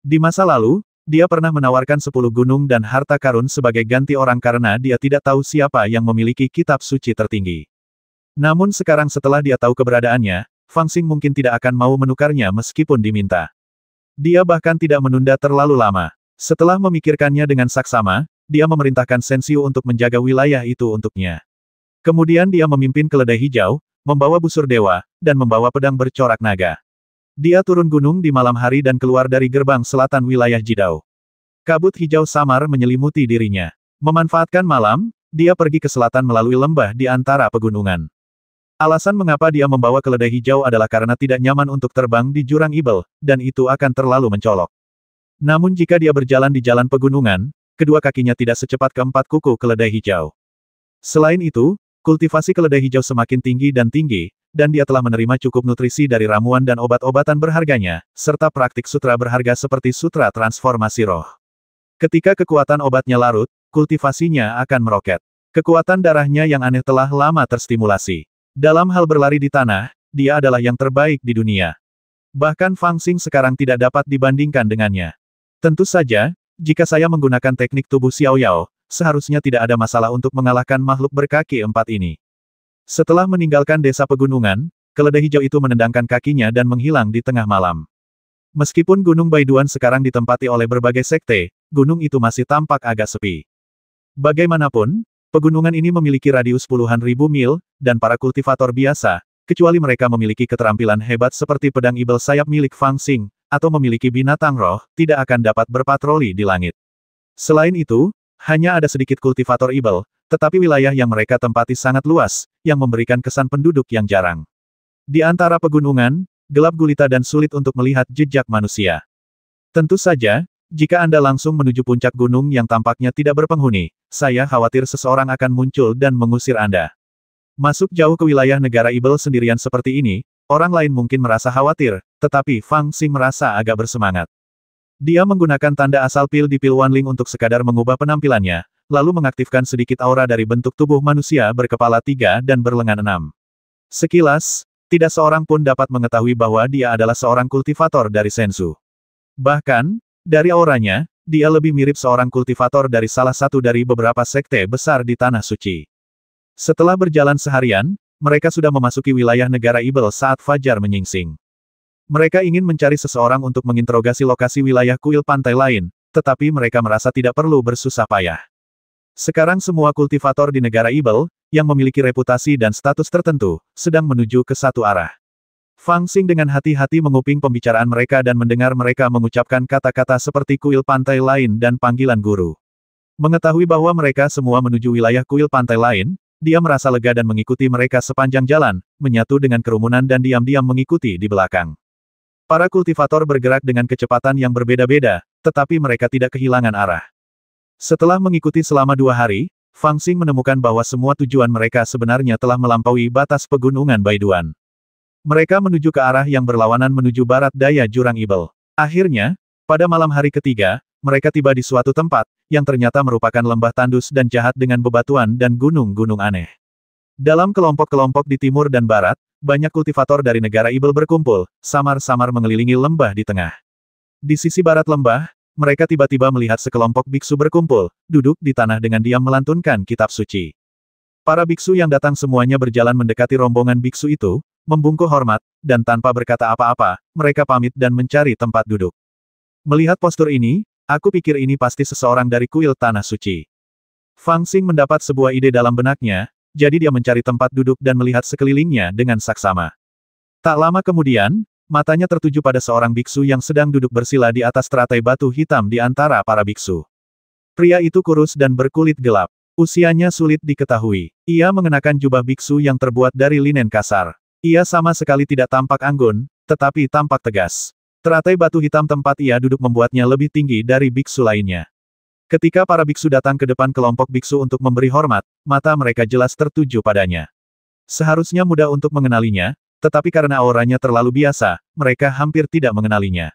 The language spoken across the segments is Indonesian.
Di masa lalu, dia pernah menawarkan 10 gunung dan harta karun sebagai ganti orang karena dia tidak tahu siapa yang memiliki kitab suci tertinggi. Namun sekarang setelah dia tahu keberadaannya, Fang Xing mungkin tidak akan mau menukarnya meskipun diminta. Dia bahkan tidak menunda terlalu lama. Setelah memikirkannya dengan saksama, dia memerintahkan Shen Xiu untuk menjaga wilayah itu untuknya. Kemudian dia memimpin keledai hijau, membawa busur dewa, dan membawa pedang bercorak naga. Dia turun gunung di malam hari dan keluar dari gerbang selatan wilayah Jidao. Kabut hijau samar menyelimuti dirinya. Memanfaatkan malam, dia pergi ke selatan melalui lembah di antara pegunungan. Alasan mengapa dia membawa keledai hijau adalah karena tidak nyaman untuk terbang di jurang Ibel, dan itu akan terlalu mencolok. Namun jika dia berjalan di jalan pegunungan, kedua kakinya tidak secepat keempat kuku keledai hijau. Selain itu, kultivasi keledai hijau semakin tinggi, dan dia telah menerima cukup nutrisi dari ramuan dan obat-obatan berharganya, serta praktik sutra berharga seperti sutra transformasi roh. Ketika kekuatan obatnya larut, kultivasinya akan meroket. Kekuatan darahnya yang aneh telah lama terstimulasi. Dalam hal berlari di tanah, dia adalah yang terbaik di dunia. Bahkan Fang Xing sekarang tidak dapat dibandingkan dengannya. Tentu saja, jika saya menggunakan teknik tubuh Xiao Yao, seharusnya tidak ada masalah untuk mengalahkan makhluk berkaki empat ini. Setelah meninggalkan desa pegunungan, keledai hijau itu menendangkan kakinya dan menghilang di tengah malam. Meskipun Gunung Baiduan sekarang ditempati oleh berbagai sekte, gunung itu masih tampak agak sepi. Bagaimanapun, pegunungan ini memiliki radius puluhan ribu mil, dan para kultivator biasa, kecuali mereka memiliki keterampilan hebat seperti pedang Ibel sayap milik Fang Xing, atau memiliki binatang roh, tidak akan dapat berpatroli di langit. Selain itu, hanya ada sedikit kultivator Ibel, tetapi wilayah yang mereka tempati sangat luas, yang memberikan kesan penduduk yang jarang. Di antara pegunungan, gelap gulita dan sulit untuk melihat jejak manusia. Tentu saja, jika Anda langsung menuju puncak gunung yang tampaknya tidak berpenghuni, saya khawatir seseorang akan muncul dan mengusir Anda. Masuk jauh ke wilayah negara Ibel sendirian seperti ini, orang lain mungkin merasa khawatir, tetapi Fang Xing merasa agak bersemangat. Dia menggunakan tanda asal pil di pil Wanling untuk sekadar mengubah penampilannya, lalu mengaktifkan sedikit aura dari bentuk tubuh manusia berkepala 3 dan berlengan 6. Sekilas, tidak seorang pun dapat mengetahui bahwa dia adalah seorang kultivator dari Senzu. Bahkan, dari auranya, dia lebih mirip seorang kultivator dari salah satu dari beberapa sekte besar di Tanah Suci. Setelah berjalan seharian, mereka sudah memasuki wilayah negara Ibel saat fajar menyingsing. Mereka ingin mencari seseorang untuk menginterogasi lokasi wilayah kuil pantai lain, tetapi mereka merasa tidak perlu bersusah payah. Sekarang semua kultivator di negara Ibel, yang memiliki reputasi dan status tertentu, sedang menuju ke satu arah. Fang Xing dengan hati-hati menguping pembicaraan mereka dan mendengar mereka mengucapkan kata-kata seperti kuil pantai lain dan panggilan guru. Mengetahui bahwa mereka semua menuju wilayah kuil pantai lain, dia merasa lega dan mengikuti mereka sepanjang jalan, menyatu dengan kerumunan dan diam-diam mengikuti di belakang. Para kultivator bergerak dengan kecepatan yang berbeda-beda, tetapi mereka tidak kehilangan arah. Setelah mengikuti selama 2 hari, Fang Xing menemukan bahwa semua tujuan mereka sebenarnya telah melampaui batas pegunungan Baiduan. Mereka menuju ke arah yang berlawanan menuju barat daya jurang Ibel. Akhirnya, pada malam hari ketiga, mereka tiba di suatu tempat, yang ternyata merupakan lembah tandus dan jahat dengan bebatuan dan gunung-gunung aneh. Dalam kelompok-kelompok di timur dan barat, banyak kultivator dari negara Ibel berkumpul, samar-samar mengelilingi lembah di tengah. Di sisi barat lembah, mereka tiba-tiba melihat sekelompok biksu berkumpul, duduk di tanah dengan diam melantunkan kitab suci. Para biksu yang datang semuanya berjalan mendekati rombongan biksu itu, membungkuk hormat, dan tanpa berkata apa-apa, mereka pamit dan mencari tempat duduk. Melihat postur ini, aku pikir ini pasti seseorang dari kuil Tanah Suci. Fang Xing mendapat sebuah ide dalam benaknya, jadi dia mencari tempat duduk dan melihat sekelilingnya dengan saksama. Tak lama kemudian, matanya tertuju pada seorang biksu yang sedang duduk bersila di atas teratai batu hitam di antara para biksu. Pria itu kurus dan berkulit gelap. Usianya sulit diketahui. Ia mengenakan jubah biksu yang terbuat dari linen kasar. Ia sama sekali tidak tampak anggun, tetapi tampak tegas. Teratai batu hitam tempat ia duduk membuatnya lebih tinggi dari biksu lainnya. Ketika para biksu datang ke depan kelompok biksu untuk memberi hormat, mata mereka jelas tertuju padanya. Seharusnya mudah untuk mengenalinya, tetapi karena auranya terlalu biasa, mereka hampir tidak mengenalinya.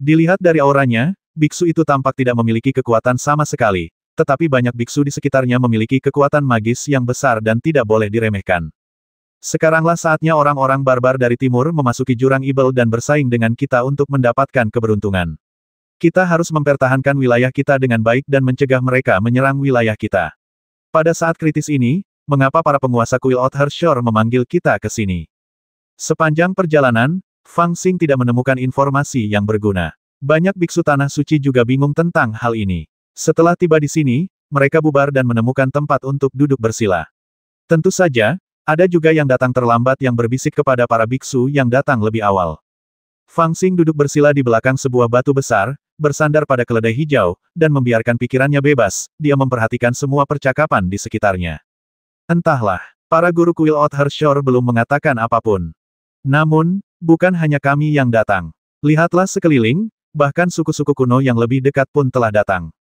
Dilihat dari auranya, biksu itu tampak tidak memiliki kekuatan sama sekali, tetapi banyak biksu di sekitarnya memiliki kekuatan magis yang besar dan tidak boleh diremehkan. Sekaranglah saatnya orang-orang barbar dari timur memasuki jurang Ibel dan bersaing dengan kita untuk mendapatkan keberuntungan. Kita harus mempertahankan wilayah kita dengan baik dan mencegah mereka menyerang wilayah kita. Pada saat kritis ini, mengapa para penguasa kuil Outer Shore memanggil kita ke sini? Sepanjang perjalanan, Fang Xing tidak menemukan informasi yang berguna. Banyak biksu tanah suci juga bingung tentang hal ini. Setelah tiba di sini, mereka bubar dan menemukan tempat untuk duduk bersila. Tentu saja, ada juga yang datang terlambat yang berbisik kepada para biksu yang datang lebih awal. Fang Xing duduk bersila di belakang sebuah batu besar, bersandar pada keledai hijau, dan membiarkan pikirannya bebas. Dia memperhatikan semua percakapan di sekitarnya. Entahlah, para guru kuil Outer Shore belum mengatakan apapun. Namun, bukan hanya kami yang datang. Lihatlah sekeliling, bahkan suku-suku kuno yang lebih dekat pun telah datang.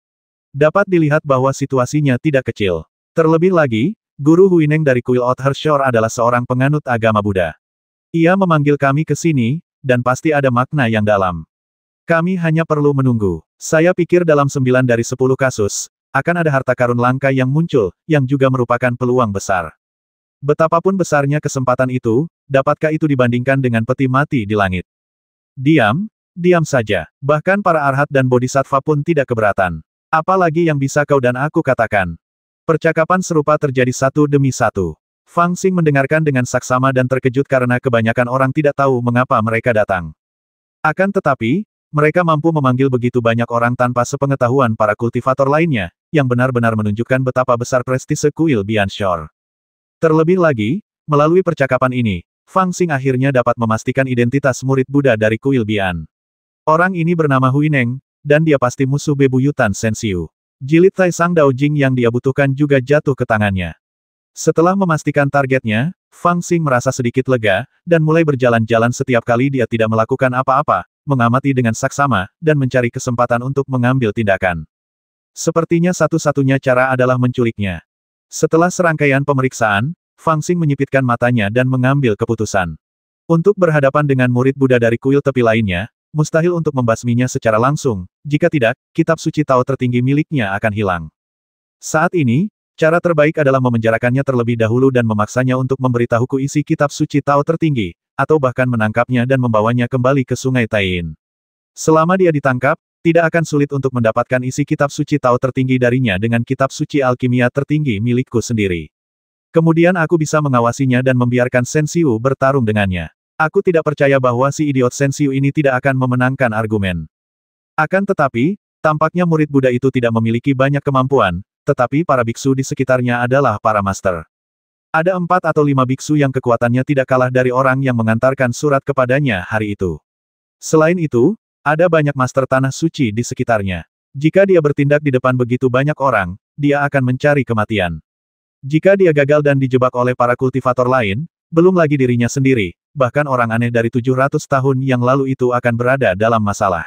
Dapat dilihat bahwa situasinya tidak kecil. Terlebih lagi, Guru Huineng dari kuil Outer Shore adalah seorang penganut agama Buddha. Ia memanggil kami ke sini, dan pasti ada makna yang dalam. Kami hanya perlu menunggu. Saya pikir dalam 9 dari 10 kasus, akan ada harta karun langka yang muncul, yang juga merupakan peluang besar. Betapapun besarnya kesempatan itu, dapatkah itu dibandingkan dengan peti mati di langit? Diam saja. Bahkan para arhat dan bodhisattva pun tidak keberatan. Apalagi yang bisa kau dan aku katakan? Percakapan serupa terjadi satu demi satu. Fang Xing mendengarkan dengan saksama dan terkejut karena kebanyakan orang tidak tahu mengapa mereka datang. Akan tetapi, mereka mampu memanggil begitu banyak orang tanpa sepengetahuan para kultivator lainnya, yang benar-benar menunjukkan betapa besar prestise kuil Bian Shore. Terlebih lagi, melalui percakapan ini, Fang Xing akhirnya dapat memastikan identitas murid Buddha dari kuil Bian. Orang ini bernama Huineng, dan dia pasti musuh bebuyutan Sensiu. Jilid Taisang Daojing yang dia butuhkan juga jatuh ke tangannya. Setelah memastikan targetnya, Fang Xing merasa sedikit lega, dan mulai berjalan-jalan setiap kali dia tidak melakukan apa-apa, mengamati dengan saksama, dan mencari kesempatan untuk mengambil tindakan. Sepertinya satu-satunya cara adalah menculiknya. Setelah serangkaian pemeriksaan, Fang Xing menyipitkan matanya dan mengambil keputusan. Untuk berhadapan dengan murid Buddha dari kuil tepi lainnya, mustahil untuk membasminya secara langsung, jika tidak, kitab suci Tao tertinggi miliknya akan hilang. Saat ini, cara terbaik adalah memenjarakannya terlebih dahulu dan memaksanya untuk memberitahuku isi kitab suci Tao tertinggi, atau bahkan menangkapnya dan membawanya kembali ke Sungai Taiyin. Selama dia ditangkap, tidak akan sulit untuk mendapatkan isi kitab suci Tao tertinggi darinya dengan kitab suci alkimia tertinggi milikku sendiri. Kemudian aku bisa mengawasinya dan membiarkan Sensiu bertarung dengannya. Aku tidak percaya bahwa si idiot Sensiu ini tidak akan memenangkan argumen. Akan tetapi, tampaknya murid Buddha itu tidak memiliki banyak kemampuan, tetapi para biksu di sekitarnya adalah para master. Ada 4 atau 5 biksu yang kekuatannya tidak kalah dari orang yang mengantarkan surat kepadanya hari itu. Selain itu, ada banyak master tanah suci di sekitarnya. Jika dia bertindak di depan begitu banyak orang, dia akan mencari kematian. Jika dia gagal dan dijebak oleh para kultivator lain, belum lagi dirinya sendiri, bahkan orang aneh dari 700 tahun yang lalu itu akan berada dalam masalah.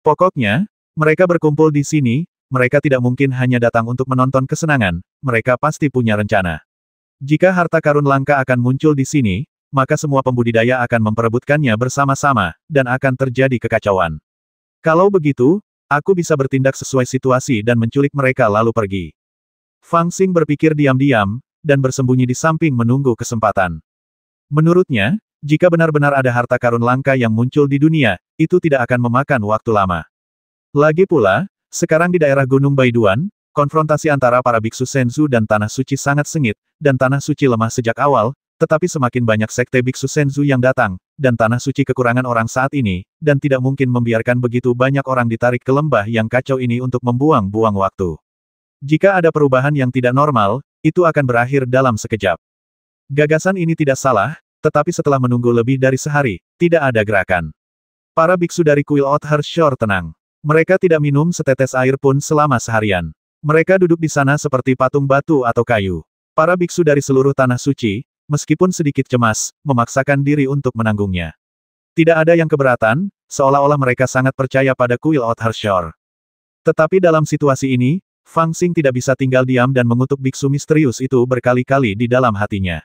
Pokoknya, mereka berkumpul di sini, mereka tidak mungkin hanya datang untuk menonton kesenangan, mereka pasti punya rencana. Jika harta karun langka akan muncul di sini, maka semua pembudidaya akan memperebutkannya bersama-sama, dan akan terjadi kekacauan. Kalau begitu, aku bisa bertindak sesuai situasi dan menculik mereka lalu pergi. Fang Xing berpikir diam-diam, dan bersembunyi di samping menunggu kesempatan. Menurutnya, jika benar-benar ada harta karun langka yang muncul di dunia, itu tidak akan memakan waktu lama. Lagi pula, sekarang di daerah Gunung Baiduan, konfrontasi antara para biksu Senzu dan Tanah Suci sangat sengit, dan Tanah Suci lemah sejak awal, tetapi semakin banyak sekte biksu Senzu yang datang, dan Tanah Suci kekurangan orang saat ini, dan tidak mungkin membiarkan begitu banyak orang ditarik ke lembah yang kacau ini untuk membuang-buang waktu. Jika ada perubahan yang tidak normal, itu akan berakhir dalam sekejap. Gagasan ini tidak salah, tetapi setelah menunggu lebih dari sehari, tidak ada gerakan. Para biksu dari kuil Outer Shore tenang. Mereka tidak minum setetes air pun selama seharian. Mereka duduk di sana seperti patung batu atau kayu. Para biksu dari seluruh tanah suci, meskipun sedikit cemas, memaksakan diri untuk menanggungnya. Tidak ada yang keberatan, seolah-olah mereka sangat percaya pada kuil Outer Shore. Tetapi dalam situasi ini, Fang Xing tidak bisa tinggal diam dan mengutuk biksu misterius itu berkali-kali di dalam hatinya.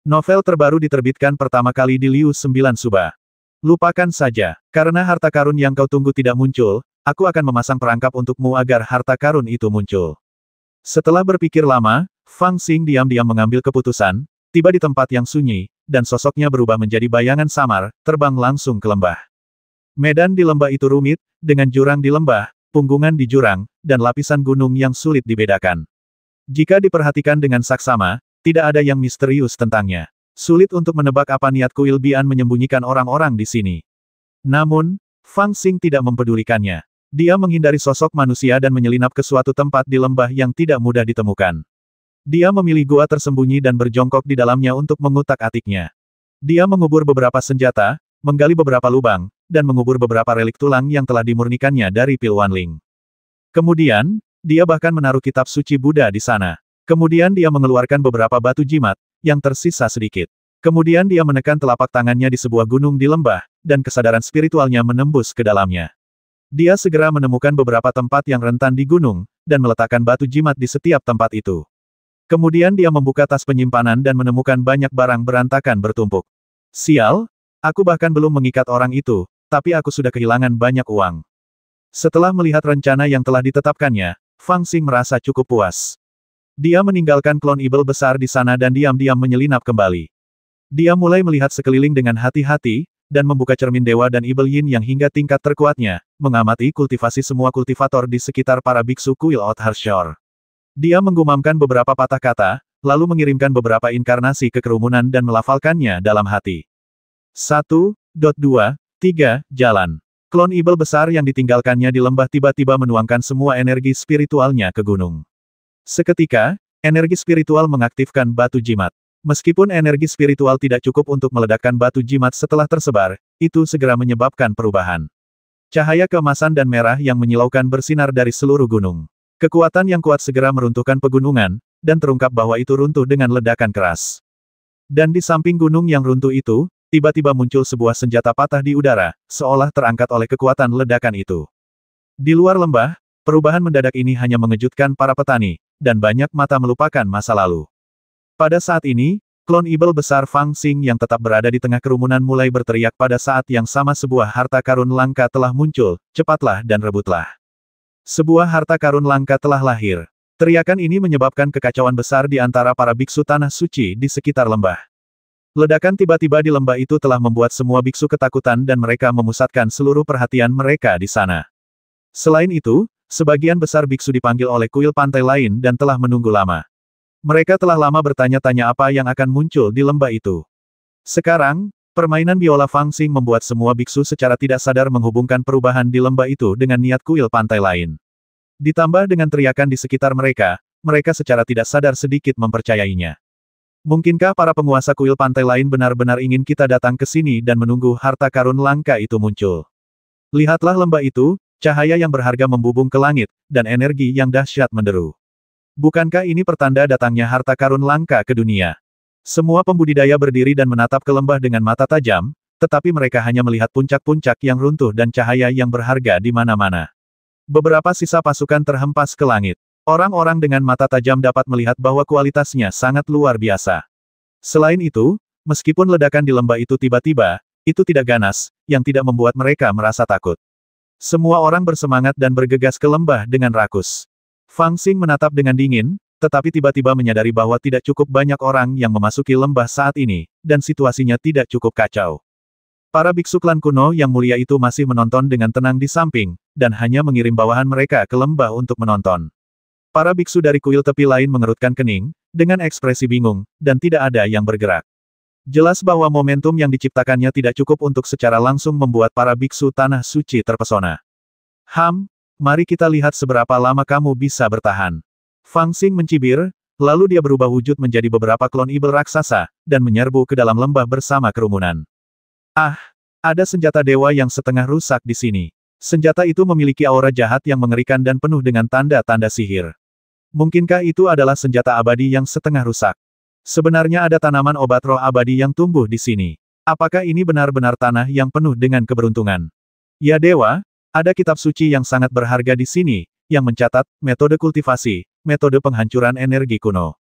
Novel terbaru diterbitkan pertama kali di Liu 9 Suba. Lupakan saja, karena harta karun yang kau tunggu tidak muncul, aku akan memasang perangkap untukmu agar harta karun itu muncul. Setelah berpikir lama, Fang Xing diam-diam mengambil keputusan, tiba di tempat yang sunyi, dan sosoknya berubah menjadi bayangan samar, terbang langsung ke lembah. Medan di lembah itu rumit, dengan jurang di lembah, punggungan di jurang, dan lapisan gunung yang sulit dibedakan. Jika diperhatikan dengan saksama, tidak ada yang misterius tentangnya. Sulit untuk menebak apa niat kuil Bian menyembunyikan orang-orang di sini. Namun, Fang Xing tidak mempedulikannya. Dia menghindari sosok manusia dan menyelinap ke suatu tempat di lembah yang tidak mudah ditemukan. Dia memilih gua tersembunyi dan berjongkok di dalamnya untuk mengutak-atiknya. Dia mengubur beberapa senjata, menggali beberapa lubang, dan mengubur beberapa relik tulang yang telah dimurnikannya dari pil Wanling. Kemudian, dia bahkan menaruh kitab suci Buddha di sana. Kemudian dia mengeluarkan beberapa batu jimat, yang tersisa sedikit. Kemudian dia menekan telapak tangannya di sebuah gunung di lembah, dan kesadaran spiritualnya menembus ke dalamnya. Dia segera menemukan beberapa tempat yang rentan di gunung, dan meletakkan batu jimat di setiap tempat itu. Kemudian dia membuka tas penyimpanan dan menemukan banyak barang berantakan bertumpuk. Sial, aku bahkan belum mengikat orang itu, tapi aku sudah kehilangan banyak uang. Setelah melihat rencana yang telah ditetapkannya, Fang Xing merasa cukup puas. Dia meninggalkan klon ibel besar di sana dan diam-diam menyelinap kembali. Dia mulai melihat sekeliling dengan hati-hati, dan membuka cermin dewa dan ibel yin yang hingga tingkat terkuatnya, mengamati kultivasi semua kultivator di sekitar para biksu kuil Oathar Shore. Dia menggumamkan beberapa patah kata, lalu mengirimkan beberapa inkarnasi ke kerumunan dan melafalkannya dalam hati. 1, 2, 3, jalan. Klon ibel besar yang ditinggalkannya di lembah tiba-tiba menuangkan semua energi spiritualnya ke gunung. Seketika, energi spiritual mengaktifkan batu jimat. Meskipun energi spiritual tidak cukup untuk meledakkan batu jimat setelah tersebar, itu segera menyebabkan perubahan. Cahaya keemasan dan merah yang menyilaukan bersinar dari seluruh gunung. Kekuatan yang kuat segera meruntuhkan pegunungan, dan terungkap bahwa itu runtuh dengan ledakan keras. Dan di samping gunung yang runtuh itu, tiba-tiba muncul sebuah senjata patah di udara, seolah terangkat oleh kekuatan ledakan itu. Di luar lembah, perubahan mendadak ini hanya mengejutkan para petani, dan banyak mata melupakan masa lalu. Pada saat ini, klon ibel besar Fang Xing yang tetap berada di tengah kerumunan mulai berteriak pada saat yang sama sebuah harta karun langka telah muncul, cepatlah dan rebutlah. Sebuah harta karun langka telah lahir. Teriakan ini menyebabkan kekacauan besar di antara para biksu tanah suci di sekitar lembah. Ledakan tiba-tiba di lembah itu telah membuat semua biksu ketakutan dan mereka memusatkan seluruh perhatian mereka di sana. Selain itu, sebagian besar biksu dipanggil oleh kuil pantai lain dan telah menunggu lama. Mereka telah lama bertanya-tanya apa yang akan muncul di lembah itu. Sekarang, permainan biola Fang Xing membuat semua biksu secara tidak sadar menghubungkan perubahan di lembah itu dengan niat kuil pantai lain. Ditambah dengan teriakan di sekitar mereka, mereka secara tidak sadar sedikit mempercayainya. Mungkinkah para penguasa kuil pantai lain benar-benar ingin kita datang ke sini dan menunggu harta karun langka itu muncul? Lihatlah lembah itu, cahaya yang berharga membubung ke langit, dan energi yang dahsyat menderu. Bukankah ini pertanda datangnya harta karun langka ke dunia? Semua pembudidaya berdiri dan menatap ke lembah dengan mata tajam, tetapi mereka hanya melihat puncak-puncak yang runtuh dan cahaya yang berharga di mana-mana. Beberapa sisa pasukan terhempas ke langit. Orang-orang dengan mata tajam dapat melihat bahwa kualitasnya sangat luar biasa. Selain itu, meskipun ledakan di lembah itu tiba-tiba, itu tidak ganas, yang tidak membuat mereka merasa takut. Semua orang bersemangat dan bergegas ke lembah dengan rakus. Fang Xing menatap dengan dingin, tetapi tiba-tiba menyadari bahwa tidak cukup banyak orang yang memasuki lembah saat ini, dan situasinya tidak cukup kacau. Para biksu klan kuno yang mulia itu masih menonton dengan tenang di samping, dan hanya mengirim bawahan mereka ke lembah untuk menonton. Para biksu dari kuil tepi lain mengerutkan kening, dengan ekspresi bingung, dan tidak ada yang bergerak. Jelas bahwa momentum yang diciptakannya tidak cukup untuk secara langsung membuat para biksu tanah suci terpesona. Mari kita lihat seberapa lama kamu bisa bertahan. Fang Xing mencibir, lalu dia berubah wujud menjadi beberapa klon ibel raksasa, dan menyerbu ke dalam lembah bersama kerumunan. Ada senjata dewa yang setengah rusak di sini. Senjata itu memiliki aura jahat yang mengerikan dan penuh dengan tanda-tanda sihir. Mungkinkah itu adalah senjata abadi yang setengah rusak? Sebenarnya ada tanaman obat roh abadi yang tumbuh di sini. Apakah ini benar-benar tanah yang penuh dengan keberuntungan? Ya dewa, ada kitab suci yang sangat berharga di sini, yang mencatat metode kultivasi, metode penghancuran energi kuno.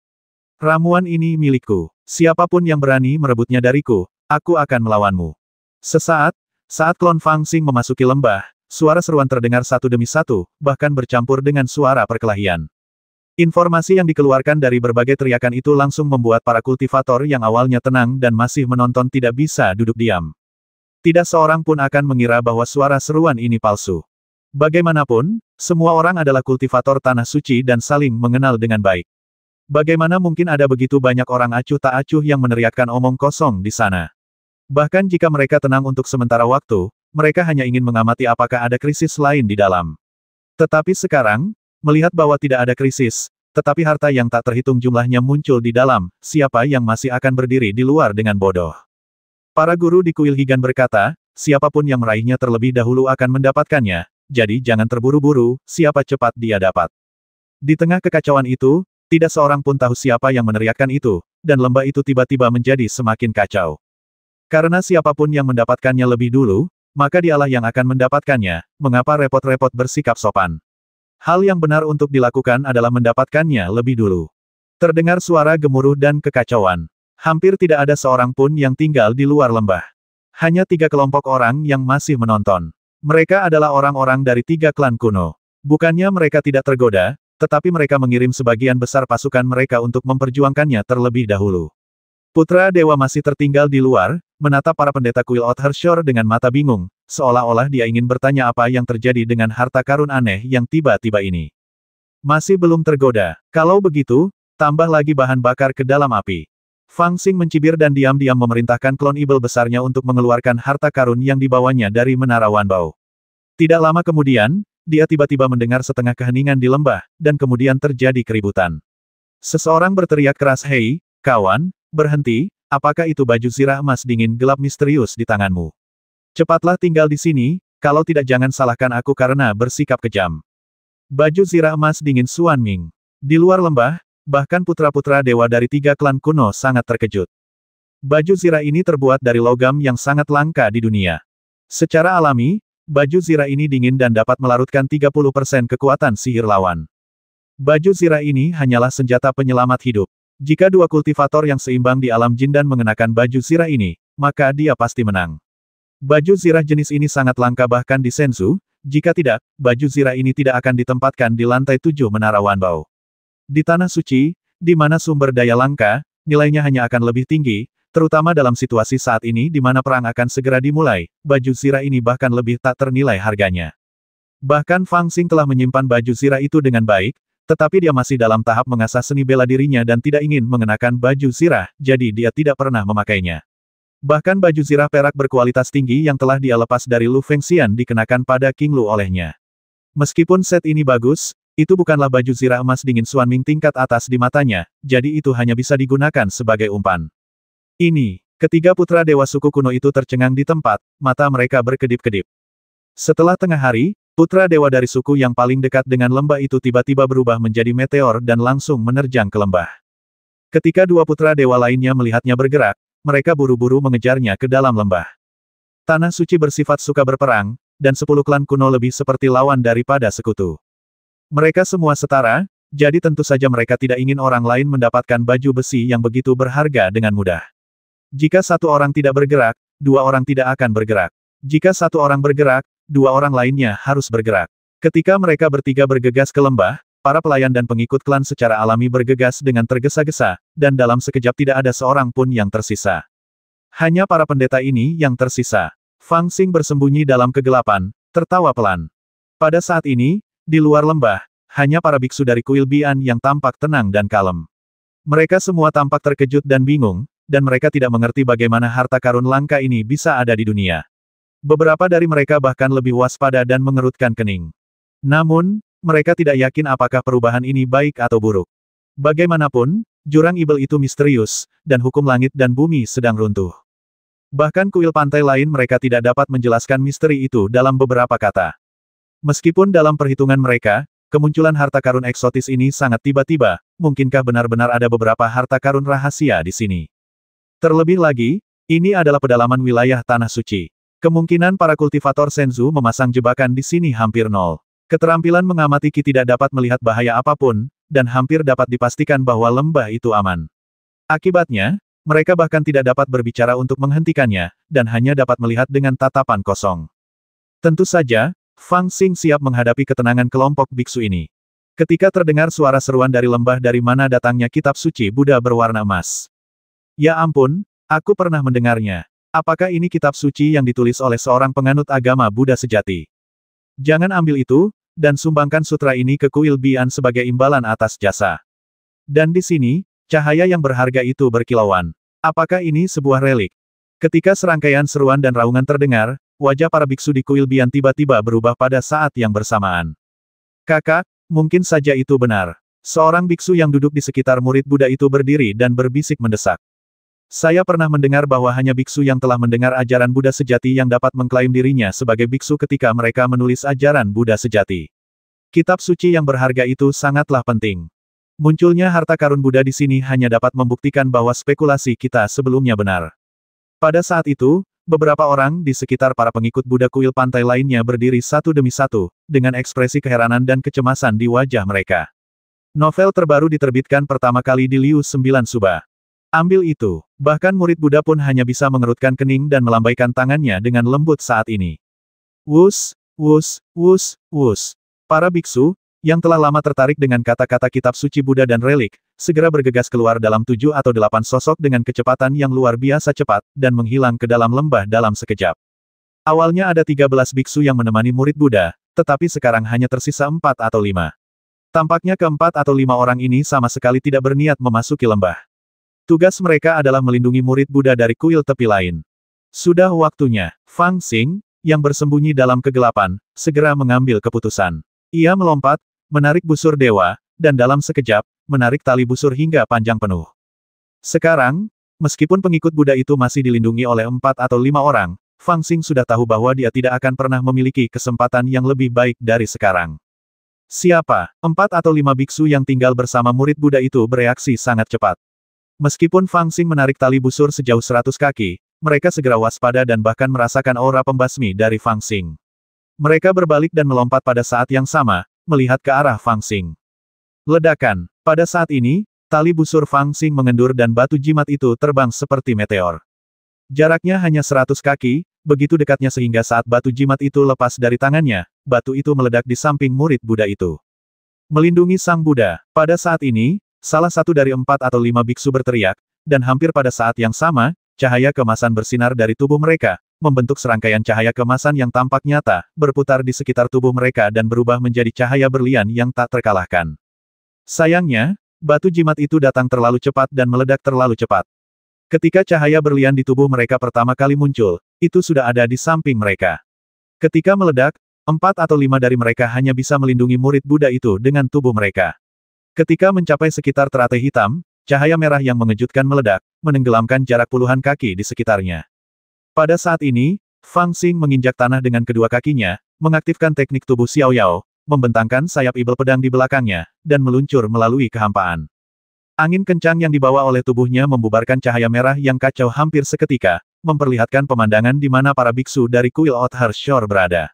Ramuan ini milikku. Siapapun yang berani merebutnya dariku, aku akan melawanmu. Saat klon Fang Xing memasuki lembah, suara seruan terdengar satu demi satu, bahkan bercampur dengan suara perkelahian. Informasi yang dikeluarkan dari berbagai teriakan itu langsung membuat para kultivator yang awalnya tenang dan masih menonton tidak bisa duduk diam. Tidak seorang pun akan mengira bahwa suara seruan ini palsu. Bagaimanapun, semua orang adalah kultivator tanah suci dan saling mengenal dengan baik. Bagaimana mungkin ada begitu banyak orang acuh tak acuh yang meneriakkan omong kosong di sana? Bahkan jika mereka tenang untuk sementara waktu, mereka hanya ingin mengamati apakah ada krisis lain di dalam. Tetapi sekarang, melihat bahwa tidak ada krisis, tetapi harta yang tak terhitung jumlahnya muncul di dalam, siapa yang masih akan berdiri di luar dengan bodoh? Para guru di kuil Higan berkata, siapapun yang meraihnya terlebih dahulu akan mendapatkannya, jadi jangan terburu-buru, siapa cepat dia dapat. Di tengah kekacauan itu, tidak seorang pun tahu siapa yang meneriakkan itu, dan lembah itu tiba-tiba menjadi semakin kacau. Karena siapapun yang mendapatkannya lebih dulu, maka dialah yang akan mendapatkannya, mengapa repot-repot bersikap sopan. Hal yang benar untuk dilakukan adalah mendapatkannya lebih dulu. Terdengar suara gemuruh dan kekacauan. Hampir tidak ada seorang pun yang tinggal di luar lembah. Hanya 3 kelompok orang yang masih menonton. Mereka adalah orang-orang dari 3 klan kuno. Bukannya mereka tidak tergoda, tetapi mereka mengirim sebagian besar pasukan mereka untuk memperjuangkannya terlebih dahulu. Putra Dewa masih tertinggal di luar, menatap para pendeta kuil Oathhershore dengan mata bingung, seolah-olah dia ingin bertanya apa yang terjadi dengan harta karun aneh yang tiba-tiba ini. Masih belum tergoda. Kalau begitu, tambah lagi bahan bakar ke dalam api. Fang Xing mencibir dan diam-diam memerintahkan klon ibel besarnya untuk mengeluarkan harta karun yang dibawanya dari Menara Wanbao. Tidak lama kemudian, dia tiba-tiba mendengar setengah keheningan di lembah, dan kemudian terjadi keributan. Seseorang berteriak keras, "Hei, kawan, berhenti, apakah itu baju zirah emas dingin gelap misterius di tanganmu? Cepatlah tinggal di sini, kalau tidak jangan salahkan aku karena bersikap kejam." Baju zirah emas dingin Xuan Ming. Di luar lembah, bahkan putra-putra dewa dari 3 klan kuno sangat terkejut. Baju zirah ini terbuat dari logam yang sangat langka di dunia. Secara alami, baju zirah ini dingin dan dapat melarutkan 30% kekuatan sihir lawan. Baju zirah ini hanyalah senjata penyelamat hidup. Jika 2 kultivator yang seimbang di alam jin dan mengenakan baju zirah ini, maka dia pasti menang. Baju zirah jenis ini sangat langka bahkan di Senzu, jika tidak, baju zirah ini tidak akan ditempatkan di lantai 7 Menara Wanbao. Di Tanah Suci, di mana sumber daya langka, nilainya hanya akan lebih tinggi, terutama dalam situasi saat ini di mana perang akan segera dimulai, baju zirah ini bahkan lebih tak ternilai harganya. Bahkan Fang Xing telah menyimpan baju zirah itu dengan baik, tetapi dia masih dalam tahap mengasah seni bela dirinya dan tidak ingin mengenakan baju zirah, jadi dia tidak pernah memakainya. Bahkan baju zirah perak berkualitas tinggi yang telah dia lepas dari Lu Fengxian dikenakan pada King Lu olehnya. Meskipun set ini bagus, itu bukanlah baju zirah emas dingin Xuan Ming tingkat atas di matanya, jadi itu hanya bisa digunakan sebagai umpan. Ini, ketiga putra dewa suku kuno itu tercengang di tempat, mata mereka berkedip-kedip. Setelah tengah hari, putra dewa dari suku yang paling dekat dengan lembah itu tiba-tiba berubah menjadi meteor dan langsung menerjang ke lembah. Ketika 2 putra dewa lainnya melihatnya bergerak, mereka buru-buru mengejarnya ke dalam lembah. Tanah suci bersifat suka berperang, dan 10 klan kuno lebih seperti lawan daripada sekutu. Mereka semua setara, jadi tentu saja mereka tidak ingin orang lain mendapatkan baju besi yang begitu berharga dengan mudah. Jika 1 orang tidak bergerak, 2 orang tidak akan bergerak. Jika 1 orang bergerak, 2 orang lainnya harus bergerak. Ketika mereka bertiga bergegas ke lembah, para pelayan dan pengikut klan secara alami bergegas dengan tergesa-gesa, dan dalam sekejap tidak ada seorang pun yang tersisa. Hanya para pendeta ini yang tersisa. Fang Xing bersembunyi dalam kegelapan, tertawa pelan. Pada saat ini, di luar lembah, hanya para biksu dari kuil Bian yang tampak tenang dan kalem. Mereka semua tampak terkejut dan bingung, dan mereka tidak mengerti bagaimana harta karun langka ini bisa ada di dunia. Beberapa dari mereka bahkan lebih waspada dan mengerutkan kening. Namun, mereka tidak yakin apakah perubahan ini baik atau buruk. Bagaimanapun, jurang ibel itu misterius, dan hukum langit dan bumi sedang runtuh. Bahkan kuil pantai lain mereka tidak dapat menjelaskan misteri itu dalam beberapa kata. Meskipun dalam perhitungan mereka, kemunculan harta karun eksotis ini sangat tiba-tiba, mungkinkah benar-benar ada beberapa harta karun rahasia di sini? Terlebih lagi, ini adalah pedalaman wilayah Tanah Suci. Kemungkinan para kultivator Senzu memasang jebakan di sini hampir nol. Keterampilan mengamati Qi tidak dapat melihat bahaya apapun, dan hampir dapat dipastikan bahwa lembah itu aman. Akibatnya, mereka bahkan tidak dapat berbicara untuk menghentikannya, dan hanya dapat melihat dengan tatapan kosong. Tentu saja, Fang Xing siap menghadapi ketenangan kelompok biksu ini. Ketika terdengar suara seruan dari lembah dari mana datangnya kitab suci Buddha berwarna emas. Ya ampun, aku pernah mendengarnya. Apakah ini kitab suci yang ditulis oleh seorang penganut agama Buddha sejati? Jangan ambil itu, dan sumbangkan sutra ini ke kuil Bian sebagai imbalan atas jasa. Dan di sini, cahaya yang berharga itu berkilauan. Apakah ini sebuah relik? Ketika serangkaian seruan dan raungan terdengar, wajah para biksu di kuil Bian tiba-tiba berubah pada saat yang bersamaan. Kakak, mungkin saja itu benar. Seorang biksu yang duduk di sekitar murid Buddha itu berdiri dan berbisik mendesak. Saya pernah mendengar bahwa hanya biksu yang telah mendengar ajaran Buddha sejati yang dapat mengklaim dirinya sebagai biksu ketika mereka menulis ajaran Buddha sejati. Kitab suci yang berharga itu sangatlah penting. Munculnya harta karun Buddha di sini hanya dapat membuktikan bahwa spekulasi kita sebelumnya benar. Pada saat itu, beberapa orang di sekitar para pengikut Buddha kuil pantai lainnya berdiri satu demi satu, dengan ekspresi keheranan dan kecemasan di wajah mereka. Novel terbaru diterbitkan pertama kali di Liu 9 Suba. Ambil itu. Bahkan murid Buddha pun hanya bisa mengerutkan kening dan melambaikan tangannya dengan lembut saat ini. Wus, wus, wus, wus. Para biksu, yang telah lama tertarik dengan kata-kata kitab suci Buddha dan relik, segera bergegas keluar dalam 7 atau 8 sosok dengan kecepatan yang luar biasa cepat, dan menghilang ke dalam lembah dalam sekejap. Awalnya ada 13 biksu yang menemani murid Buddha, tetapi sekarang hanya tersisa 4 atau 5. Tampaknya keempat atau 5 orang ini sama sekali tidak berniat memasuki lembah. Tugas mereka adalah melindungi murid Buddha dari kuil tepi lain. Sudah waktunya, Fang Xing, yang bersembunyi dalam kegelapan, segera mengambil keputusan. Ia melompat, menarik busur dewa, dan dalam sekejap, menarik tali busur hingga panjang penuh. Sekarang, meskipun pengikut Buddha itu masih dilindungi oleh 4 atau 5 orang, Fang Xing sudah tahu bahwa dia tidak akan pernah memiliki kesempatan yang lebih baik dari sekarang. Siapa? 4 atau 5 biksu yang tinggal bersama murid Buddha itu bereaksi sangat cepat. Meskipun Fang Xing menarik tali busur sejauh 100 kaki, mereka segera waspada dan bahkan merasakan aura pembasmi dari Fang Xing. Mereka berbalik dan melompat pada saat yang sama, melihat ke arah Fang Xing. Ledakan. Pada saat ini, tali busur Fang Xing mengendur dan batu jimat itu terbang seperti meteor. Jaraknya hanya 100 kaki, begitu dekatnya sehingga saat batu jimat itu lepas dari tangannya, batu itu meledak di samping murid Buddha itu. Melindungi Sang Buddha. Pada saat ini, salah satu dari 4 atau 5 biksu berteriak, dan hampir pada saat yang sama, cahaya kemasan bersinar dari tubuh mereka, membentuk serangkaian cahaya kemasan yang tampak nyata, berputar di sekitar tubuh mereka dan berubah menjadi cahaya berlian yang tak terkalahkan. Sayangnya, batu jimat itu datang terlalu cepat dan meledak terlalu cepat. Ketika cahaya berlian di tubuh mereka pertama kali muncul, itu sudah ada di samping mereka. Ketika meledak, 4 atau 5 dari mereka hanya bisa melindungi murid Buddha itu dengan tubuh mereka. Ketika mencapai sekitar teratai hitam, cahaya merah yang mengejutkan meledak, menenggelamkan jarak puluhan kaki di sekitarnya. Pada saat ini, Fang Xing menginjak tanah dengan kedua kakinya, mengaktifkan teknik tubuh Xiao Yao, membentangkan sayap ibel pedang di belakangnya, dan meluncur melalui kehampaan. Angin kencang yang dibawa oleh tubuhnya membubarkan cahaya merah yang kacau hampir seketika, memperlihatkan pemandangan di mana para biksu dari kuil Othar Shore berada.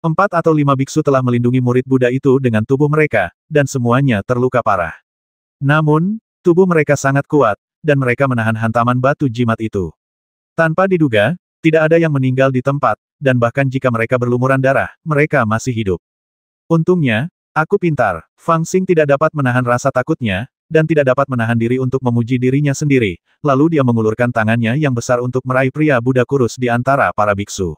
4 atau 5 biksu telah melindungi murid Buddha itu dengan tubuh mereka, dan semuanya terluka parah. Namun, tubuh mereka sangat kuat, dan mereka menahan hantaman batu jimat itu. Tanpa diduga, tidak ada yang meninggal di tempat, dan bahkan jika mereka berlumuran darah, mereka masih hidup. Untungnya, aku pintar. Fang Xing tidak dapat menahan rasa takutnya, dan tidak dapat menahan diri untuk memuji dirinya sendiri, lalu dia mengulurkan tangannya yang besar untuk meraih pria Buddha kurus di antara para biksu.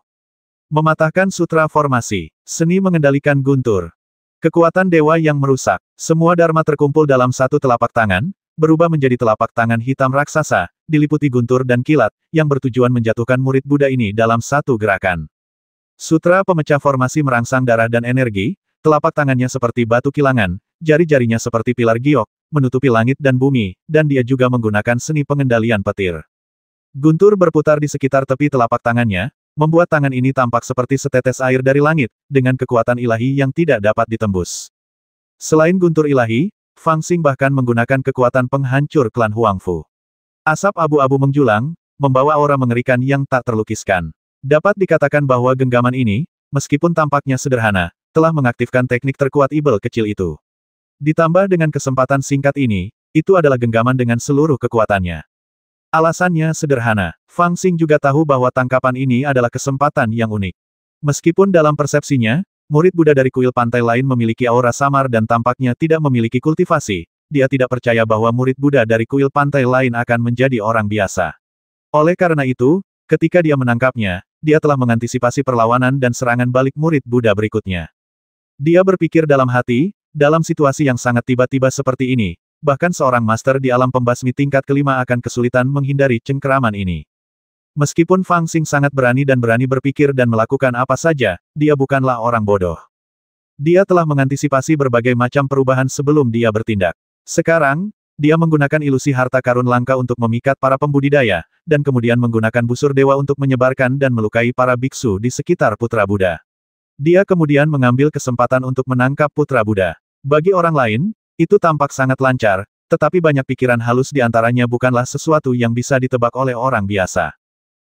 Mematahkan sutra formasi. Seni mengendalikan guntur. Kekuatan dewa yang merusak. Semua dharma terkumpul dalam satu telapak tangan, berubah menjadi telapak tangan hitam raksasa, diliputi guntur dan kilat, yang bertujuan menjatuhkan murid Buddha ini dalam satu gerakan. Sutra pemecah formasi merangsang darah dan energi, telapak tangannya seperti batu kilangan, jari-jarinya seperti pilar giok, menutupi langit dan bumi, dan dia juga menggunakan seni pengendalian petir. Guntur berputar di sekitar tepi telapak tangannya, membuat tangan ini tampak seperti setetes air dari langit, dengan kekuatan ilahi yang tidak dapat ditembus. Selain guntur ilahi, Fang Xing bahkan menggunakan kekuatan penghancur klan Huangfu. Asap abu-abu menjulang, membawa aura mengerikan yang tak terlukiskan. Dapat dikatakan bahwa genggaman ini, meskipun tampaknya sederhana, telah mengaktifkan teknik terkuat ibel kecil itu. Ditambah dengan kesempatan singkat ini, itu adalah genggaman dengan seluruh kekuatannya. Alasannya sederhana, Fang Xing juga tahu bahwa tangkapan ini adalah kesempatan yang unik. Meskipun dalam persepsinya, murid Buddha dari kuil pantai lain memiliki aura samar dan tampaknya tidak memiliki kultivasi, dia tidak percaya bahwa murid Buddha dari kuil pantai lain akan menjadi orang biasa. Oleh karena itu, ketika dia menangkapnya, dia telah mengantisipasi perlawanan dan serangan balik murid Buddha berikutnya. Dia berpikir dalam hati, dalam situasi yang sangat tiba-tiba seperti ini, bahkan seorang master di alam pembasmi tingkat kelima akan kesulitan menghindari cengkeraman ini. Meskipun Fang Xing sangat berani berpikir dan melakukan apa saja, dia bukanlah orang bodoh. Dia telah mengantisipasi berbagai macam perubahan sebelum dia bertindak. Sekarang, dia menggunakan ilusi harta karun langka untuk memikat para pembudidaya, dan kemudian menggunakan busur dewa untuk menyebarkan dan melukai para biksu di sekitar Putra Buddha. Dia kemudian mengambil kesempatan untuk menangkap Putra Buddha. Bagi orang lain, itu tampak sangat lancar, tetapi banyak pikiran halus di antaranya bukanlah sesuatu yang bisa ditebak oleh orang biasa.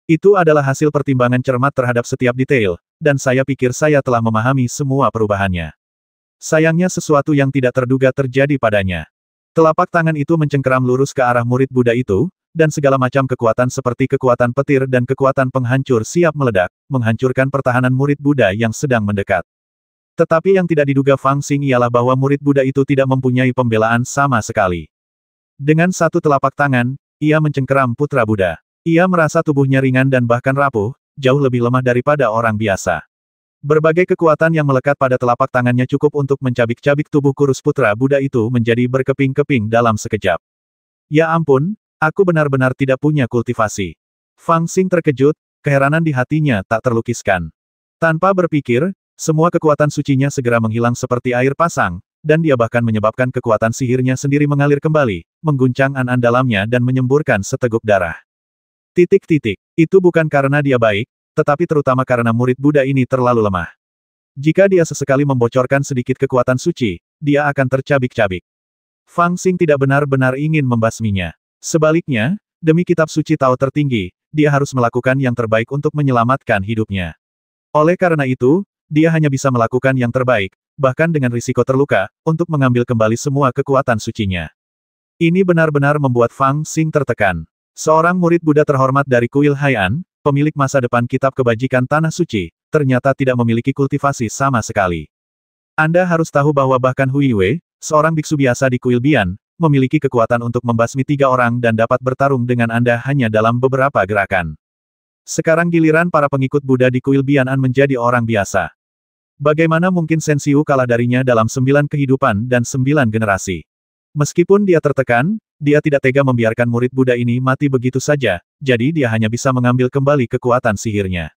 Itu adalah hasil pertimbangan cermat terhadap setiap detail, dan saya pikir saya telah memahami semua perubahannya. Sayangnya sesuatu yang tidak terduga terjadi padanya. Telapak tangan itu mencengkeram lurus ke arah murid Buddha itu, dan segala macam kekuatan seperti kekuatan petir dan kekuatan penghancur siap meledak, menghancurkan pertahanan murid Buddha yang sedang mendekat. Tetapi yang tidak diduga Fang Xing ialah bahwa murid Buddha itu tidak mempunyai pembelaan sama sekali. Dengan satu telapak tangan, ia mencengkeram Putra Buddha. Ia merasa tubuhnya ringan dan bahkan rapuh, jauh lebih lemah daripada orang biasa. Berbagai kekuatan yang melekat pada telapak tangannya cukup untuk mencabik-cabik tubuh kurus Putra Buddha itu menjadi berkeping-keping dalam sekejap. Ya ampun, aku benar-benar tidak punya kultivasi. Fang Xing terkejut, keheranan di hatinya tak terlukiskan. Tanpa berpikir, semua kekuatan sucinya segera menghilang seperti air pasang, dan dia bahkan menyebabkan kekuatan sihirnya sendiri mengalir kembali, mengguncang an-an dalamnya dan menyemburkan seteguk darah. Itu bukan karena dia baik, tetapi terutama karena murid Buddha ini terlalu lemah. Jika dia sesekali membocorkan sedikit kekuatan suci, dia akan tercabik-cabik. Fang Xing tidak benar-benar ingin membasminya. Sebaliknya, demi kitab suci Tao tertinggi, dia harus melakukan yang terbaik untuk menyelamatkan hidupnya. Oleh karena itu, dia hanya bisa melakukan yang terbaik, bahkan dengan risiko terluka, untuk mengambil kembali semua kekuatan sucinya. Ini benar-benar membuat Fang Xing tertekan. Seorang murid Buddha terhormat dari Kuil Hai'an, pemilik masa depan kitab kebajikan Tanah Suci, ternyata tidak memiliki kultivasi sama sekali. Anda harus tahu bahwa bahkan Hui Wei, seorang biksu biasa di Kuil Bian, memiliki kekuatan untuk membasmi 3 orang dan dapat bertarung dengan Anda hanya dalam beberapa gerakan. Sekarang giliran para pengikut Buddha di Kuil Bianan menjadi orang biasa. Bagaimana mungkin Shen Xiu kalah darinya dalam 9 kehidupan dan 9 generasi? Meskipun dia tertekan, dia tidak tega membiarkan murid Buddha ini mati begitu saja, jadi dia hanya bisa mengambil kembali kekuatan sihirnya.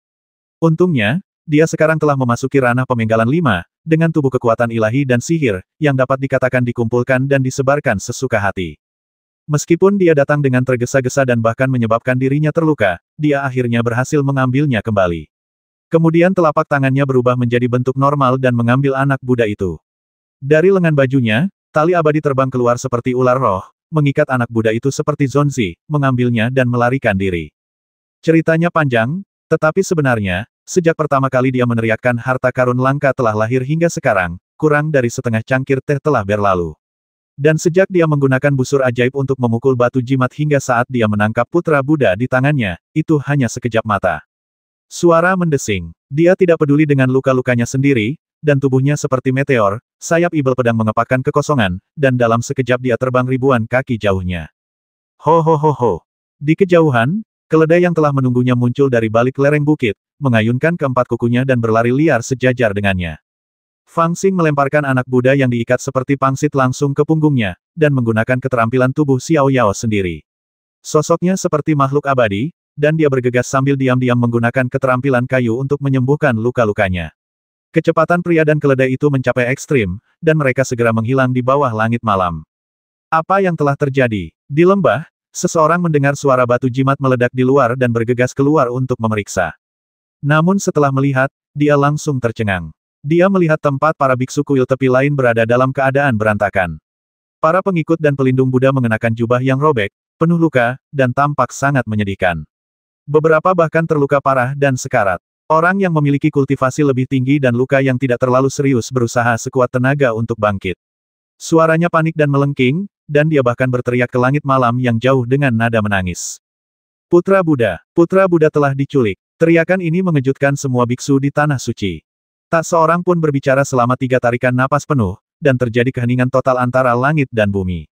Untungnya, dia sekarang telah memasuki ranah pemenggalan 5, dengan tubuh kekuatan ilahi dan sihir, yang dapat dikatakan dikumpulkan dan disebarkan sesuka hati. Meskipun dia datang dengan tergesa-gesa dan bahkan menyebabkan dirinya terluka, dia akhirnya berhasil mengambilnya kembali. Kemudian telapak tangannya berubah menjadi bentuk normal dan mengambil anak Buddha itu. Dari lengan bajunya, tali abadi terbang keluar seperti ular roh, mengikat anak Buddha itu seperti Zonzi, mengambilnya dan melarikan diri. Ceritanya panjang, tetapi sebenarnya, sejak pertama kali dia meneriakkan harta karun langka telah lahir hingga sekarang, kurang dari setengah cangkir teh telah berlalu. Dan sejak dia menggunakan busur ajaib untuk memukul batu jimat hingga saat dia menangkap Putra Buddha di tangannya, itu hanya sekejap mata. Suara mendesing. Dia tidak peduli dengan luka-lukanya sendiri, dan tubuhnya seperti meteor, sayap ibel pedang mengepakkan kekosongan, dan dalam sekejap dia terbang ribuan kaki jauhnya. Ho ho ho ho. Di kejauhan, keledai yang telah menunggunya muncul dari balik lereng bukit, mengayunkan keempat kukunya dan berlari liar sejajar dengannya. Fang Xing melemparkan anak Buddha yang diikat seperti pangsit langsung ke punggungnya, dan menggunakan keterampilan tubuh Xiao Yao sendiri. Sosoknya seperti makhluk abadi, dan dia bergegas sambil diam-diam menggunakan keterampilan kayu untuk menyembuhkan luka-lukanya. Kecepatan pria dan keledai itu mencapai ekstrim, dan mereka segera menghilang di bawah langit malam. Apa yang telah terjadi? Di lembah, seseorang mendengar suara batu jimat meledak di luar dan bergegas keluar untuk memeriksa. Namun setelah melihat, dia langsung tercengang. Dia melihat tempat para biksu kuil tepi lain berada dalam keadaan berantakan. Para pengikut dan pelindung Buddha mengenakan jubah yang robek, penuh luka, dan tampak sangat menyedihkan. Beberapa bahkan terluka parah dan sekarat. Orang yang memiliki kultivasi lebih tinggi dan luka yang tidak terlalu serius berusaha sekuat tenaga untuk bangkit. Suaranya panik dan melengking, dan dia bahkan berteriak ke langit malam yang jauh dengan nada menangis. Putra Buddha telah diculik. Teriakan ini mengejutkan semua biksu di Tanah Suci. Tak seorang pun berbicara selama 3 tarikan napas penuh, dan terjadi keheningan total antara langit dan bumi.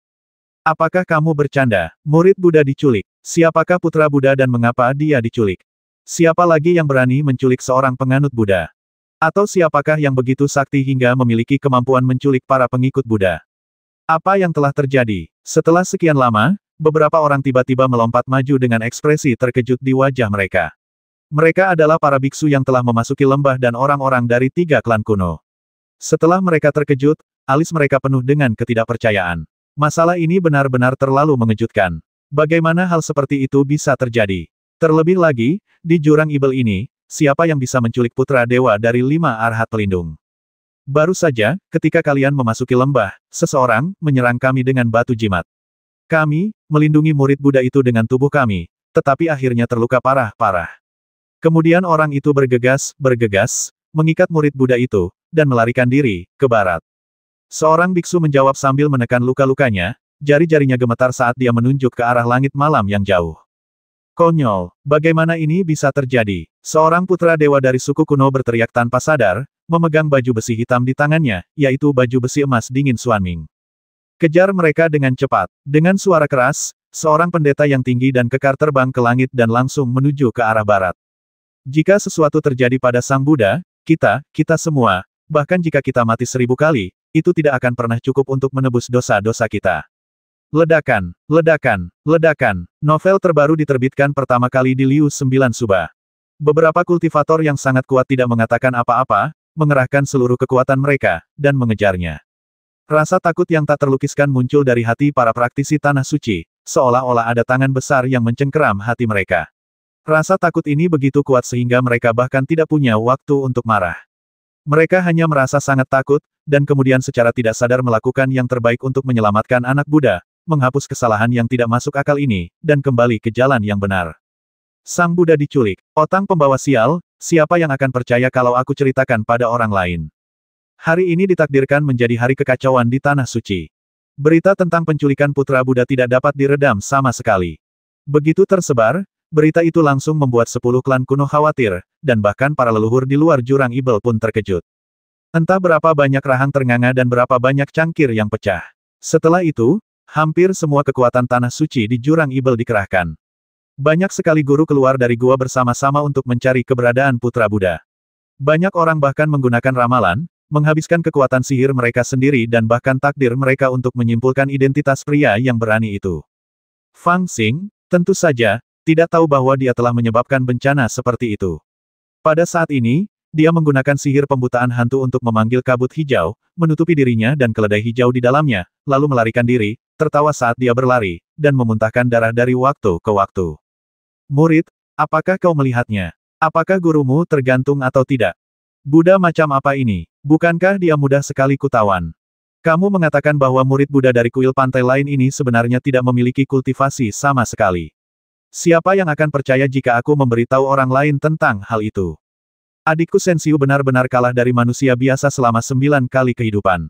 Apakah kamu bercanda? Murid Buddha diculik. Siapakah Putra Buddha dan mengapa dia diculik? Siapa lagi yang berani menculik seorang penganut Buddha? Atau siapakah yang begitu sakti hingga memiliki kemampuan menculik para pengikut Buddha? Apa yang telah terjadi? Setelah sekian lama, beberapa orang tiba-tiba melompat maju dengan ekspresi terkejut di wajah mereka. Mereka adalah para biksu yang telah memasuki lembah dan orang-orang dari 3 klan kuno. Setelah mereka terkejut, alis mereka penuh dengan ketidakpercayaan. Masalah ini benar-benar terlalu mengejutkan. Bagaimana hal seperti itu bisa terjadi? Terlebih lagi, di jurang ibel ini, siapa yang bisa menculik putra dewa dari 5 arhat pelindung? Baru saja, ketika kalian memasuki lembah, seseorang menyerang kami dengan batu jimat. Kami melindungi murid Buddha itu dengan tubuh kami, tetapi akhirnya terluka parah-parah. Kemudian orang itu bergegas, mengikat murid Buddha itu, dan melarikan diri ke barat. Seorang biksu menjawab sambil menekan luka-lukanya, jari-jarinya gemetar saat dia menunjuk ke arah langit malam yang jauh. Konyol, bagaimana ini bisa terjadi? Seorang putra dewa dari suku kuno berteriak tanpa sadar, memegang baju besi hitam di tangannya, yaitu baju besi emas dingin Xuanming. Kejar mereka dengan cepat. Dengan suara keras, seorang pendeta yang tinggi dan kekar terbang ke langit dan langsung menuju ke arah barat. Jika sesuatu terjadi pada Sang Buddha, kita semua, bahkan jika kita mati 1000 kali, itu tidak akan pernah cukup untuk menebus dosa-dosa kita. Ledakan, ledakan, ledakan. Novel terbaru diterbitkan pertama kali di Liu 9 Suba. Beberapa kultivator yang sangat kuat tidak mengatakan apa-apa, mengerahkan seluruh kekuatan mereka, dan mengejarnya. Rasa takut yang tak terlukiskan muncul dari hati para praktisi tanah suci, seolah-olah ada tangan besar yang mencengkeram hati mereka. Rasa takut ini begitu kuat sehingga mereka bahkan tidak punya waktu untuk marah. Mereka hanya merasa sangat takut, dan kemudian secara tidak sadar melakukan yang terbaik untuk menyelamatkan anak Buddha, menghapus kesalahan yang tidak masuk akal ini, dan kembali ke jalan yang benar. Sang Buddha diculik. Otang pembawa sial, siapa yang akan percaya kalau aku ceritakan pada orang lain? Hari ini ditakdirkan menjadi hari kekacauan di Tanah Suci. Berita tentang penculikan putra Buddha tidak dapat diredam sama sekali. Begitu tersebar, berita itu langsung membuat 10 klan kuno khawatir, dan bahkan para leluhur di luar jurang ibel pun terkejut. Entah berapa banyak rahang ternganga dan berapa banyak cangkir yang pecah. Setelah itu, hampir semua kekuatan tanah suci di jurang ibel dikerahkan. Banyak sekali guru keluar dari gua bersama-sama untuk mencari keberadaan putra Buddha. Banyak orang bahkan menggunakan ramalan, menghabiskan kekuatan sihir mereka sendiri dan bahkan takdir mereka untuk menyimpulkan identitas pria yang berani itu. Fang Xing, tentu saja, tidak tahu bahwa dia telah menyebabkan bencana seperti itu. Pada saat ini, dia menggunakan sihir pembutaan hantu untuk memanggil kabut hijau, menutupi dirinya dan keledai hijau di dalamnya, lalu melarikan diri, tertawa saat dia berlari, dan memuntahkan darah dari waktu ke waktu. Murid, apakah kau melihatnya? Apakah gurumu tergantung atau tidak? Buddha macam apa ini? Bukankah dia mudah sekali kutawan? Kamu mengatakan bahwa murid Buddha dari kuil pantai lain ini sebenarnya tidak memiliki kultivasi sama sekali. Siapa yang akan percaya jika aku memberitahu orang lain tentang hal itu? Adikku Sensiu benar-benar kalah dari manusia biasa selama 9 kali kehidupan.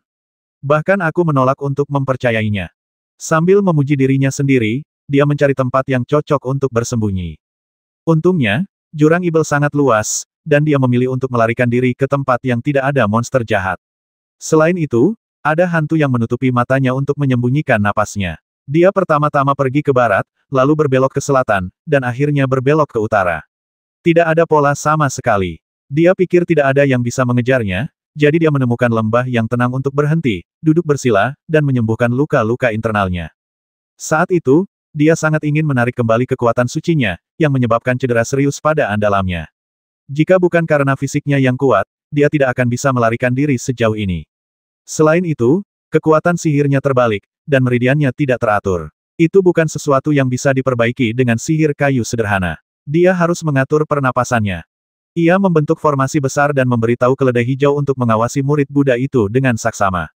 Bahkan aku menolak untuk mempercayainya. Sambil memuji dirinya sendiri, dia mencari tempat yang cocok untuk bersembunyi. Untungnya, jurang ibel sangat luas, dan dia memilih untuk melarikan diri ke tempat yang tidak ada monster jahat. Selain itu, ada hantu yang menutupi matanya untuk menyembunyikan napasnya. Dia pertama-tama pergi ke barat, lalu berbelok ke selatan, dan akhirnya berbelok ke utara. Tidak ada pola sama sekali. Dia pikir tidak ada yang bisa mengejarnya, jadi dia menemukan lembah yang tenang untuk berhenti, duduk bersila, dan menyembuhkan luka-luka internalnya. Saat itu, dia sangat ingin menarik kembali kekuatan sucinya, yang menyebabkan cedera serius pada andalamnya. Jika bukan karena fisiknya yang kuat, dia tidak akan bisa melarikan diri sejauh ini. Selain itu, kekuatan sihirnya terbalik, dan meridiannya tidak teratur. Itu bukan sesuatu yang bisa diperbaiki dengan sihir kayu sederhana. Dia harus mengatur pernapasannya. Ia membentuk formasi besar dan memberitahu keledai hijau untuk mengawasi murid Buddha itu dengan saksama.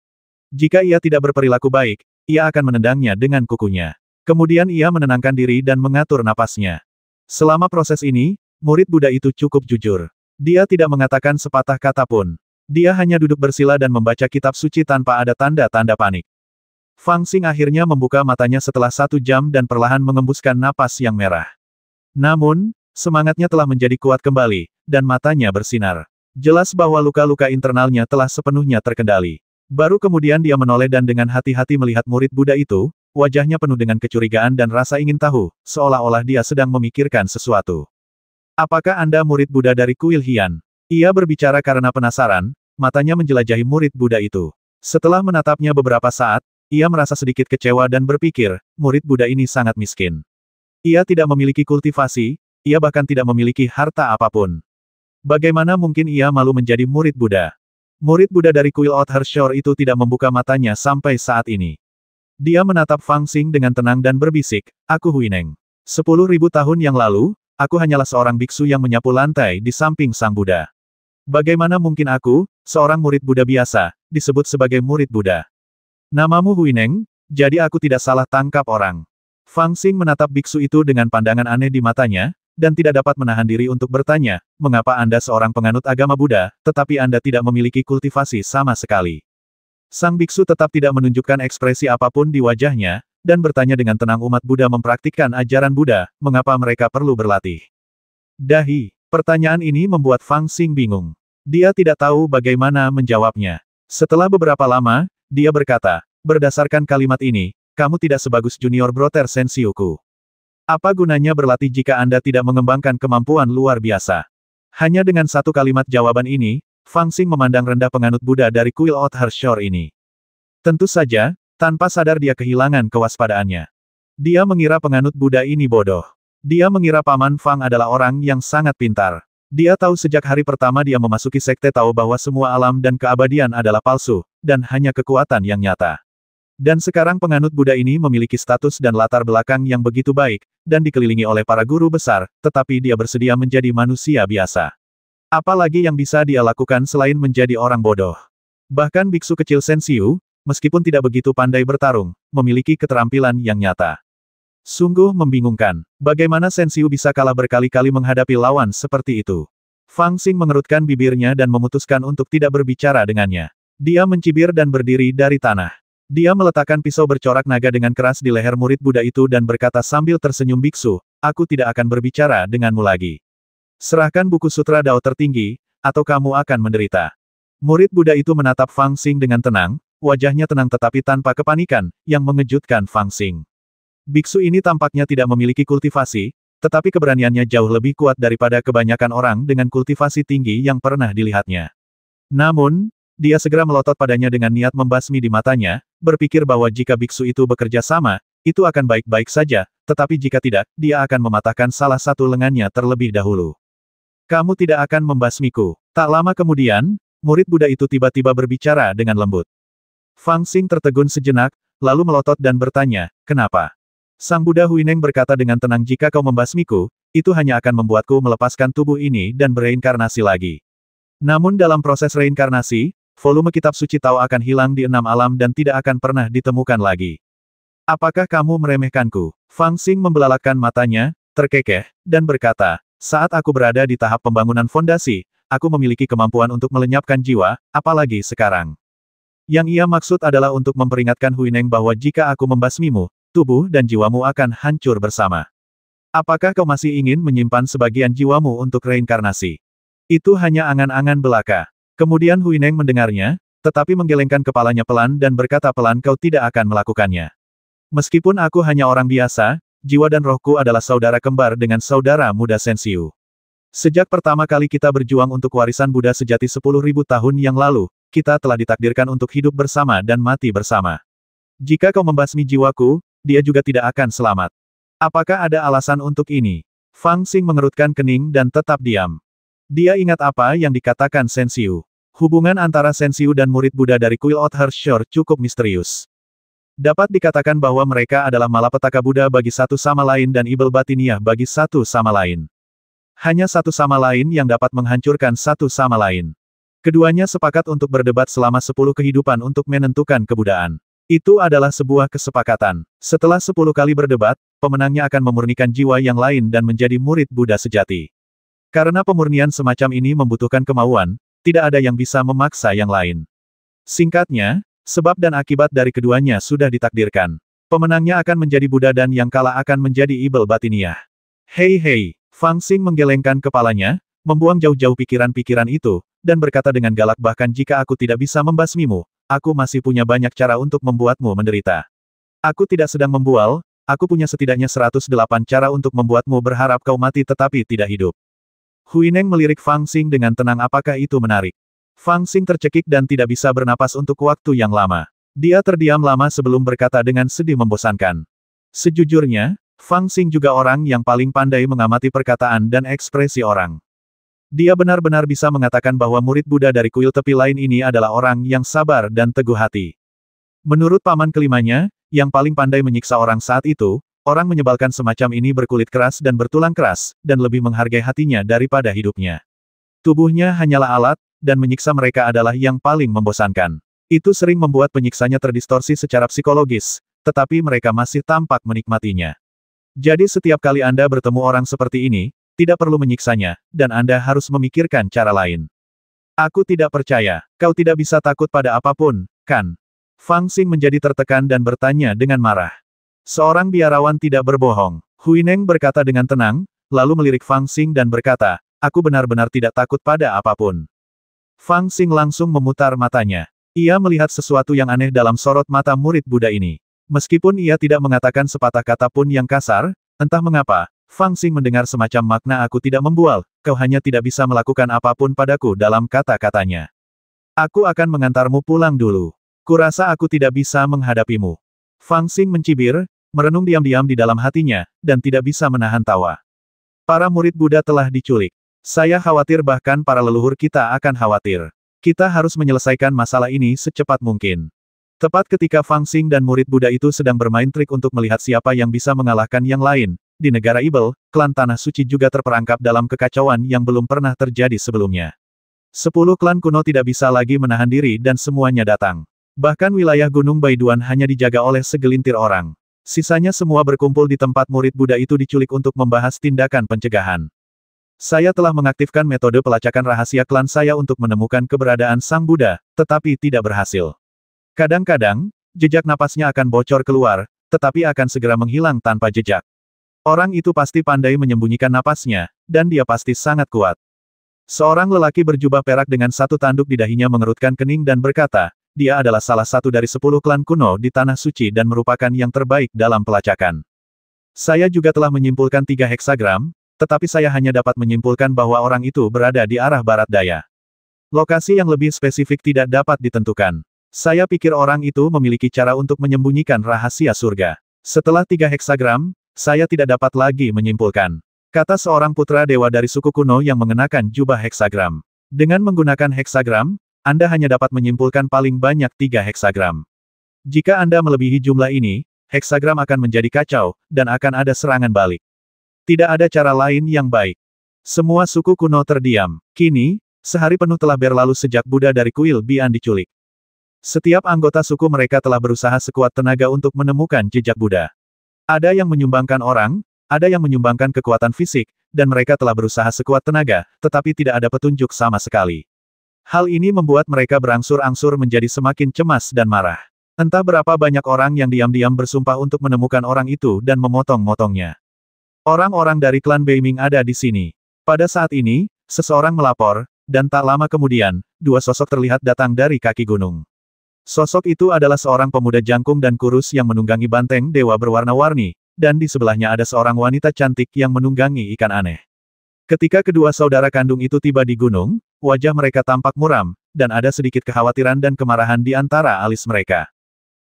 Jika ia tidak berperilaku baik, ia akan menendangnya dengan kukunya. Kemudian ia menenangkan diri dan mengatur napasnya. Selama proses ini, murid Buddha itu cukup jujur. Dia tidak mengatakan sepatah kata pun. Dia hanya duduk bersila dan membaca kitab suci tanpa ada tanda-tanda panik. Fang Xing akhirnya membuka matanya setelah 1 jam dan perlahan mengembuskan napas yang merah. Namun, semangatnya telah menjadi kuat kembali, dan matanya bersinar. Jelas bahwa luka-luka internalnya telah sepenuhnya terkendali. Baru kemudian dia menoleh dan dengan hati-hati melihat murid Buddha itu, wajahnya penuh dengan kecurigaan dan rasa ingin tahu, seolah-olah dia sedang memikirkan sesuatu. Apakah Anda murid Buddha dari Kuil Hian? Ia berbicara karena penasaran, matanya menjelajahi murid Buddha itu. Setelah menatapnya beberapa saat, ia merasa sedikit kecewa dan berpikir, murid Buddha ini sangat miskin. Ia tidak memiliki kultivasi, ia bahkan tidak memiliki harta apapun. Bagaimana mungkin ia malu menjadi murid Buddha? Murid Buddha dari kuil Othar Shore itu tidak membuka matanya sampai saat ini. Dia menatap Fang Xing dengan tenang dan berbisik, aku Huineng. 10.000 tahun yang lalu, aku hanyalah seorang biksu yang menyapu lantai di samping Sang Buddha. Bagaimana mungkin aku, seorang murid Buddha biasa, disebut sebagai murid Buddha? Namamu Huineng, jadi aku tidak salah tangkap orang. Fang Xing menatap biksu itu dengan pandangan aneh di matanya, dan tidak dapat menahan diri untuk bertanya, mengapa Anda seorang penganut agama Buddha, tetapi Anda tidak memiliki kultivasi sama sekali? Sang biksu tetap tidak menunjukkan ekspresi apapun di wajahnya, dan bertanya dengan tenang umat Buddha mempraktikkan ajaran Buddha, mengapa mereka perlu berlatih. Dahi, pertanyaan ini membuat Fang Xing bingung. Dia tidak tahu bagaimana menjawabnya. Setelah beberapa lama, dia berkata, berdasarkan kalimat ini, kamu tidak sebagus junior brother Sensiuku. Apa gunanya berlatih jika Anda tidak mengembangkan kemampuan luar biasa? Hanya dengan satu kalimat jawaban ini, Fang Xing memandang rendah penganut Buddha dari kuil Othar Shore ini. Tentu saja, tanpa sadar dia kehilangan kewaspadaannya. Dia mengira penganut Buddha ini bodoh. Dia mengira Paman Fang adalah orang yang sangat pintar. Dia tahu sejak hari pertama dia memasuki sekte tahu bahwa semua alam dan keabadian adalah palsu, dan hanya kekuatan yang nyata. Dan sekarang penganut Buddha ini memiliki status dan latar belakang yang begitu baik, dan dikelilingi oleh para guru besar, tetapi dia bersedia menjadi manusia biasa. Apalagi yang bisa dia lakukan selain menjadi orang bodoh? Bahkan biksu kecil Sensiu, meskipun tidak begitu pandai bertarung, memiliki keterampilan yang nyata. Sungguh membingungkan. Bagaimana Sensiu bisa kalah berkali-kali menghadapi lawan seperti itu? Fang Xing mengerutkan bibirnya dan memutuskan untuk tidak berbicara dengannya. Dia mencibir dan berdiri dari tanah. Dia meletakkan pisau bercorak naga dengan keras di leher murid Buddha itu dan berkata sambil tersenyum biksu, aku tidak akan berbicara denganmu lagi. Serahkan buku sutra Dao tertinggi, atau kamu akan menderita. Murid Buddha itu menatap Fang Xing dengan tenang, wajahnya tenang tetapi tanpa kepanikan, yang mengejutkan Fang Xing. Biksu ini tampaknya tidak memiliki kultivasi, tetapi keberaniannya jauh lebih kuat daripada kebanyakan orang dengan kultivasi tinggi yang pernah dilihatnya. Namun, dia segera melotot padanya dengan niat membasmi di matanya, berpikir bahwa jika biksu itu bekerja sama, itu akan baik-baik saja, tetapi jika tidak, dia akan mematahkan salah satu lengannya terlebih dahulu. Kamu tidak akan membasmiku. Tak lama kemudian, murid Buddha itu tiba-tiba berbicara dengan lembut. Fang Xing tertegun sejenak, lalu melotot dan bertanya, kenapa? Sang Buddha Huineng berkata dengan tenang jika kau membasmiku, itu hanya akan membuatku melepaskan tubuh ini dan bereinkarnasi lagi. Namun dalam proses reinkarnasi, volume kitab suci Tao akan hilang di 6 alam dan tidak akan pernah ditemukan lagi. Apakah kamu meremehkanku? Fang Xing membelalakkan matanya, terkekeh, dan berkata, saat aku berada di tahap pembangunan fondasi, aku memiliki kemampuan untuk melenyapkan jiwa, apalagi sekarang. Yang ia maksud adalah untuk memperingatkan Huineng bahwa jika aku membasmimu, tubuh dan jiwamu akan hancur bersama. Apakah kau masih ingin menyimpan sebagian jiwamu untuk reinkarnasi? Itu hanya angan-angan belaka. Kemudian Huineng mendengarnya, tetapi menggelengkan kepalanya pelan dan berkata pelan kau tidak akan melakukannya. Meskipun aku hanya orang biasa, jiwa dan rohku adalah saudara kembar dengan saudara muda Sensiu. Sejak pertama kali kita berjuang untuk warisan Buddha sejati 10.000 tahun yang lalu, kita telah ditakdirkan untuk hidup bersama dan mati bersama. Jika kau membasmi jiwaku, dia juga tidak akan selamat. Apakah ada alasan untuk ini? Fang Xing mengerutkan kening dan tetap diam. Dia ingat apa yang dikatakan Sensiu. Hubungan antara Sensiu dan murid Buddha dari kuil Othar Shore cukup misterius. Dapat dikatakan bahwa mereka adalah malapetaka Buddha bagi satu sama lain dan ibel batiniah bagi satu sama lain. Hanya satu sama lain yang dapat menghancurkan satu sama lain. Keduanya sepakat untuk berdebat selama 10 kehidupan untuk menentukan kebudaan. Itu adalah sebuah kesepakatan. Setelah 10 kali berdebat, pemenangnya akan memurnikan jiwa yang lain dan menjadi murid Buddha sejati. Karena pemurnian semacam ini membutuhkan kemauan, tidak ada yang bisa memaksa yang lain. Singkatnya, sebab dan akibat dari keduanya sudah ditakdirkan. Pemenangnya akan menjadi Buddha dan yang kalah akan menjadi ibel batiniah. Hei, Fang Xing menggelengkan kepalanya, membuang jauh-jauh pikiran-pikiran itu, dan berkata dengan galak bahkan jika aku tidak bisa membasmimu, aku masih punya banyak cara untuk membuatmu menderita. Aku tidak sedang membual, aku punya setidaknya 108 cara untuk membuatmu berharap kau mati tetapi tidak hidup. Huineng melirik Fang Xing dengan tenang. Apakah itu menarik? Fang Xing tercekik dan tidak bisa bernapas untuk waktu yang lama. Dia terdiam lama sebelum berkata dengan sedih membosankan. Sejujurnya, Fang Xing juga orang yang paling pandai mengamati perkataan dan ekspresi orang. Dia benar-benar bisa mengatakan bahwa murid Buddha dari kuil tepi lain ini adalah orang yang sabar dan teguh hati. Menurut paman kelimanya, yang paling pandai menyiksa orang saat itu, orang menyebalkan semacam ini berkulit keras dan bertulang keras, dan lebih menghargai hatinya daripada hidupnya. Tubuhnya hanyalah alat, dan menyiksa mereka adalah yang paling membosankan. Itu sering membuat penyiksanya terdistorsi secara psikologis, tetapi mereka masih tampak menikmatinya. Jadi setiap kali Anda bertemu orang seperti ini, tidak perlu menyiksanya, dan Anda harus memikirkan cara lain. Aku tidak percaya, kau tidak bisa takut pada apapun, kan? Fang Xing menjadi tertekan dan bertanya dengan marah. Seorang biarawan tidak berbohong. Huineng berkata dengan tenang, lalu melirik Fang Xing dan berkata, aku benar-benar tidak takut pada apapun. Fang Xing langsung memutar matanya. Ia melihat sesuatu yang aneh dalam sorot mata murid Buddha ini. Meskipun ia tidak mengatakan sepatah kata pun yang kasar, entah mengapa, Fang Xing mendengar semacam makna aku tidak membual, kau hanya tidak bisa melakukan apapun padaku dalam kata-katanya. Aku akan mengantarmu pulang dulu. Kurasa aku tidak bisa menghadapimu. Fang Xing mencibir, merenung diam-diam di dalam hatinya, dan tidak bisa menahan tawa. Para murid Buddha telah diculik. Saya khawatir bahkan para leluhur kita akan khawatir. Kita harus menyelesaikan masalah ini secepat mungkin. Tepat ketika Fang Xing dan murid Buddha itu sedang bermain trik untuk melihat siapa yang bisa mengalahkan yang lain, di negara Ibel, klan Tanah Suci juga terperangkap dalam kekacauan yang belum pernah terjadi sebelumnya. 10 klan kuno tidak bisa lagi menahan diri dan semuanya datang. Bahkan wilayah Gunung Baiduan hanya dijaga oleh segelintir orang. Sisanya semua berkumpul di tempat murid Buddha itu diculik untuk membahas tindakan pencegahan. Saya telah mengaktifkan metode pelacakan rahasia klan saya untuk menemukan keberadaan Sang Buddha, tetapi tidak berhasil. Kadang-kadang, jejak napasnya akan bocor keluar, tetapi akan segera menghilang tanpa jejak. Orang itu pasti pandai menyembunyikan napasnya, dan dia pasti sangat kuat. Seorang lelaki berjubah perak dengan satu tanduk di dahinya mengerutkan kening dan berkata, dia adalah salah satu dari 10 klan kuno di Tanah Suci dan merupakan yang terbaik dalam pelacakan. Saya juga telah menyimpulkan 3 heksagram, tetapi saya hanya dapat menyimpulkan bahwa orang itu berada di arah barat daya. Lokasi yang lebih spesifik tidak dapat ditentukan. Saya pikir orang itu memiliki cara untuk menyembunyikan rahasia surga. Setelah 3 heksagram, saya tidak dapat lagi menyimpulkan. Kata seorang putra dewa dari suku kuno yang mengenakan jubah heksagram. Dengan menggunakan heksagram, Anda hanya dapat menyimpulkan paling banyak 3 heksagram. Jika Anda melebihi jumlah ini, heksagram akan menjadi kacau, dan akan ada serangan balik. Tidak ada cara lain yang baik. Semua suku kuno terdiam. Kini, sehari penuh telah berlalu sejak Buddha dari kuil Bian diculik. Setiap anggota suku mereka telah berusaha sekuat tenaga untuk menemukan jejak Buddha. Ada yang menyumbangkan orang, ada yang menyumbangkan kekuatan fisik, dan mereka telah berusaha sekuat tenaga, tetapi tidak ada petunjuk sama sekali. Hal ini membuat mereka berangsur-angsur menjadi semakin cemas dan marah. Entah berapa banyak orang yang diam-diam bersumpah untuk menemukan orang itu dan memotong-motongnya. Orang-orang dari klan Beiming ada di sini. Pada saat ini, seseorang melapor, dan tak lama kemudian, 2 sosok terlihat datang dari kaki gunung. Sosok itu adalah seorang pemuda jangkung dan kurus yang menunggangi banteng dewa berwarna-warni, dan di sebelahnya ada seorang wanita cantik yang menunggangi ikan aneh. Ketika kedua saudara kandung itu tiba di gunung, wajah mereka tampak muram, dan ada sedikit kekhawatiran dan kemarahan di antara alis mereka.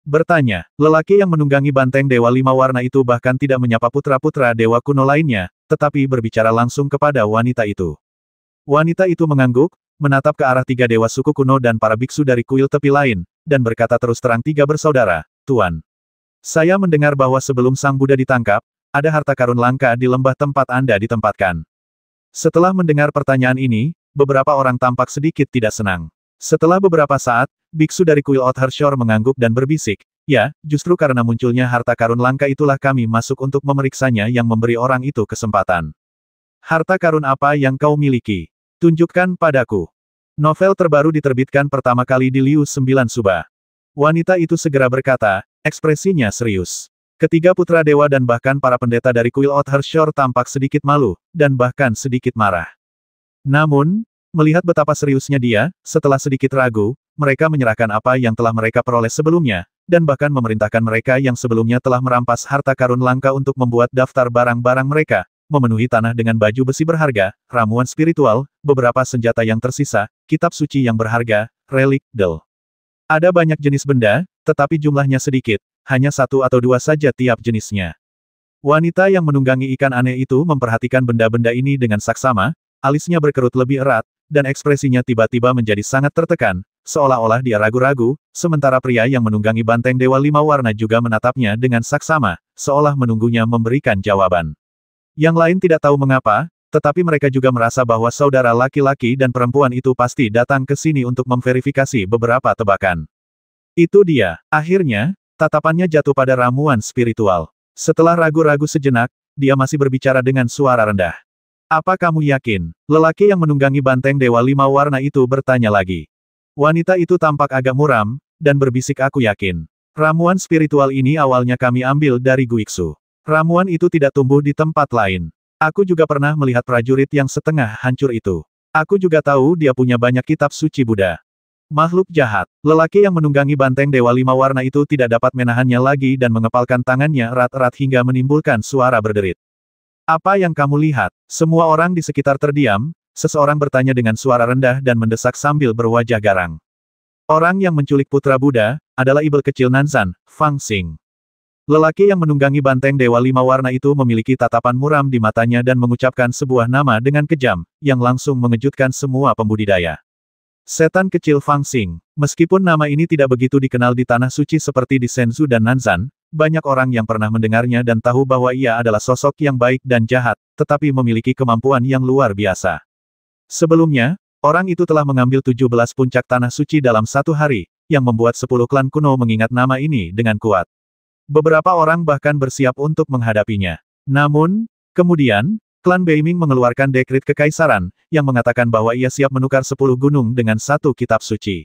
Bertanya, lelaki yang menunggangi banteng dewa 5 warna itu bahkan tidak menyapa putra-putra dewa kuno lainnya, tetapi berbicara langsung kepada wanita itu. Wanita itu mengangguk, menatap ke arah 3 dewa suku kuno dan para biksu dari kuil tepi lain, dan berkata terus terang 3 bersaudara, Tuan. Saya mendengar bahwa sebelum Sang Buddha ditangkap, ada harta karun langka di lembah tempat Anda ditempatkan. Setelah mendengar pertanyaan ini, beberapa orang tampak sedikit tidak senang. Setelah beberapa saat, biksu dari kuil Othhershore mengangguk dan berbisik, ya, justru karena munculnya harta karun langka itulah kami masuk untuk memeriksanya yang memberi orang itu kesempatan. Harta karun apa yang kau miliki? Tunjukkan padaku. Novel terbaru diterbitkan pertama kali di Liu 9 Suba. Wanita itu segera berkata, ekspresinya serius. Ketiga putra dewa dan bahkan para pendeta dari kuil Othhershore tampak sedikit malu, dan bahkan sedikit marah. Namun, melihat betapa seriusnya dia, setelah sedikit ragu, mereka menyerahkan apa yang telah mereka peroleh sebelumnya, dan bahkan memerintahkan mereka yang sebelumnya telah merampas harta karun langka untuk membuat daftar barang-barang mereka, memenuhi tanah dengan baju besi berharga, ramuan spiritual, beberapa senjata yang tersisa, kitab suci yang berharga, relik, del. Ada banyak jenis benda, tetapi jumlahnya sedikit, hanya satu atau dua saja tiap jenisnya. Wanita yang menunggangi ikan aneh itu memperhatikan benda-benda ini dengan saksama, alisnya berkerut lebih erat, dan ekspresinya tiba-tiba menjadi sangat tertekan, seolah-olah dia ragu-ragu, sementara pria yang menunggangi banteng Dewa Lima Warna juga menatapnya dengan saksama, seolah menunggunya memberikan jawaban. Yang lain tidak tahu mengapa, tetapi mereka juga merasa bahwa saudara laki-laki dan perempuan itu pasti datang ke sini untuk memverifikasi beberapa tebakan. Itu dia. Akhirnya, tatapannya jatuh pada ramuan spiritual. Setelah ragu-ragu sejenak, dia masih berbicara dengan suara rendah. Apa kamu yakin? Lelaki yang menunggangi banteng Dewa Lima Warna itu bertanya lagi. Wanita itu tampak agak muram, dan berbisik aku yakin. Ramuan spiritual ini awalnya kami ambil dari Guiksu. Ramuan itu tidak tumbuh di tempat lain. Aku juga pernah melihat prajurit yang setengah hancur itu. Aku juga tahu dia punya banyak kitab suci Buddha. Makhluk jahat. Lelaki yang menunggangi banteng Dewa Lima Warna itu tidak dapat menahannya lagi dan mengepalkan tangannya erat-erat hingga menimbulkan suara berderit. Apa yang kamu lihat? Semua orang di sekitar terdiam, seseorang bertanya dengan suara rendah dan mendesak sambil berwajah garang. Orang yang menculik putra Buddha, adalah ibel kecil Nanzan, Fang Xing. Lelaki yang menunggangi banteng Dewa Lima Warna itu memiliki tatapan muram di matanya dan mengucapkan sebuah nama dengan kejam, yang langsung mengejutkan semua pembudidaya. Setan kecil Fang Xing. Meskipun nama ini tidak begitu dikenal di tanah suci seperti di Shenzhou dan Nanzan, banyak orang yang pernah mendengarnya dan tahu bahwa ia adalah sosok yang baik dan jahat, tetapi memiliki kemampuan yang luar biasa. Sebelumnya, orang itu telah mengambil 17 puncak tanah suci dalam satu hari, yang membuat 10 klan kuno mengingat nama ini dengan kuat. Beberapa orang bahkan bersiap untuk menghadapinya. Namun, kemudian, klan Beiming mengeluarkan dekrit kekaisaran, yang mengatakan bahwa ia siap menukar 10 gunung dengan satu kitab suci.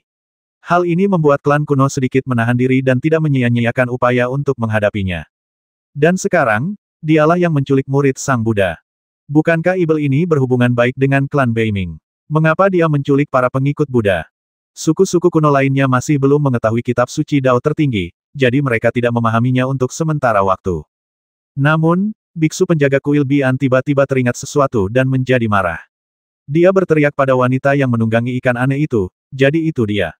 Hal ini membuat klan kuno sedikit menahan diri dan tidak menyia-nyiakan upaya untuk menghadapinya. Dan sekarang, dialah yang menculik murid Sang Buddha. Bukankah ibel ini berhubungan baik dengan klan Beiming? Mengapa dia menculik para pengikut Buddha? Suku-suku kuno lainnya masih belum mengetahui kitab suci Dao tertinggi, jadi mereka tidak memahaminya untuk sementara waktu. Namun, biksu penjaga kuil Bian tiba-tiba teringat sesuatu dan menjadi marah. Dia berteriak pada wanita yang menunggangi ikan aneh itu, jadi itu dia.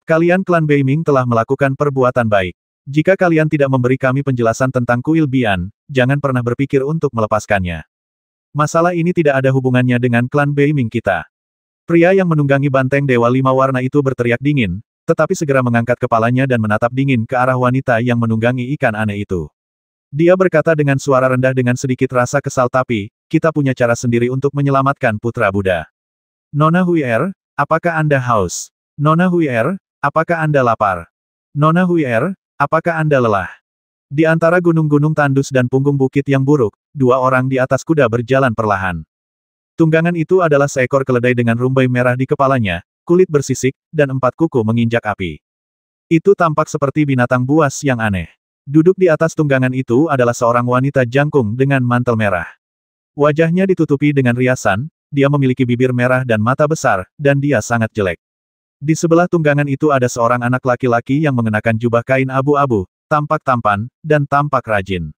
Kalian klan Beiming telah melakukan perbuatan baik. Jika kalian tidak memberi kami penjelasan tentang kuil Bian, jangan pernah berpikir untuk melepaskannya. Masalah ini tidak ada hubungannya dengan klan Beiming kita. Pria yang menunggangi banteng Dewa Lima Warna itu berteriak dingin, tetapi segera mengangkat kepalanya dan menatap dingin ke arah wanita yang menunggangi ikan aneh itu. Dia berkata dengan suara rendah dengan sedikit rasa kesal tapi, kita punya cara sendiri untuk menyelamatkan putra Buddha. Nona Huier, apakah Anda haus? Nona Huier, apakah Anda lapar? Nona Huier, apakah Anda lelah? Di antara gunung-gunung tandus dan punggung bukit yang buruk, dua orang di atas kuda berjalan perlahan. Tunggangan itu adalah seekor keledai dengan rumbai merah di kepalanya, kulit bersisik, dan 4 kuku menginjak api. Itu tampak seperti binatang buas yang aneh. Duduk di atas tunggangan itu adalah seorang wanita jangkung dengan mantel merah. Wajahnya ditutupi dengan riasan, dia memiliki bibir merah dan mata besar, dan dia sangat jelek. Di sebelah tunggangan itu ada seorang anak laki-laki yang mengenakan jubah kain abu-abu, tampak tampan, dan tampak rajin.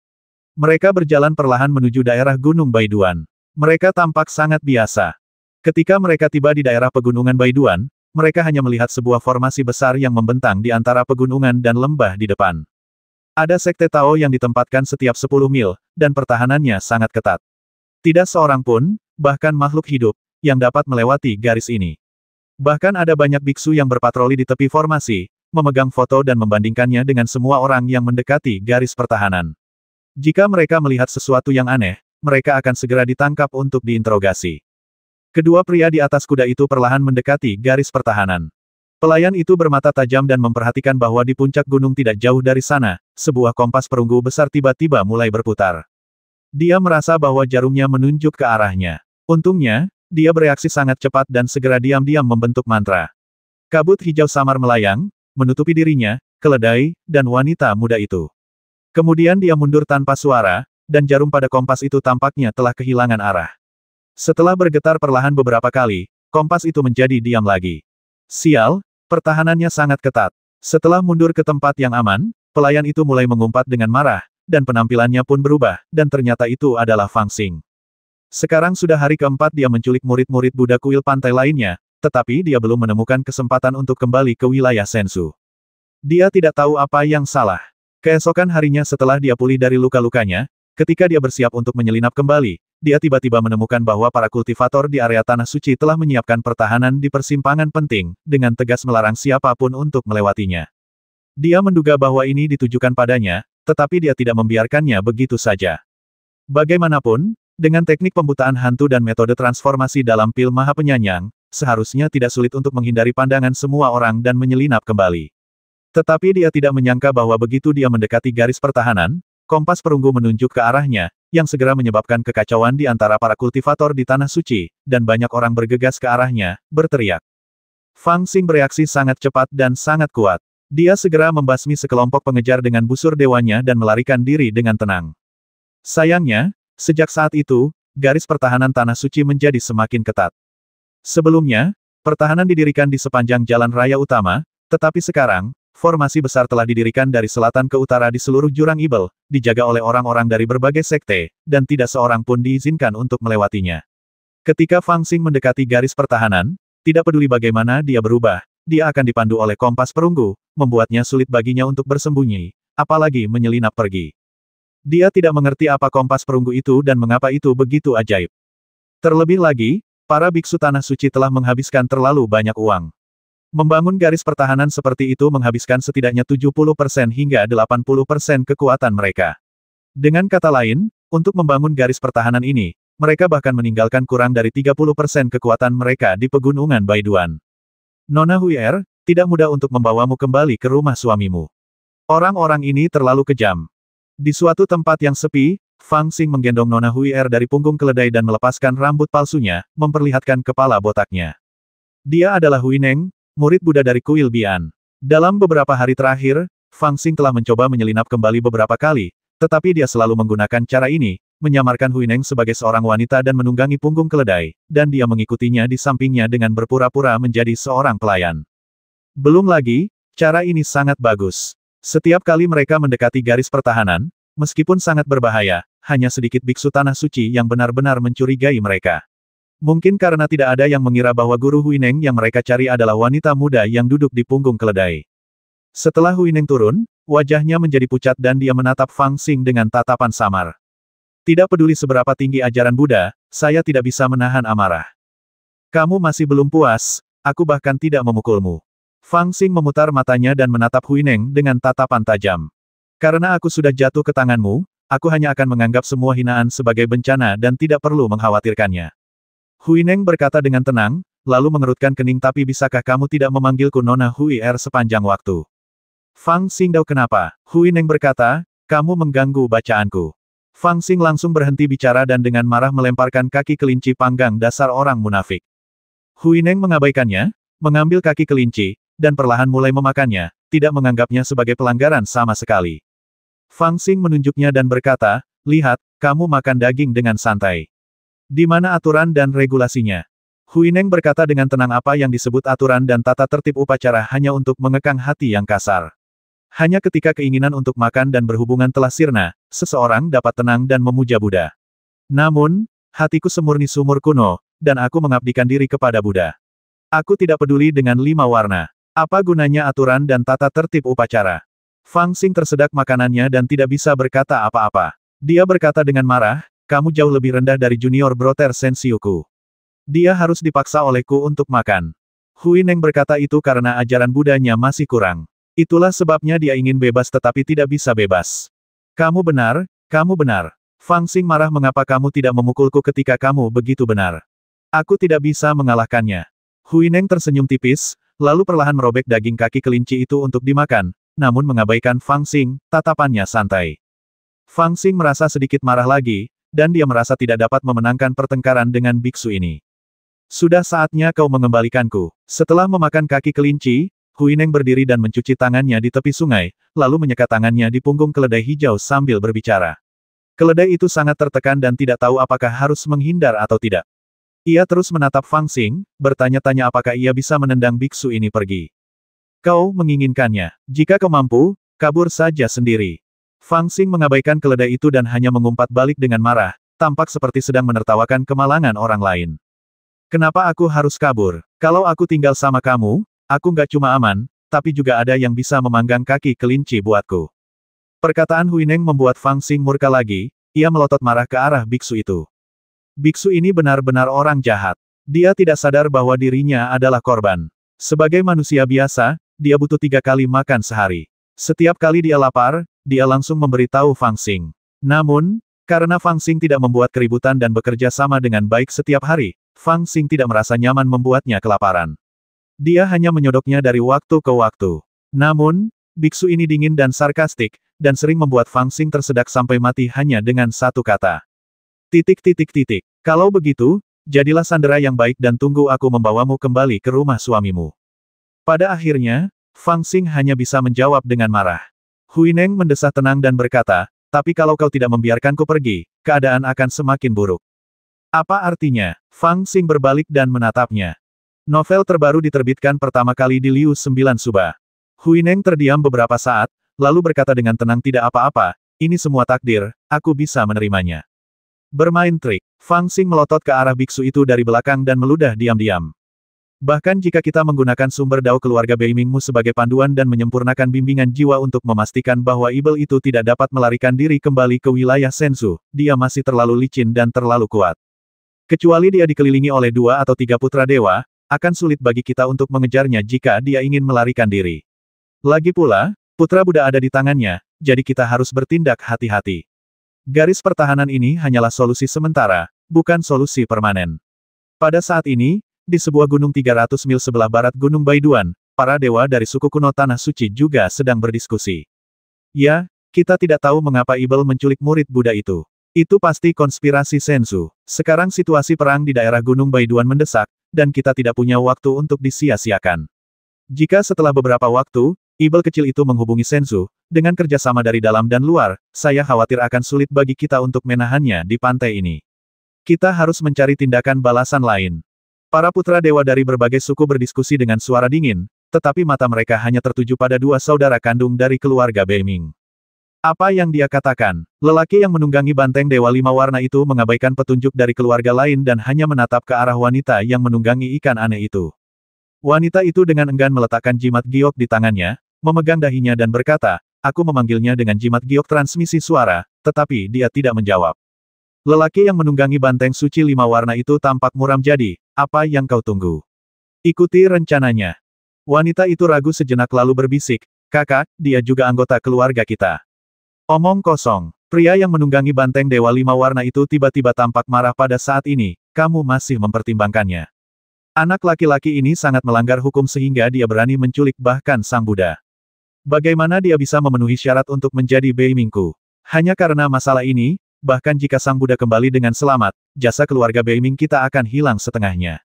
Mereka berjalan perlahan menuju daerah Gunung Baiduan. Mereka tampak sangat biasa. Ketika mereka tiba di daerah pegunungan Baiduan, mereka hanya melihat sebuah formasi besar yang membentang di antara pegunungan dan lembah di depan. Ada sekte Tao yang ditempatkan setiap 10 mil, dan pertahanannya sangat ketat. Tidak seorang pun, bahkan makhluk hidup, yang dapat melewati garis ini. Bahkan ada banyak biksu yang berpatroli di tepi formasi, memegang foto dan membandingkannya dengan semua orang yang mendekati garis pertahanan. Jika mereka melihat sesuatu yang aneh, mereka akan segera ditangkap untuk diinterogasi. Kedua pria di atas kuda itu perlahan mendekati garis pertahanan. Pelayan itu bermata tajam dan memperhatikan bahwa di puncak gunung tidak jauh dari sana, sebuah kompas perunggu besar tiba-tiba mulai berputar. Dia merasa bahwa jarumnya menunjuk ke arahnya. Untungnya, dia bereaksi sangat cepat dan segera diam-diam membentuk mantra. Kabut hijau samar melayang, menutupi dirinya, keledai, dan wanita muda itu. Kemudian dia mundur tanpa suara, dan jarum pada kompas itu tampaknya telah kehilangan arah. Setelah bergetar perlahan beberapa kali, kompas itu menjadi diam lagi. Sial, pertahanannya sangat ketat. Setelah mundur ke tempat yang aman, pelayan itu mulai mengumpat dengan marah, dan penampilannya pun berubah, dan ternyata itu adalah Fang Xing. Sekarang sudah hari keempat dia menculik murid-murid Buddha kuil pantai lainnya, tetapi dia belum menemukan kesempatan untuk kembali ke wilayah Sensu. Dia tidak tahu apa yang salah. Keesokan harinya setelah dia pulih dari luka-lukanya, ketika dia bersiap untuk menyelinap kembali, dia tiba-tiba menemukan bahwa para kultivator di area Tanah Suci telah menyiapkan pertahanan di persimpangan penting, dengan tegas melarang siapapun untuk melewatinya. Dia menduga bahwa ini ditujukan padanya, tetapi dia tidak membiarkannya begitu saja. Bagaimanapun, dengan teknik pembutaan hantu dan metode transformasi dalam pil maha penyanyang, seharusnya tidak sulit untuk menghindari pandangan semua orang dan menyelinap kembali. Tetapi dia tidak menyangka bahwa begitu dia mendekati garis pertahanan, kompas perunggu menunjuk ke arahnya, yang segera menyebabkan kekacauan di antara para kultivator di Tanah Suci, dan banyak orang bergegas ke arahnya, berteriak. Fang Xing bereaksi sangat cepat dan sangat kuat. Dia segera membasmi sekelompok pengejar dengan busur dewanya dan melarikan diri dengan tenang. Sayangnya, sejak saat itu, garis pertahanan Tanah Suci menjadi semakin ketat. Sebelumnya, pertahanan didirikan di sepanjang jalan raya utama, tetapi sekarang, formasi besar telah didirikan dari selatan ke utara di seluruh jurang Ibel, dijaga oleh orang-orang dari berbagai sekte, dan tidak seorang pun diizinkan untuk melewatinya. Ketika Fang Xing mendekati garis pertahanan, tidak peduli bagaimana dia berubah, dia akan dipandu oleh kompas perunggu, membuatnya sulit baginya untuk bersembunyi, apalagi menyelinap pergi. Dia tidak mengerti apa kompas perunggu itu dan mengapa itu begitu ajaib. Terlebih lagi, para biksu Tanah Suci telah menghabiskan terlalu banyak uang. Membangun garis pertahanan seperti itu menghabiskan setidaknya 70% hingga 80% kekuatan mereka. Dengan kata lain, untuk membangun garis pertahanan ini, mereka bahkan meninggalkan kurang dari 30% kekuatan mereka di pegunungan Baiduan. Nona Huier, tidak mudah untuk membawamu kembali ke rumah suamimu. Orang-orang ini terlalu kejam. Di suatu tempat yang sepi, Fang Xing menggendong Nona Huier dari punggung keledai dan melepaskan rambut palsunya, memperlihatkan kepala botaknya. Dia adalah Huineng, murid Buddha dari kuil Bian. Dalam beberapa hari terakhir, Fang Xing telah mencoba menyelinap kembali beberapa kali, tetapi dia selalu menggunakan cara ini, menyamarkan Huineng sebagai seorang wanita dan menunggangi punggung keledai, dan dia mengikutinya di sampingnya dengan berpura-pura menjadi seorang pelayan. Belum lagi, cara ini sangat bagus. Setiap kali mereka mendekati garis pertahanan, meskipun sangat berbahaya, hanya sedikit biksu Tanah Suci yang benar-benar mencurigai mereka. Mungkin karena tidak ada yang mengira bahwa guru Huineng yang mereka cari adalah wanita muda yang duduk di punggung keledai. Setelah Huineng turun, wajahnya menjadi pucat dan dia menatap Fang Xing dengan tatapan samar. Tidak peduli seberapa tinggi ajaran Buddha, saya tidak bisa menahan amarah. Kamu masih belum puas, aku bahkan tidak memukulmu. Fang Xing memutar matanya dan menatap Huineng dengan tatapan tajam. Karena aku sudah jatuh ke tanganmu, aku hanya akan menganggap semua hinaan sebagai bencana dan tidak perlu mengkhawatirkannya. Huineng berkata dengan tenang, lalu mengerutkan kening tapi bisakah kamu tidak memanggilku Nona Huier sepanjang waktu? Fang Xing tahu kenapa, Huineng berkata, kamu mengganggu bacaanku. Fang Xing langsung berhenti bicara dan dengan marah melemparkan kaki kelinci panggang dasar orang munafik. Huineng mengabaikannya, mengambil kaki kelinci, dan perlahan mulai memakannya, tidak menganggapnya sebagai pelanggaran sama sekali. Fang Xing menunjuknya dan berkata, lihat, kamu makan daging dengan santai. Di mana aturan dan regulasinya? Huineng berkata dengan tenang apa yang disebut aturan dan tata tertib upacara hanya untuk mengekang hati yang kasar. Hanya ketika keinginan untuk makan dan berhubungan telah sirna, seseorang dapat tenang dan memuja Buddha. Namun, hatiku semurni sumur kuno, dan aku mengabdikan diri kepada Buddha. Aku tidak peduli dengan 5 warna. Apa gunanya aturan dan tata tertib upacara? Fang Xing tersedak makanannya dan tidak bisa berkata apa-apa. Dia berkata dengan marah, kamu jauh lebih rendah dari junior broter Sensiuku. Dia harus dipaksa olehku untuk makan. Huineng berkata itu karena ajaran Buddhanya masih kurang. Itulah sebabnya dia ingin bebas tetapi tidak bisa bebas. Kamu benar, kamu benar. Fang Xing marah mengapa kamu tidak memukulku ketika kamu begitu benar. Aku tidak bisa mengalahkannya. Huineng tersenyum tipis, lalu perlahan merobek daging kaki kelinci itu untuk dimakan, namun mengabaikan Fang Xing, tatapannya santai. Fang Xing merasa sedikit marah lagi, dan dia merasa tidak dapat memenangkan pertengkaran dengan biksu ini. Sudah saatnya kau mengembalikanku. Setelah memakan kaki kelinci, Huineng berdiri dan mencuci tangannya di tepi sungai, lalu menyekat tangannya di punggung keledai hijau sambil berbicara. Keledai itu sangat tertekan dan tidak tahu apakah harus menghindar atau tidak. Ia terus menatap Fang Xing, bertanya-tanya apakah ia bisa menendang biksu ini pergi. Kau menginginkannya. Jika kau mampu, kabur saja sendiri. Fang Xing mengabaikan keledai itu dan hanya mengumpat balik dengan marah, tampak seperti sedang menertawakan kemalangan orang lain. Kenapa aku harus kabur? Kalau aku tinggal sama kamu, aku nggak cuma aman, tapi juga ada yang bisa memanggang kaki kelinci buatku. Perkataan Huineng membuat Fang Xing murka lagi, ia melotot marah ke arah biksu itu. Biksu ini benar-benar orang jahat. Dia tidak sadar bahwa dirinya adalah korban. Sebagai manusia biasa, dia butuh 3 kali makan sehari. Setiap kali dia lapar, dia langsung memberitahu Fang Xing. Namun, karena Fang Xing tidak membuat keributan dan bekerja sama dengan baik setiap hari, Fang Xing tidak merasa nyaman membuatnya kelaparan. Dia hanya menyodoknya dari waktu ke waktu. Namun, biksu ini dingin dan sarkastik, dan sering membuat Fang Xing tersedak sampai mati hanya dengan satu kata. Kalau begitu, jadilah sandera yang baik dan tunggu aku membawamu kembali ke rumah suamimu. Pada akhirnya, Fang Xing hanya bisa menjawab dengan marah. Huineng mendesah tenang dan berkata, tapi kalau kau tidak membiarkanku pergi, keadaan akan semakin buruk. Apa artinya? Fang Xing berbalik dan menatapnya. Novel terbaru diterbitkan pertama kali di Liu 9 Suba. Huineng terdiam beberapa saat, lalu berkata dengan tenang tidak apa-apa, ini semua takdir, aku bisa menerimanya. Bermain trik, Fang Xing melotot ke arah biksu itu dari belakang dan meludah diam-diam. Bahkan jika kita menggunakan sumber dao keluarga Beimingmu sebagai panduan dan menyempurnakan bimbingan jiwa untuk memastikan bahwa Ibel itu tidak dapat melarikan diri kembali ke wilayah Senzu, dia masih terlalu licin dan terlalu kuat. Kecuali dia dikelilingi oleh 2 atau 3 putra dewa, akan sulit bagi kita untuk mengejarnya jika dia ingin melarikan diri. Lagi pula, putra Buddha ada di tangannya, jadi kita harus bertindak hati-hati. Garis pertahanan ini hanyalah solusi sementara, bukan solusi permanen. Pada saat ini, di sebuah gunung 300 mil sebelah barat Gunung Baiduan, para dewa dari suku kuno Tanah Suci juga sedang berdiskusi. Ya, kita tidak tahu mengapa Ibel menculik murid Buddha itu. Itu pasti konspirasi Senzu. Sekarang situasi perang di daerah Gunung Baiduan mendesak, dan kita tidak punya waktu untuk disia-siakan. Jika setelah beberapa waktu, Ibel kecil itu menghubungi Senzu, dengan kerjasama dari dalam dan luar, saya khawatir akan sulit bagi kita untuk menahannya di pantai ini. Kita harus mencari tindakan balasan lain. Para putra dewa dari berbagai suku berdiskusi dengan suara dingin, tetapi mata mereka hanya tertuju pada 2 saudara kandung dari keluarga Beiming. Apa yang dia katakan? Lelaki yang menunggangi banteng dewa 5 warna itu mengabaikan petunjuk dari keluarga lain dan hanya menatap ke arah wanita yang menunggangi ikan aneh itu. Wanita itu dengan enggan meletakkan jimat giok di tangannya, memegang dahinya dan berkata, aku memanggilnya dengan jimat giok transmisi suara, tetapi dia tidak menjawab. Lelaki yang menunggangi banteng suci 5 warna itu tampak muram jadi, apa yang kau tunggu? Ikuti rencananya. Wanita itu ragu sejenak lalu berbisik, kakak, dia juga anggota keluarga kita. Omong kosong, pria yang menunggangi banteng dewa 5 warna itu tiba-tiba tampak marah pada saat ini, kamu masih mempertimbangkannya. Anak laki-laki ini sangat melanggar hukum sehingga dia berani menculik bahkan Sang Buddha. Bagaimana dia bisa memenuhi syarat untuk menjadi Beimingku? Hanya karena masalah ini, bahkan jika Sang Buddha kembali dengan selamat, jasa keluarga Beiming kita akan hilang setengahnya.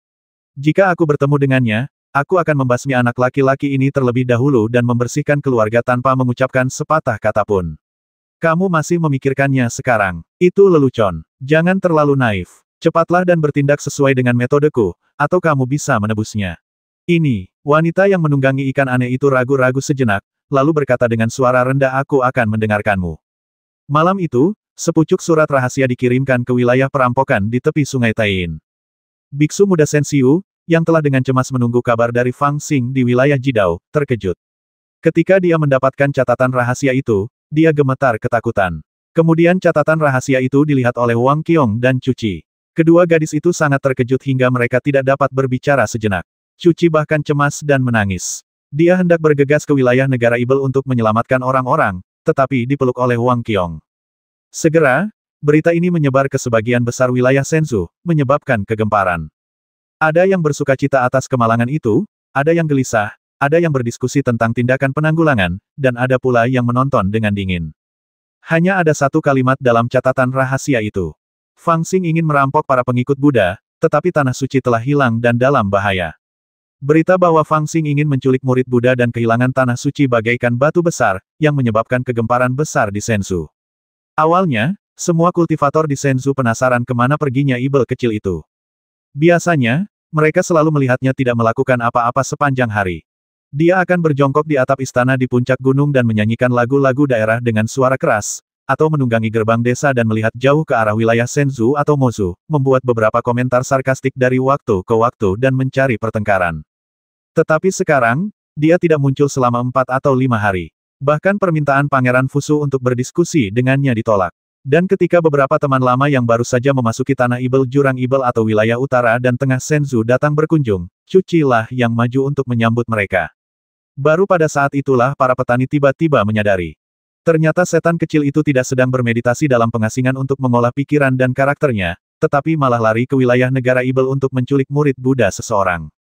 Jika aku bertemu dengannya, aku akan membasmi anak laki-laki ini terlebih dahulu dan membersihkan keluarga tanpa mengucapkan sepatah kata pun. Kamu masih memikirkannya sekarang. Itu lelucon. Jangan terlalu naif. Cepatlah dan bertindak sesuai dengan metodeku, atau kamu bisa menebusnya. Ini, wanita yang menunggangi ikan aneh itu ragu-ragu sejenak, lalu berkata dengan suara rendah aku akan mendengarkanmu. Malam itu, sepucuk surat rahasia dikirimkan ke wilayah perampokan di tepi sungai Taiyin. Biksu muda Sensiu, yang telah dengan cemas menunggu kabar dari Fang Xing di wilayah Jidao, terkejut. Ketika dia mendapatkan catatan rahasia itu, dia gemetar ketakutan. Kemudian catatan rahasia itu dilihat oleh Wang Qiong dan Cuci. Kedua gadis itu sangat terkejut hingga mereka tidak dapat berbicara sejenak. Cuci bahkan cemas dan menangis. Dia hendak bergegas ke wilayah negara Ibel untuk menyelamatkan orang-orang, tetapi dipeluk oleh Wang Qiong. Segera, berita ini menyebar ke sebagian besar wilayah Senzu, menyebabkan kegemparan. Ada yang bersukacita atas kemalangan itu, ada yang gelisah, ada yang berdiskusi tentang tindakan penanggulangan, dan ada pula yang menonton dengan dingin. Hanya ada satu kalimat dalam catatan rahasia itu. Fang Xing ingin merampok para pengikut Buddha, tetapi tanah suci telah hilang dan dalam bahaya. Berita bahwa Fang Xing ingin menculik murid Buddha dan kehilangan tanah suci bagaikan batu besar, yang menyebabkan kegemparan besar di Senzu. Awalnya, semua kultivator di Senzu penasaran kemana perginya Ibel kecil itu. Biasanya, mereka selalu melihatnya tidak melakukan apa-apa sepanjang hari. Dia akan berjongkok di atap istana di puncak gunung dan menyanyikan lagu-lagu daerah dengan suara keras, atau menunggangi gerbang desa dan melihat jauh ke arah wilayah Shenzhou atau Mozu, membuat beberapa komentar sarkastik dari waktu ke waktu dan mencari pertengkaran. Tetapi sekarang, dia tidak muncul selama 4 atau 5 hari. Bahkan permintaan Pangeran Fusu untuk berdiskusi dengannya ditolak. Dan ketika beberapa teman lama yang baru saja memasuki Tanah Ibel Jurang Ibel atau wilayah utara dan tengah Shenzhou datang berkunjung, Cuci lah yang maju untuk menyambut mereka. Baru pada saat itulah para petani tiba-tiba menyadari. Ternyata setan kecil itu tidak sedang bermeditasi dalam pengasingan untuk mengolah pikiran dan karakternya, tetapi malah lari ke wilayah negara Ibel untuk menculik murid Buddha seseorang.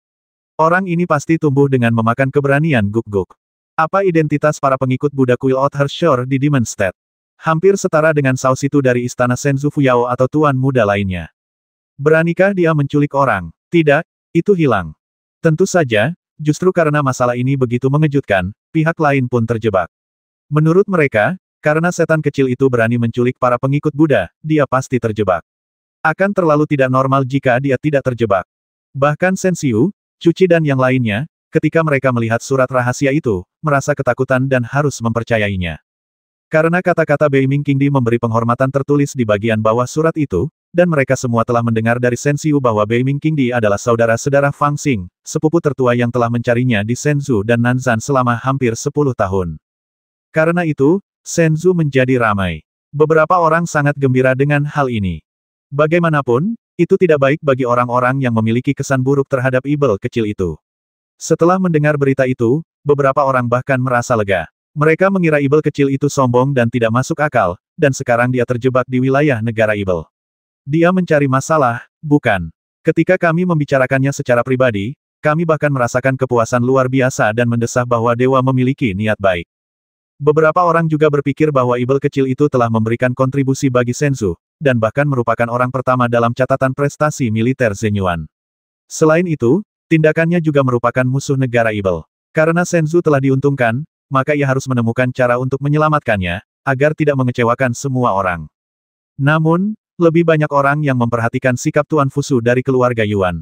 Orang ini pasti tumbuh dengan memakan keberanian guk-guk. Apa identitas para pengikut Buddha kuil Outer Shore di Demon State? Hampir setara dengan Sao Situ dari Istana Senzu Fuyao atau tuan muda lainnya. Beranikah dia menculik orang? Tidak, itu hilang. Tentu saja, justru karena masalah ini begitu mengejutkan, pihak lain pun terjebak. Menurut mereka, karena setan kecil itu berani menculik para pengikut Buddha, dia pasti terjebak. Akan terlalu tidak normal jika dia tidak terjebak. Bahkan Sensiu, Cuci dan yang lainnya, ketika mereka melihat surat rahasia itu, merasa ketakutan dan harus mempercayainya. Karena kata-kata Beiming Qingdi memberi penghormatan tertulis di bagian bawah surat itu, dan mereka semua telah mendengar dari Sensiu bahwa Beiming Qingdi adalah saudara-saudara Fang Xing, sepupu tertua yang telah mencarinya di Shenzhou dan Nanzan selama hampir 10 tahun. Karena itu, Shenzhou menjadi ramai. Beberapa orang sangat gembira dengan hal ini. Bagaimanapun, itu tidak baik bagi orang-orang yang memiliki kesan buruk terhadap Ibel kecil itu. Setelah mendengar berita itu, beberapa orang bahkan merasa lega. Mereka mengira Ibel kecil itu sombong dan tidak masuk akal, dan sekarang dia terjebak di wilayah negara Ibel. Dia mencari masalah, bukan? Ketika kami membicarakannya secara pribadi, kami bahkan merasakan kepuasan luar biasa dan mendesah bahwa dewa memiliki niat baik. Beberapa orang juga berpikir bahwa Ibel kecil itu telah memberikan kontribusi bagi Shenzhou, dan bahkan merupakan orang pertama dalam catatan prestasi militer Zenyuan. Selain itu, tindakannya juga merupakan musuh negara Ibel. Karena Shenzhou telah diuntungkan, maka ia harus menemukan cara untuk menyelamatkannya, agar tidak mengecewakan semua orang. Namun, lebih banyak orang yang memperhatikan sikap Tuan Fusu dari keluarga Yuan.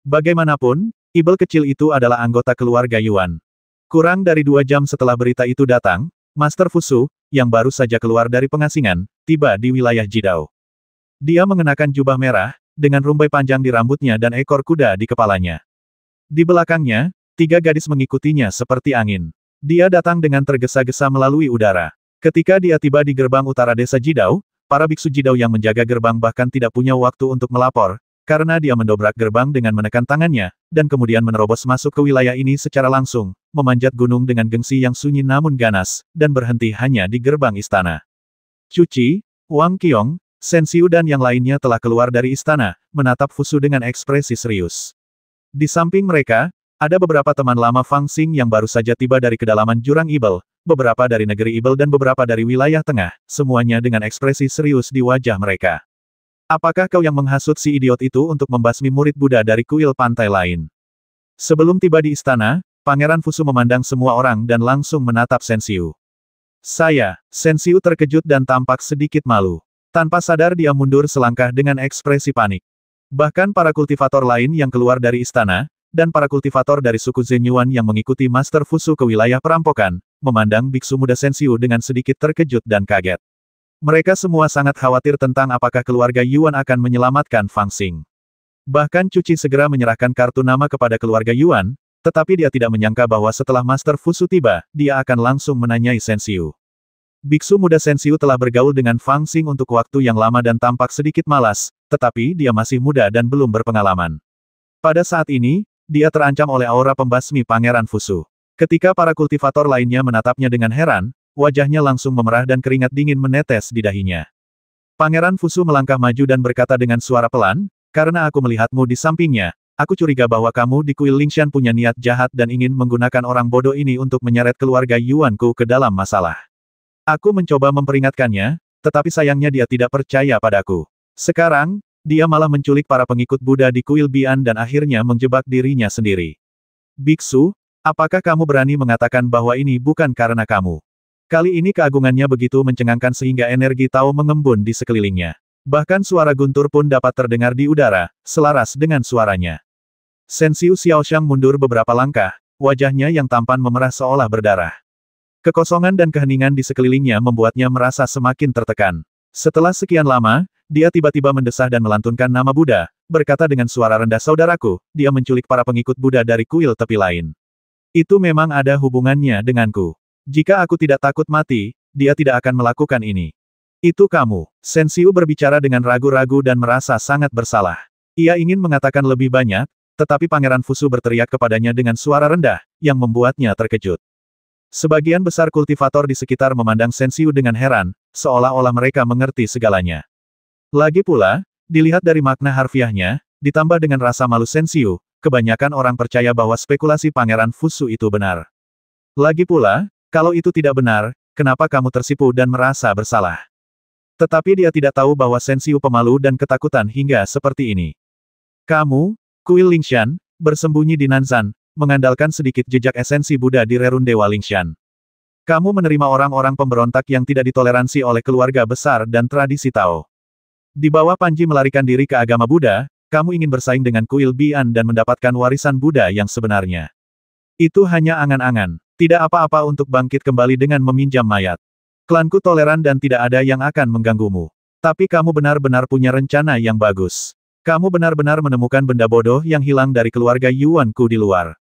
Bagaimanapun, Ibel kecil itu adalah anggota keluarga Yuan. Kurang dari 2 jam setelah berita itu datang, Master Fusu, yang baru saja keluar dari pengasingan, tiba di wilayah Jidao. Dia mengenakan jubah merah, dengan rumbai panjang di rambutnya dan ekor kuda di kepalanya. Di belakangnya, 3 gadis mengikutinya seperti angin. Dia datang dengan tergesa-gesa melalui udara. Ketika dia tiba di gerbang utara desa Jidao, para biksu Jidao yang menjaga gerbang bahkan tidak punya waktu untuk melapor, karena dia mendobrak gerbang dengan menekan tangannya, dan kemudian menerobos masuk ke wilayah ini secara langsung, memanjat gunung dengan gengsi yang sunyi namun ganas, dan berhenti hanya di gerbang istana. Cuci, Wang Qiong, Sensiu dan yang lainnya telah keluar dari istana, menatap Fusu dengan ekspresi serius. Di samping mereka, ada beberapa teman lama Fang Xing yang baru saja tiba dari kedalaman Jurang Ibel, beberapa dari negeri Ibel dan beberapa dari wilayah tengah, semuanya dengan ekspresi serius di wajah mereka. Apakah kau yang menghasut si idiot itu untuk membasmi murid Buddha dari kuil pantai lain? Sebelum tiba di istana, Pangeran Fusu memandang semua orang dan langsung menatap Sensiu. Sensiu terkejut dan tampak sedikit malu. Tanpa sadar dia mundur selangkah dengan ekspresi panik. Bahkan para kultivator lain yang keluar dari istana, dan para kultivator dari suku Zenyuan yang mengikuti Master Fusu ke wilayah perampokan, memandang biksu muda Sensiu dengan sedikit terkejut dan kaget. Mereka semua sangat khawatir tentang apakah keluarga Yuan akan menyelamatkan Fang Xing. Bahkan Cuci segera menyerahkan kartu nama kepada keluarga Yuan, tetapi dia tidak menyangka bahwa setelah Master Fusu tiba, dia akan langsung menanyai Sensiu. Biksu muda Sensiu telah bergaul dengan Fang Xing untuk waktu yang lama dan tampak sedikit malas, tetapi dia masih muda dan belum berpengalaman. Pada saat ini, dia terancam oleh aura pembasmi Pangeran Fusu. Ketika para kultivator lainnya menatapnya dengan heran, wajahnya langsung memerah dan keringat dingin menetes di dahinya. Pangeran Fusu melangkah maju dan berkata dengan suara pelan, "Karena aku melihatmu di sampingnya, aku curiga bahwa kamu di kuil Lingshan punya niat jahat dan ingin menggunakan orang bodoh ini untuk menyeret keluarga Yuanku ke dalam masalah. Aku mencoba memperingatkannya, tetapi sayangnya dia tidak percaya padaku. Sekarang, dia malah menculik para pengikut Buddha di kuil Bian dan akhirnya menjebak dirinya sendiri. Biksu, apakah kamu berani mengatakan bahwa ini bukan karena kamu?" Kali ini keagungannya begitu mencengangkan sehingga energi Tao mengembun di sekelilingnya. Bahkan suara guntur pun dapat terdengar di udara, selaras dengan suaranya. Sensiu Xiaoxiang mundur beberapa langkah, wajahnya yang tampan memerah seolah berdarah. Kekosongan dan keheningan di sekelilingnya membuatnya merasa semakin tertekan. Setelah sekian lama, dia tiba-tiba mendesah dan melantunkan nama Buddha, berkata dengan suara rendah, "Saudaraku, dia menculik para pengikut Buddha dari kuil tepi lain. Itu memang ada hubungannya denganku. Jika aku tidak takut mati, dia tidak akan melakukan ini." "Itu kamu." Sensiu berbicara dengan ragu-ragu dan merasa sangat bersalah. Ia ingin mengatakan lebih banyak, tetapi Pangeran Fusu berteriak kepadanya dengan suara rendah, yang membuatnya terkejut. Sebagian besar kultivator di sekitar memandang Sensiu dengan heran, seolah-olah mereka mengerti segalanya. Lagi pula, dilihat dari makna harfiahnya, ditambah dengan rasa malu Sensiu, kebanyakan orang percaya bahwa spekulasi Pangeran Fusu itu benar. Lagi pula, kalau itu tidak benar, kenapa kamu tersipu dan merasa bersalah? Tetapi dia tidak tahu bahwa Sensiu pemalu dan ketakutan hingga seperti ini. Kamu, kuil Lingshan, bersembunyi di Nanzan, mengandalkan sedikit jejak esensi Buddha di Rerun Dewa Lingshan. Kamu menerima orang-orang pemberontak yang tidak ditoleransi oleh keluarga besar dan tradisi Tao. Di bawah panji melarikan diri ke agama Buddha, kamu ingin bersaing dengan kuil Bian dan mendapatkan warisan Buddha yang sebenarnya. Itu hanya angan-angan, tidak apa-apa untuk bangkit kembali dengan meminjam mayat. Klanku toleran dan tidak ada yang akan mengganggumu. Tapi kamu benar-benar punya rencana yang bagus. Kamu benar-benar menemukan benda bodoh yang hilang dari keluarga Yuanku di luar.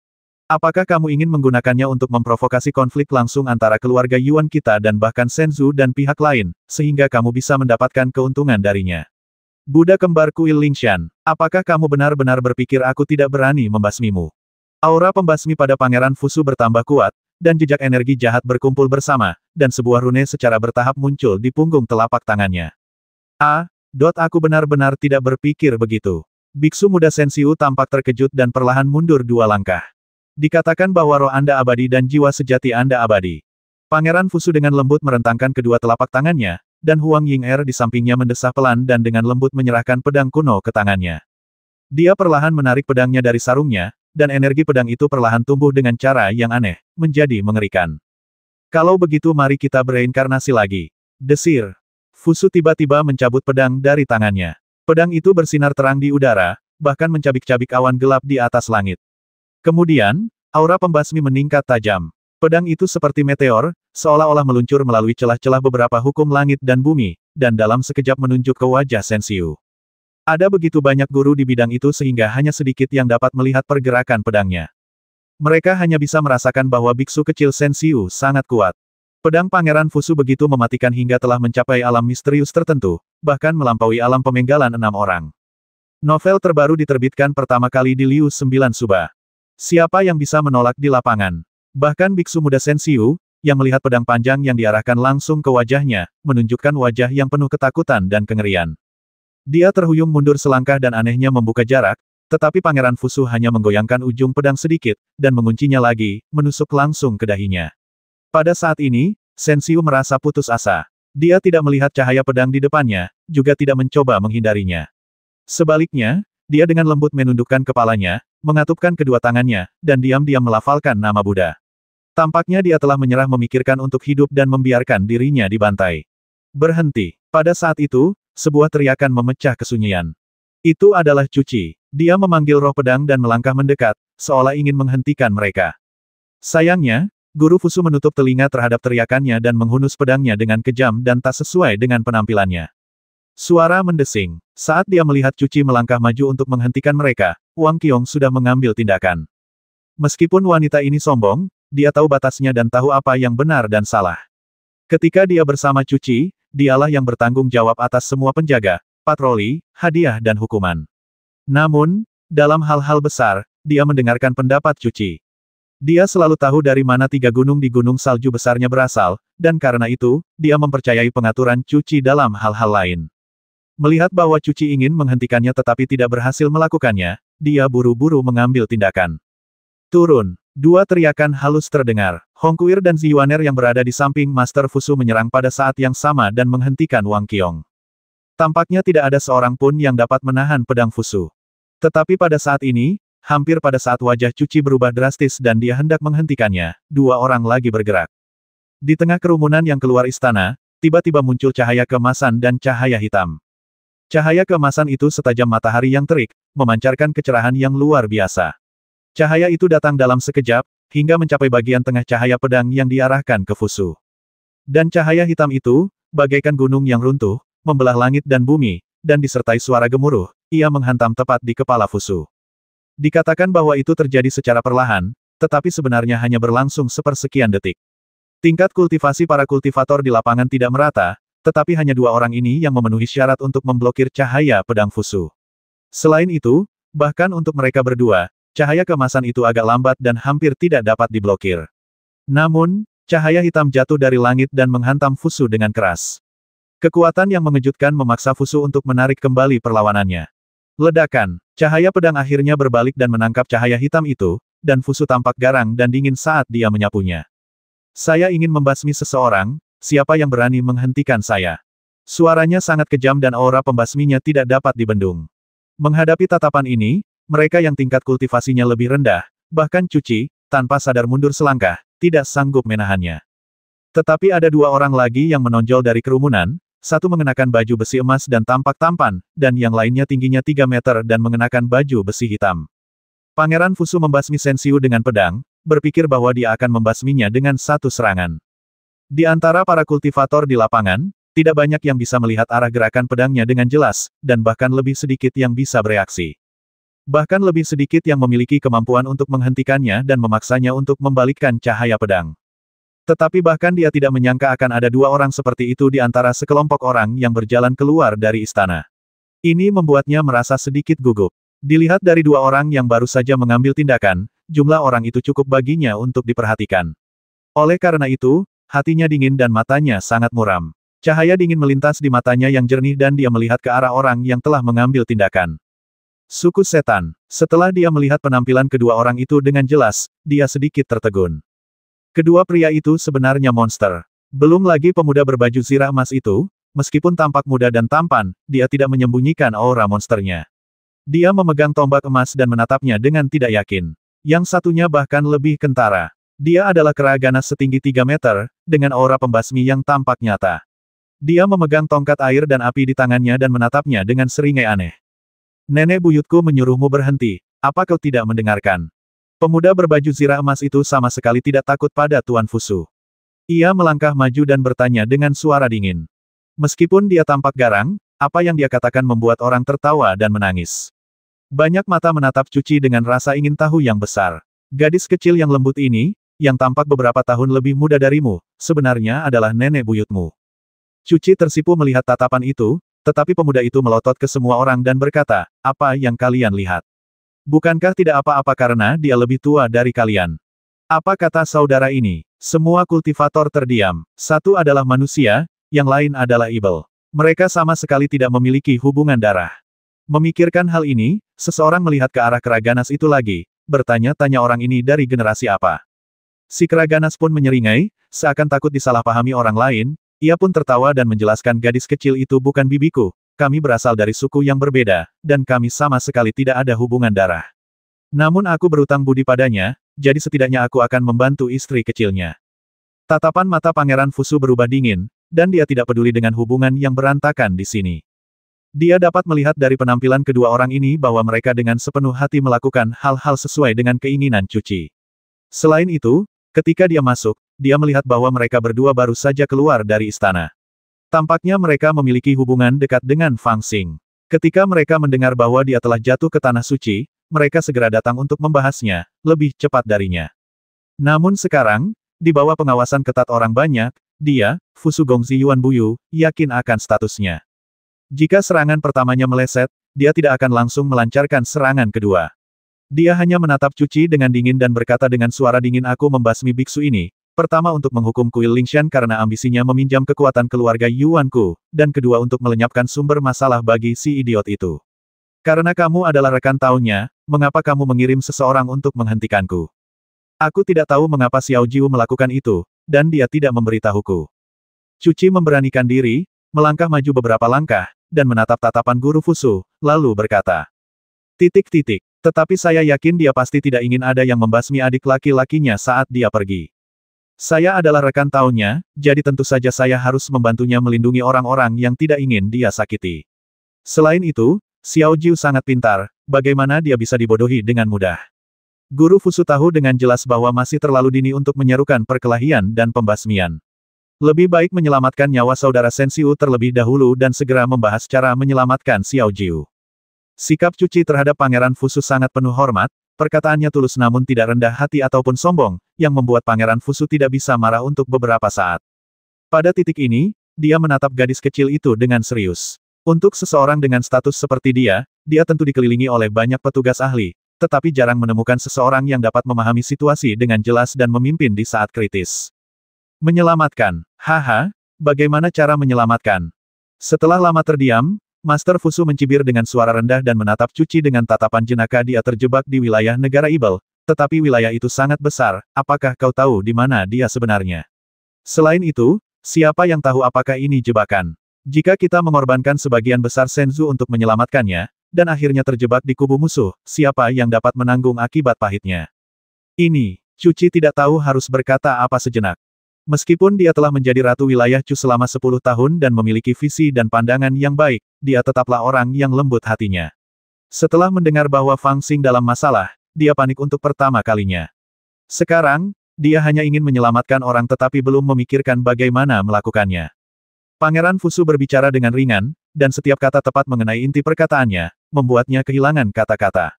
Apakah kamu ingin menggunakannya untuk memprovokasi konflik langsung antara keluarga Yuan kita dan bahkan Senzu dan pihak lain, sehingga kamu bisa mendapatkan keuntungan darinya? Buddha kembar kuil Lingshan, apakah kamu benar-benar berpikir aku tidak berani membasmimu? Aura pembasmi pada Pangeran Fusu bertambah kuat, dan jejak energi jahat berkumpul bersama, dan sebuah rune secara bertahap muncul di punggung telapak tangannya. Aku benar-benar tidak berpikir begitu. Biksu muda Sensiu tampak terkejut dan perlahan mundur 2 langkah. Dikatakan bahwa roh Anda abadi dan jiwa sejati Anda abadi. Pangeran Fusu dengan lembut merentangkan kedua telapak tangannya, dan Huang Ying'er di sampingnya mendesah pelan dan dengan lembut menyerahkan pedang kuno ke tangannya. Dia perlahan menarik pedangnya dari sarungnya, dan energi pedang itu perlahan tumbuh dengan cara yang aneh, menjadi mengerikan. Kalau begitu mari kita bereinkarnasi lagi. Desir. Fusu tiba-tiba mencabut pedang dari tangannya. Pedang itu bersinar terang di udara, bahkan mencabik-cabik awan gelap di atas langit. Kemudian, aura pembasmi meningkat tajam. Pedang itu seperti meteor, seolah-olah meluncur melalui celah-celah beberapa hukum langit dan bumi, dan dalam sekejap menunjuk ke wajah Sensiu. Ada begitu banyak guru di bidang itu sehingga hanya sedikit yang dapat melihat pergerakan pedangnya. Mereka hanya bisa merasakan bahwa biksu kecil Sensiu sangat kuat. Pedang Pangeran Fusu begitu mematikan hingga telah mencapai alam misterius tertentu, bahkan melampaui alam pemenggalan 6 orang. Novel terbaru diterbitkan pertama kali di Liu 9 Suba. Siapa yang bisa menolak di lapangan? Bahkan biksu muda Sensiu, yang melihat pedang panjang yang diarahkan langsung ke wajahnya, menunjukkan wajah yang penuh ketakutan dan kengerian. Dia terhuyung mundur selangkah dan anehnya membuka jarak, tetapi Pangeran Fusu hanya menggoyangkan ujung pedang sedikit, dan menguncinya lagi, menusuk langsung ke dahinya. Pada saat ini, Sensiu merasa putus asa. Dia tidak melihat cahaya pedang di depannya, juga tidak mencoba menghindarinya. Sebaliknya, dia dengan lembut menundukkan kepalanya, mengatupkan kedua tangannya, dan diam-diam melafalkan nama Buddha. Tampaknya dia telah menyerah memikirkan untuk hidup dan membiarkan dirinya dibantai. Berhenti. Pada saat itu, sebuah teriakan memecah kesunyian. Itu adalah Cuci. Dia memanggil roh pedang dan melangkah mendekat, seolah ingin menghentikan mereka. Sayangnya, Guru Fusu menutup telinga terhadap teriakannya dan menghunus pedangnya dengan kejam dan tak sesuai dengan penampilannya. Suara mendesing. Saat dia melihat Cuci melangkah maju untuk menghentikan mereka, Wang Qiong sudah mengambil tindakan. Meskipun wanita ini sombong, dia tahu batasnya dan tahu apa yang benar dan salah. Ketika dia bersama Cuci, dialah yang bertanggung jawab atas semua penjaga, patroli, hadiah dan hukuman. Namun, dalam hal-hal besar, dia mendengarkan pendapat Cuci. Dia selalu tahu dari mana 3 gunung di gunung salju besarnya berasal, dan karena itu, dia mempercayai pengaturan Cuci dalam hal-hal lain. Melihat bahwa Cuci ingin menghentikannya tetapi tidak berhasil melakukannya, dia buru-buru mengambil tindakan. Turun. 2 teriakan halus terdengar. Hongkuir dan Ziyuaner yang berada di samping Master Fusu menyerang pada saat yang sama dan menghentikan Wang Qiong. Tampaknya tidak ada seorang pun yang dapat menahan pedang Fusu. Tetapi pada saat ini, hampir pada saat wajah Cuci berubah drastis dan dia hendak menghentikannya, 2 orang lagi bergerak. Di tengah kerumunan yang keluar istana, tiba-tiba muncul cahaya keemasan dan cahaya hitam. Cahaya keemasan itu setajam matahari yang terik, memancarkan kecerahan yang luar biasa. Cahaya itu datang dalam sekejap, hingga mencapai bagian tengah cahaya pedang yang diarahkan ke Fusu. Dan cahaya hitam itu, bagaikan gunung yang runtuh, membelah langit dan bumi, dan disertai suara gemuruh, ia menghantam tepat di kepala Fusu. Dikatakan bahwa itu terjadi secara perlahan, tetapi sebenarnya hanya berlangsung sepersekian detik. Tingkat kultivasi para kultivator di lapangan tidak merata, tetapi hanya dua orang ini yang memenuhi syarat untuk memblokir cahaya pedang Fusu. Selain itu, bahkan untuk mereka berdua, cahaya keemasan itu agak lambat dan hampir tidak dapat diblokir. Namun, cahaya hitam jatuh dari langit dan menghantam Fusu dengan keras. Kekuatan yang mengejutkan memaksa Fusu untuk menarik kembali perlawanannya. Ledakan, cahaya pedang akhirnya berbalik dan menangkap cahaya hitam itu, dan Fusu tampak garang dan dingin saat dia menyapunya. Saya ingin membasmi seseorang, siapa yang berani menghentikan saya? Suaranya sangat kejam dan aura pembasminya tidak dapat dibendung. Menghadapi tatapan ini, mereka yang tingkat kultivasinya lebih rendah, bahkan Cuci, tanpa sadar mundur selangkah, tidak sanggup menahannya. Tetapi ada dua orang lagi yang menonjol dari kerumunan, satu mengenakan baju besi emas dan tampak tampan, dan yang lainnya tingginya 3 meter dan mengenakan baju besi hitam. Pangeran Fusu membasmi Sensiu dengan pedang, berpikir bahwa dia akan membasminya dengan satu serangan. Di antara para kultivator di lapangan, tidak banyak yang bisa melihat arah gerakan pedangnya dengan jelas, dan bahkan lebih sedikit yang bisa bereaksi. Bahkan lebih sedikit yang memiliki kemampuan untuk menghentikannya dan memaksanya untuk membalikkan cahaya pedang. Tetapi bahkan dia tidak menyangka akan ada dua orang seperti itu di antara sekelompok orang yang berjalan keluar dari istana. Ini membuatnya merasa sedikit gugup. Dilihat dari dua orang yang baru saja mengambil tindakan, jumlah orang itu cukup baginya untuk diperhatikan. Oleh karena itu, hatinya dingin dan matanya sangat muram. Cahaya dingin melintas di matanya yang jernih dan dia melihat ke arah orang yang telah mengambil tindakan. Suku setan. Setelah dia melihat penampilan kedua orang itu dengan jelas, dia sedikit tertegun. Kedua pria itu sebenarnya monster. Belum lagi pemuda berbaju zirah emas itu, meskipun tampak muda dan tampan, dia tidak menyembunyikan aura monsternya. Dia memegang tombak emas dan menatapnya dengan tidak yakin. Yang satunya bahkan lebih kentara. Dia adalah kera ganas setinggi 3 meter, dengan aura pembasmi yang tampak nyata. Dia memegang tongkat air dan api di tangannya dan menatapnya dengan seringai aneh. Nenek buyutku menyuruhmu berhenti, apa kau tidak mendengarkan? Pemuda berbaju zirah emas itu sama sekali tidak takut pada Tuan Fusu. Ia melangkah maju dan bertanya dengan suara dingin. Meskipun dia tampak garang, apa yang dia katakan membuat orang tertawa dan menangis. Banyak mata menatap Cuci dengan rasa ingin tahu yang besar. Gadis kecil yang lembut ini, yang tampak beberapa tahun lebih muda darimu, sebenarnya adalah nenek buyutmu. Cuci tersipu melihat tatapan itu, tetapi pemuda itu melotot ke semua orang dan berkata, apa yang kalian lihat? Bukankah tidak apa-apa karena dia lebih tua dari kalian? Apa kata saudara ini? Semua kultivator terdiam. Satu adalah manusia, yang lain adalah ibel. Mereka sama sekali tidak memiliki hubungan darah. Memikirkan hal ini, seseorang melihat ke arah kera ganas itu lagi, bertanya-tanya orang ini dari generasi apa. Si kera ganas pun menyeringai, seakan takut disalahpahami orang lain, ia pun tertawa dan menjelaskan gadis kecil itu bukan bibiku, kami berasal dari suku yang berbeda, dan kami sama sekali tidak ada hubungan darah. Namun aku berutang budi padanya, jadi setidaknya aku akan membantu istri kecilnya. Tatapan mata Pangeran Fusu berubah dingin, dan dia tidak peduli dengan hubungan yang berantakan di sini. Dia dapat melihat dari penampilan kedua orang ini bahwa mereka dengan sepenuh hati melakukan hal-hal sesuai dengan keinginan Cuci. Selain itu, ketika dia masuk, dia melihat bahwa mereka berdua baru saja keluar dari istana. Tampaknya mereka memiliki hubungan dekat dengan Fang Xing. Ketika mereka mendengar bahwa dia telah jatuh ke tanah suci, mereka segera datang untuk membahasnya, lebih cepat darinya. Namun sekarang, di bawah pengawasan ketat orang banyak, dia, Fusu Gongzi Yuan Buyu, yakin akan statusnya. Jika serangan pertamanya meleset, dia tidak akan langsung melancarkan serangan kedua. Dia hanya menatap Cuci dengan dingin dan berkata dengan suara dingin, aku membasmi biksu ini. Pertama untuk menghukum kuil Lingshan karena ambisinya meminjam kekuatan keluarga Yuanku, dan kedua untuk melenyapkan sumber masalah bagi si idiot itu. Karena kamu adalah rekan tahunnya, mengapa kamu mengirim seseorang untuk menghentikanku? Aku tidak tahu mengapa Xiao Jiu melakukan itu, dan dia tidak memberitahuku. Cuci memberanikan diri, melangkah maju beberapa langkah, dan menatap tatapan guru Fusu, lalu berkata. Tetapi saya yakin dia pasti tidak ingin ada yang membasmi adik laki-lakinya saat dia pergi. Saya adalah rekan tahunnya, jadi tentu saja saya harus membantunya melindungi orang-orang yang tidak ingin dia sakiti. Selain itu, Xiao Jiu sangat pintar, bagaimana dia bisa dibodohi dengan mudah. Guru Fusu tahu dengan jelas bahwa masih terlalu dini untuk menyerukan perkelahian dan pembasmian. Lebih baik menyelamatkan nyawa saudara Sensiu terlebih dahulu dan segera membahas cara menyelamatkan Xiao Jiu. Sikap Cuci terhadap Pangeran Fusu sangat penuh hormat, perkataannya tulus namun tidak rendah hati ataupun sombong, yang membuat Pangeran Fusu tidak bisa marah untuk beberapa saat. Pada titik ini, dia menatap gadis kecil itu dengan serius. Untuk seseorang dengan status seperti dia tentu dikelilingi oleh banyak petugas ahli, tetapi jarang menemukan seseorang yang dapat memahami situasi dengan jelas dan memimpin di saat kritis. Menyelamatkan. Haha, bagaimana cara menyelamatkan? Setelah lama terdiam, Master Fusu mencibir dengan suara rendah dan menatap Cuci dengan tatapan jenaka. Dia terjebak di wilayah negara Ibel, tetapi wilayah itu sangat besar, apakah kau tahu di mana dia sebenarnya? Selain itu, siapa yang tahu apakah ini jebakan? Jika kita mengorbankan sebagian besar Senzu untuk menyelamatkannya, dan akhirnya terjebak di kubu musuh, siapa yang dapat menanggung akibat pahitnya? Ini, Cuci tidak tahu harus berkata apa sejenak. Meskipun dia telah menjadi ratu wilayah Chu selama 10 tahun dan memiliki visi dan pandangan yang baik, dia tetaplah orang yang lembut hatinya. Setelah mendengar bahwa Fang Xing dalam masalah, dia panik untuk pertama kalinya. Sekarang, dia hanya ingin menyelamatkan orang tetapi belum memikirkan bagaimana melakukannya. Pangeran Fusu berbicara dengan ringan, dan setiap kata tepat mengenai inti perkataannya, membuatnya kehilangan kata-kata.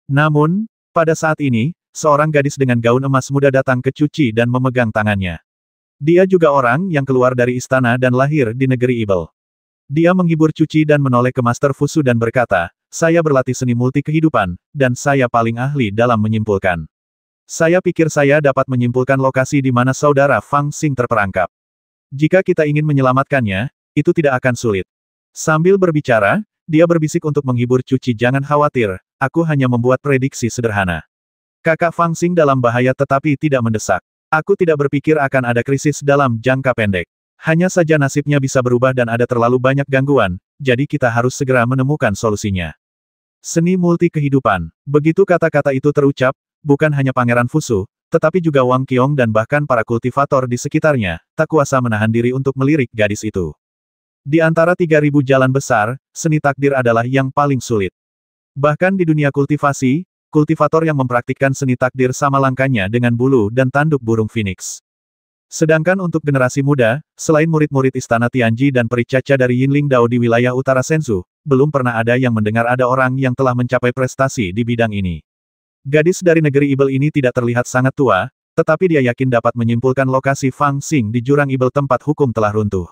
Namun, pada saat ini, seorang gadis dengan gaun emas muda datang ke Cuci dan memegang tangannya. Dia juga orang yang keluar dari istana dan lahir di negeri Ibel. Dia menghibur Cuci dan menoleh ke Master Fusu dan berkata, saya berlatih seni multi kehidupan, dan saya paling ahli dalam menyimpulkan. Saya pikir saya dapat menyimpulkan lokasi di mana saudara Fang Xing terperangkap. Jika kita ingin menyelamatkannya, itu tidak akan sulit. Sambil berbicara, dia berbisik untuk menghibur Cuci, jangan khawatir, aku hanya membuat prediksi sederhana. Kakak Fang Xing dalam bahaya tetapi tidak mendesak. Aku tidak berpikir akan ada krisis dalam jangka pendek. Hanya saja nasibnya bisa berubah dan ada terlalu banyak gangguan, jadi kita harus segera menemukan solusinya. Seni multi kehidupan. Begitu kata-kata itu terucap, bukan hanya Pangeran Fusu, tetapi juga Wang Qiong dan bahkan para kultivator di sekitarnya, tak kuasa menahan diri untuk melirik gadis itu. Di antara 3.000 jalan besar, seni takdir adalah yang paling sulit. Bahkan di dunia kultivasi, kultivator yang mempraktikkan seni takdir sama langkahnya dengan bulu dan tanduk burung phoenix. Sedangkan untuk generasi muda, selain murid-murid Istana Tianji dan peri Caca dari Yinling Dao di wilayah utara Senzu, belum pernah ada yang mendengar ada orang yang telah mencapai prestasi di bidang ini. Gadis dari negeri Ibel ini tidak terlihat sangat tua, tetapi dia yakin dapat menyimpulkan lokasi Fang Xing di jurang Ibel tempat hukum telah runtuh.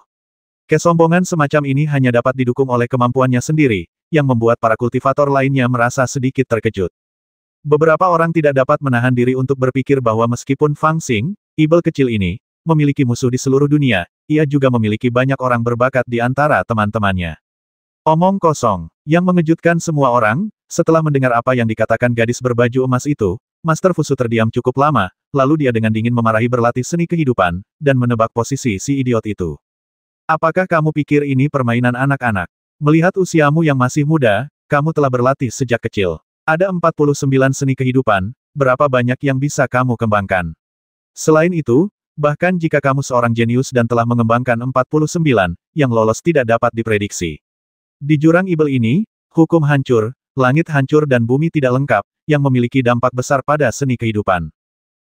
Kesombongan semacam ini hanya dapat didukung oleh kemampuannya sendiri, yang membuat para kultivator lainnya merasa sedikit terkejut. Beberapa orang tidak dapat menahan diri untuk berpikir bahwa meskipun Fang Xing, Ibel kecil ini, memiliki musuh di seluruh dunia, ia juga memiliki banyak orang berbakat di antara teman-temannya. Omong kosong. Yang mengejutkan semua orang, setelah mendengar apa yang dikatakan gadis berbaju emas itu, Master Fusu terdiam cukup lama, lalu dia dengan dingin memarahi berlatih seni kehidupan, dan menebak posisi si idiot itu. Apakah kamu pikir ini permainan anak-anak? Melihat usiamu yang masih muda, kamu telah berlatih sejak kecil. Ada 49 seni kehidupan, berapa banyak yang bisa kamu kembangkan? Selain itu, bahkan jika kamu seorang jenius dan telah mengembangkan 49, yang lolos tidak dapat diprediksi. Di jurang Ibel ini, hukum hancur, langit hancur dan bumi tidak lengkap, yang memiliki dampak besar pada seni kehidupan.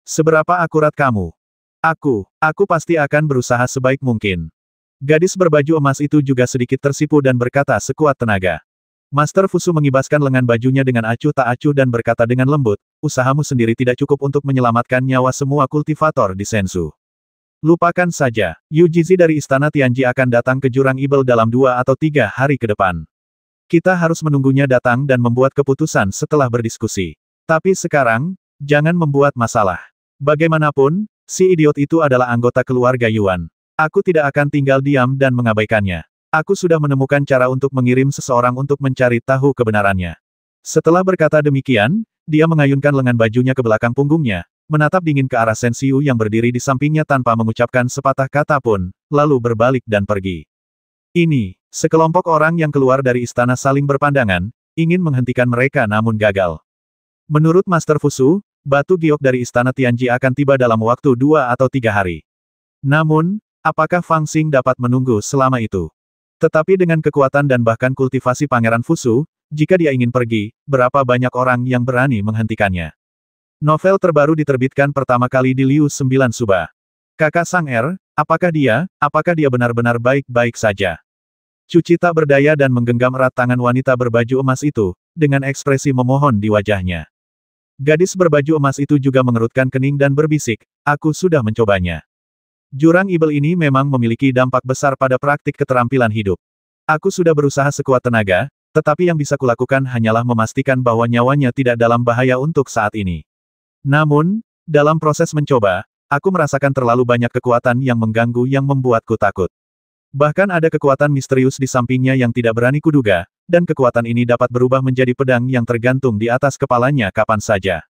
Seberapa akurat kamu? Aku pasti akan berusaha sebaik mungkin. Gadis berbaju emas itu juga sedikit tersipu dan berkata sekuat tenaga. Master Fusu mengibaskan lengan bajunya dengan acuh tak acuh dan berkata dengan lembut, usahamu sendiri tidak cukup untuk menyelamatkan nyawa semua kultivator di Senzu. Lupakan saja, Yu Jizi dari Istana Tianji akan datang ke jurang Ibel dalam 2 atau 3 hari ke depan. Kita harus menunggunya datang dan membuat keputusan setelah berdiskusi. Tapi sekarang, jangan membuat masalah. Bagaimanapun, si idiot itu adalah anggota keluarga Yuan. Aku tidak akan tinggal diam dan mengabaikannya. Aku sudah menemukan cara untuk mengirim seseorang untuk mencari tahu kebenarannya. Setelah berkata demikian, dia mengayunkan lengan bajunya ke belakang punggungnya, menatap dingin ke arah Sensiu yang berdiri di sampingnya tanpa mengucapkan sepatah kata pun, lalu berbalik dan pergi. Ini, sekelompok orang yang keluar dari istana saling berpandangan, ingin menghentikan mereka namun gagal. Menurut Master Fusu, batu giok dari Istana Tianji akan tiba dalam waktu 2 atau 3 hari. Namun, apakah Fang Xing dapat menunggu selama itu? Tetapi dengan kekuatan dan bahkan kultivasi Pangeran Fusu, jika dia ingin pergi, berapa banyak orang yang berani menghentikannya? Novel terbaru diterbitkan pertama kali di Liu 9 Suba. Kakak Sang Er, apakah dia benar-benar baik-baik saja? Cuci tak berdaya dan menggenggam erat tangan wanita berbaju emas itu, dengan ekspresi memohon di wajahnya. Gadis berbaju emas itu juga mengerutkan kening dan berbisik, aku sudah mencobanya. Jurang ibel ini memang memiliki dampak besar pada praktik keterampilan hidup. Aku sudah berusaha sekuat tenaga, tetapi yang bisa kulakukan hanyalah memastikan bahwa nyawanya tidak dalam bahaya untuk saat ini. Namun, dalam proses mencoba, aku merasakan terlalu banyak kekuatan yang mengganggu yang membuatku takut. Bahkan ada kekuatan misterius di sampingnya yang tidak berani kuduga, dan kekuatan ini dapat berubah menjadi pedang yang tergantung di atas kepalanya kapan saja.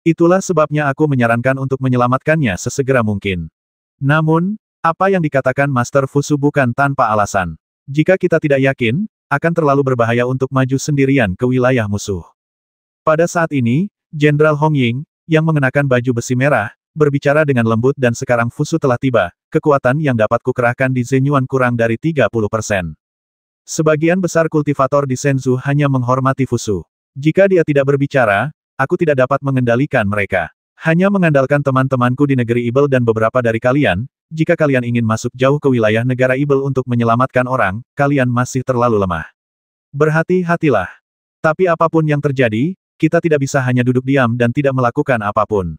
Itulah sebabnya aku menyarankan untuk menyelamatkannya sesegera mungkin. Namun, apa yang dikatakan Master Fusu bukan tanpa alasan. Jika kita tidak yakin, akan terlalu berbahaya untuk maju sendirian ke wilayah musuh. Pada saat ini, Jenderal Hong Ying, yang mengenakan baju besi merah, berbicara dengan lembut dan sekarang Fusu telah tiba, kekuatan yang dapat kukerahkan di Zenyuan kurang dari 30%. Sebagian besar kultivator di Shenzhou hanya menghormati Fusu. Jika dia tidak berbicara, aku tidak dapat mengendalikan mereka. Hanya mengandalkan teman-temanku di negeri Ibel dan beberapa dari kalian, jika kalian ingin masuk jauh ke wilayah negara Ibel untuk menyelamatkan orang, kalian masih terlalu lemah. Berhati-hatilah. Tapi apapun yang terjadi, kita tidak bisa hanya duduk diam dan tidak melakukan apapun.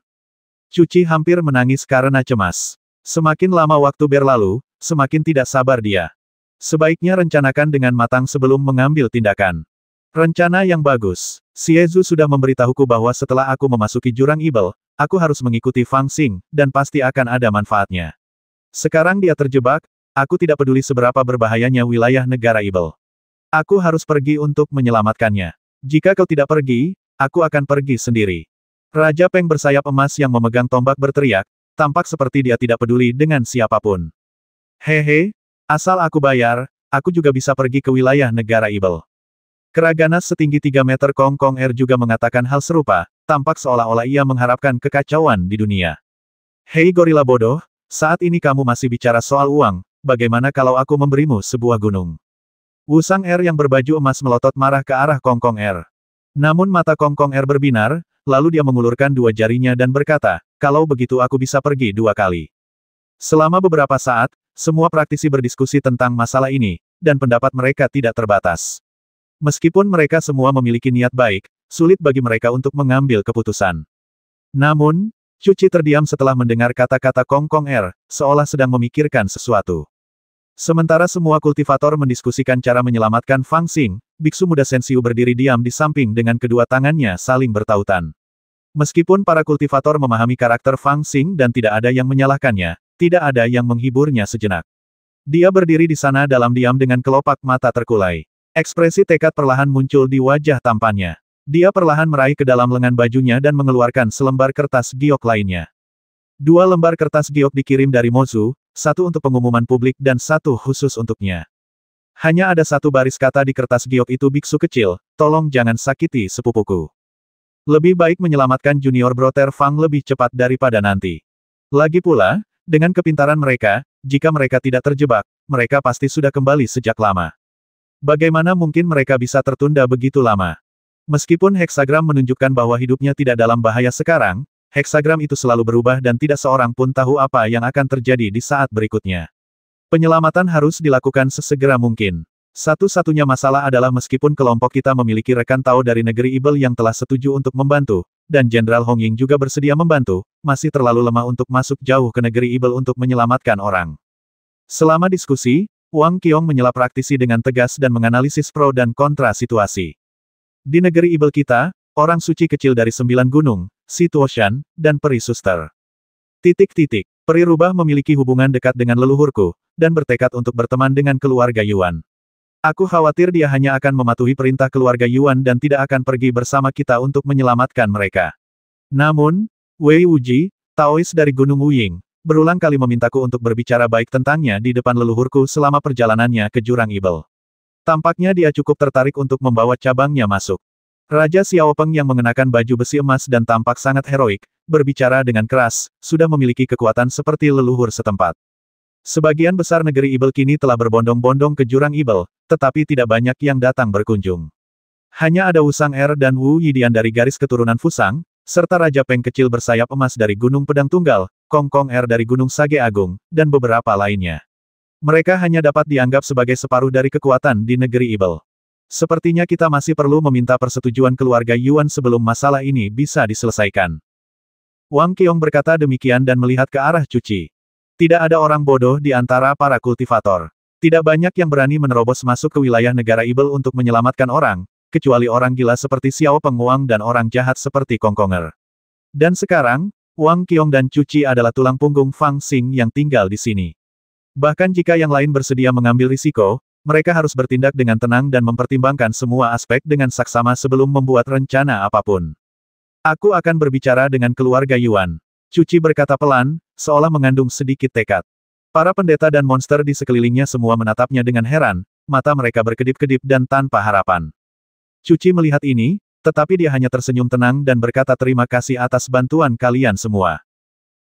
Cuci hampir menangis karena cemas. Semakin lama waktu berlalu, semakin tidak sabar dia. Sebaiknya rencanakan dengan matang sebelum mengambil tindakan. Rencana yang bagus. Xiezu sudah memberitahuku bahwa setelah aku memasuki jurang Ibel, aku harus mengikuti Fang Xing, dan pasti akan ada manfaatnya. Sekarang dia terjebak, aku tidak peduli seberapa berbahayanya wilayah negara Ibel. Aku harus pergi untuk menyelamatkannya. Jika kau tidak pergi, aku akan pergi sendiri. Raja Peng bersayap emas yang memegang tombak berteriak, tampak seperti dia tidak peduli dengan siapapun. Hehe, asal aku bayar, aku juga bisa pergi ke wilayah negara Ibel. Keraganas setinggi 3 meter Kong Kong Er juga mengatakan hal serupa, tampak seolah-olah ia mengharapkan kekacauan di dunia. Hei gorila bodoh, saat ini kamu masih bicara soal uang, bagaimana kalau aku memberimu sebuah gunung? Wu Sang Er yang berbaju emas melotot marah ke arah Kong Kong Er. Namun mata Kong Kong Er berbinar, lalu dia mengulurkan dua jarinya dan berkata, kalau begitu aku bisa pergi 2 kali. Selama beberapa saat, semua praktisi berdiskusi tentang masalah ini, dan pendapat mereka tidak terbatas. Meskipun mereka semua memiliki niat baik, sulit bagi mereka untuk mengambil keputusan. Namun, Cuci terdiam setelah mendengar kata-kata Kong Kong Er, seolah sedang memikirkan sesuatu. Sementara semua kultivator mendiskusikan cara menyelamatkan Fang Xing, biksu muda Sensiu berdiri diam di samping dengan kedua tangannya saling bertautan. Meskipun para kultivator memahami karakter Fang Xing dan tidak ada yang menyalahkannya, tidak ada yang menghiburnya sejenak. Dia berdiri di sana dalam diam dengan kelopak mata terkulai. Ekspresi tekad perlahan muncul di wajah tampannya. Dia perlahan meraih ke dalam lengan bajunya dan mengeluarkan selembar kertas giok lainnya. 2 lembar kertas giok dikirim dari Mozu, 1 untuk pengumuman publik dan 1 khusus untuknya. Hanya ada 1 baris kata di kertas giok itu, biksu kecil, tolong jangan sakiti sepupuku. Lebih baik menyelamatkan junior brother Fang lebih cepat daripada nanti. Lagi pula, dengan kepintaran mereka, jika mereka tidak terjebak, mereka pasti sudah kembali sejak lama. Bagaimana mungkin mereka bisa tertunda begitu lama? Meskipun heksagram menunjukkan bahwa hidupnya tidak dalam bahaya sekarang, heksagram itu selalu berubah dan tidak seorang pun tahu apa yang akan terjadi di saat berikutnya. Penyelamatan harus dilakukan sesegera mungkin. Satu-satunya masalah adalah meskipun kelompok kita memiliki rekan Tao dari negeri Ibel yang telah setuju untuk membantu, dan Jenderal Hong Ying juga bersedia membantu, masih terlalu lemah untuk masuk jauh ke negeri Ibel untuk menyelamatkan orang. Selama diskusi, Wang Qiong menyela praktisi dengan tegas dan menganalisis pro dan kontra situasi. Di negeri Ibel kita, orang suci kecil dari 9 gunung, Si Tuoshan, dan Peri Suster. Peri rubah memiliki hubungan dekat dengan leluhurku, dan bertekad untuk berteman dengan keluarga Yuan. Aku khawatir dia hanya akan mematuhi perintah keluarga Yuan dan tidak akan pergi bersama kita untuk menyelamatkan mereka. Namun, Wei Wuji, Taois dari Gunung Wuying, berulang kali memintaku untuk berbicara baik tentangnya di depan leluhurku selama perjalanannya ke Jurang Ibel. Tampaknya dia cukup tertarik untuk membawa cabangnya masuk. Raja Xiaopeng yang mengenakan baju besi emas dan tampak sangat heroik, berbicara dengan keras, sudah memiliki kekuatan seperti leluhur setempat. Sebagian besar negeri Ibel kini telah berbondong-bondong ke Jurang Ibel, tetapi tidak banyak yang datang berkunjung. Hanya ada Wu Sang Er dan Wu Yidian dari garis keturunan Fusang, serta Raja Peng kecil bersayap emas dari Gunung Pedang Tunggal, Kong Kong Er dari Gunung Sage Agung, dan beberapa lainnya. Mereka hanya dapat dianggap sebagai separuh dari kekuatan di negeri Ibel. Sepertinya kita masih perlu meminta persetujuan keluarga Yuan sebelum masalah ini bisa diselesaikan. Wang Qiong berkata demikian dan melihat ke arah Cuci. Tidak ada orang bodoh di antara para kultivator. Tidak banyak yang berani menerobos masuk ke wilayah negara Ibel untuk menyelamatkan orang, kecuali orang gila seperti Xiao Penghuang dan orang jahat seperti Kong Konger. Dan sekarang, Wang Qiong dan Cuci adalah tulang punggung Fang Xing yang tinggal di sini. Bahkan jika yang lain bersedia mengambil risiko, mereka harus bertindak dengan tenang dan mempertimbangkan semua aspek dengan saksama sebelum membuat rencana apapun. Aku akan berbicara dengan keluarga Yuan. Cuci berkata pelan, seolah mengandung sedikit tekad. Para pendeta dan monster di sekelilingnya semua menatapnya dengan heran, mata mereka berkedip-kedip dan tanpa harapan. Cuci melihat ini, tetapi dia hanya tersenyum tenang dan berkata terima kasih atas bantuan kalian semua.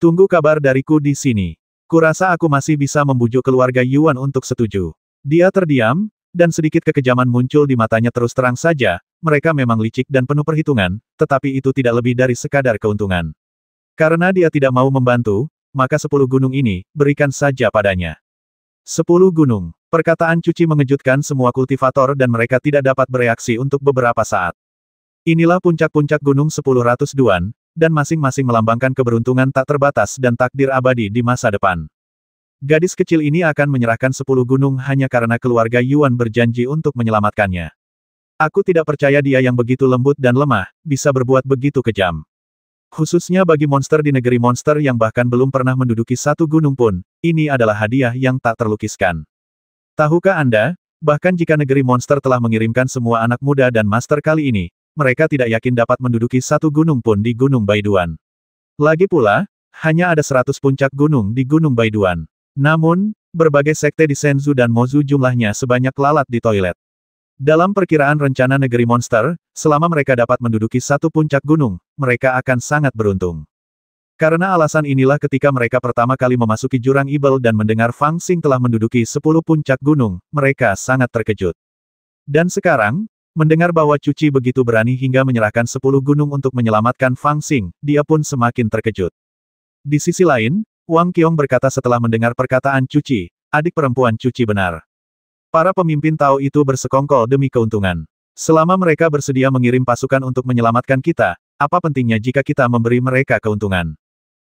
Tunggu kabar dariku di sini. Kurasa aku masih bisa membujuk keluarga Yuan untuk setuju. Dia terdiam, dan sedikit kekejaman muncul di matanya terus terang saja, mereka memang licik dan penuh perhitungan, tetapi itu tidak lebih dari sekadar keuntungan. Karena dia tidak mau membantu, maka 10 gunung ini, berikan saja padanya. 10 gunung. Perkataan Cuci mengejutkan semua kultivator dan mereka tidak dapat bereaksi untuk beberapa saat. Inilah puncak-puncak gunung 10 duan, dan masing-masing melambangkan keberuntungan tak terbatas dan takdir abadi di masa depan. Gadis kecil ini akan menyerahkan 10 gunung hanya karena keluarga Yuan berjanji untuk menyelamatkannya. Aku tidak percaya dia yang begitu lembut dan lemah, bisa berbuat begitu kejam. Khususnya bagi monster di negeri monster yang bahkan belum pernah menduduki satu gunung pun, ini adalah hadiah yang tak terlukiskan. Tahukah Anda, bahkan jika negeri monster telah mengirimkan semua anak muda dan master kali ini, mereka tidak yakin dapat menduduki satu gunung pun di Gunung Baiduan. Lagi pula, hanya ada 100 puncak gunung di Gunung Baiduan. Namun, berbagai sekte di Shenzhou dan Mozu jumlahnya sebanyak lalat di toilet. Dalam perkiraan rencana negeri monster, selama mereka dapat menduduki satu puncak gunung, mereka akan sangat beruntung. Karena alasan inilah ketika mereka pertama kali memasuki jurang Ibel dan mendengar Fang Xing telah menduduki 10 puncak gunung, mereka sangat terkejut. Dan sekarang, mendengar bahwa Cuci begitu berani hingga menyerahkan 10 gunung untuk menyelamatkan Fang Xing, dia pun semakin terkejut. Di sisi lain, Wang Qiong berkata setelah mendengar perkataan Cuci, adik perempuan Cuci benar. Para pemimpin Tao itu bersekongkol demi keuntungan. Selama mereka bersedia mengirim pasukan untuk menyelamatkan kita, apa pentingnya jika kita memberi mereka keuntungan?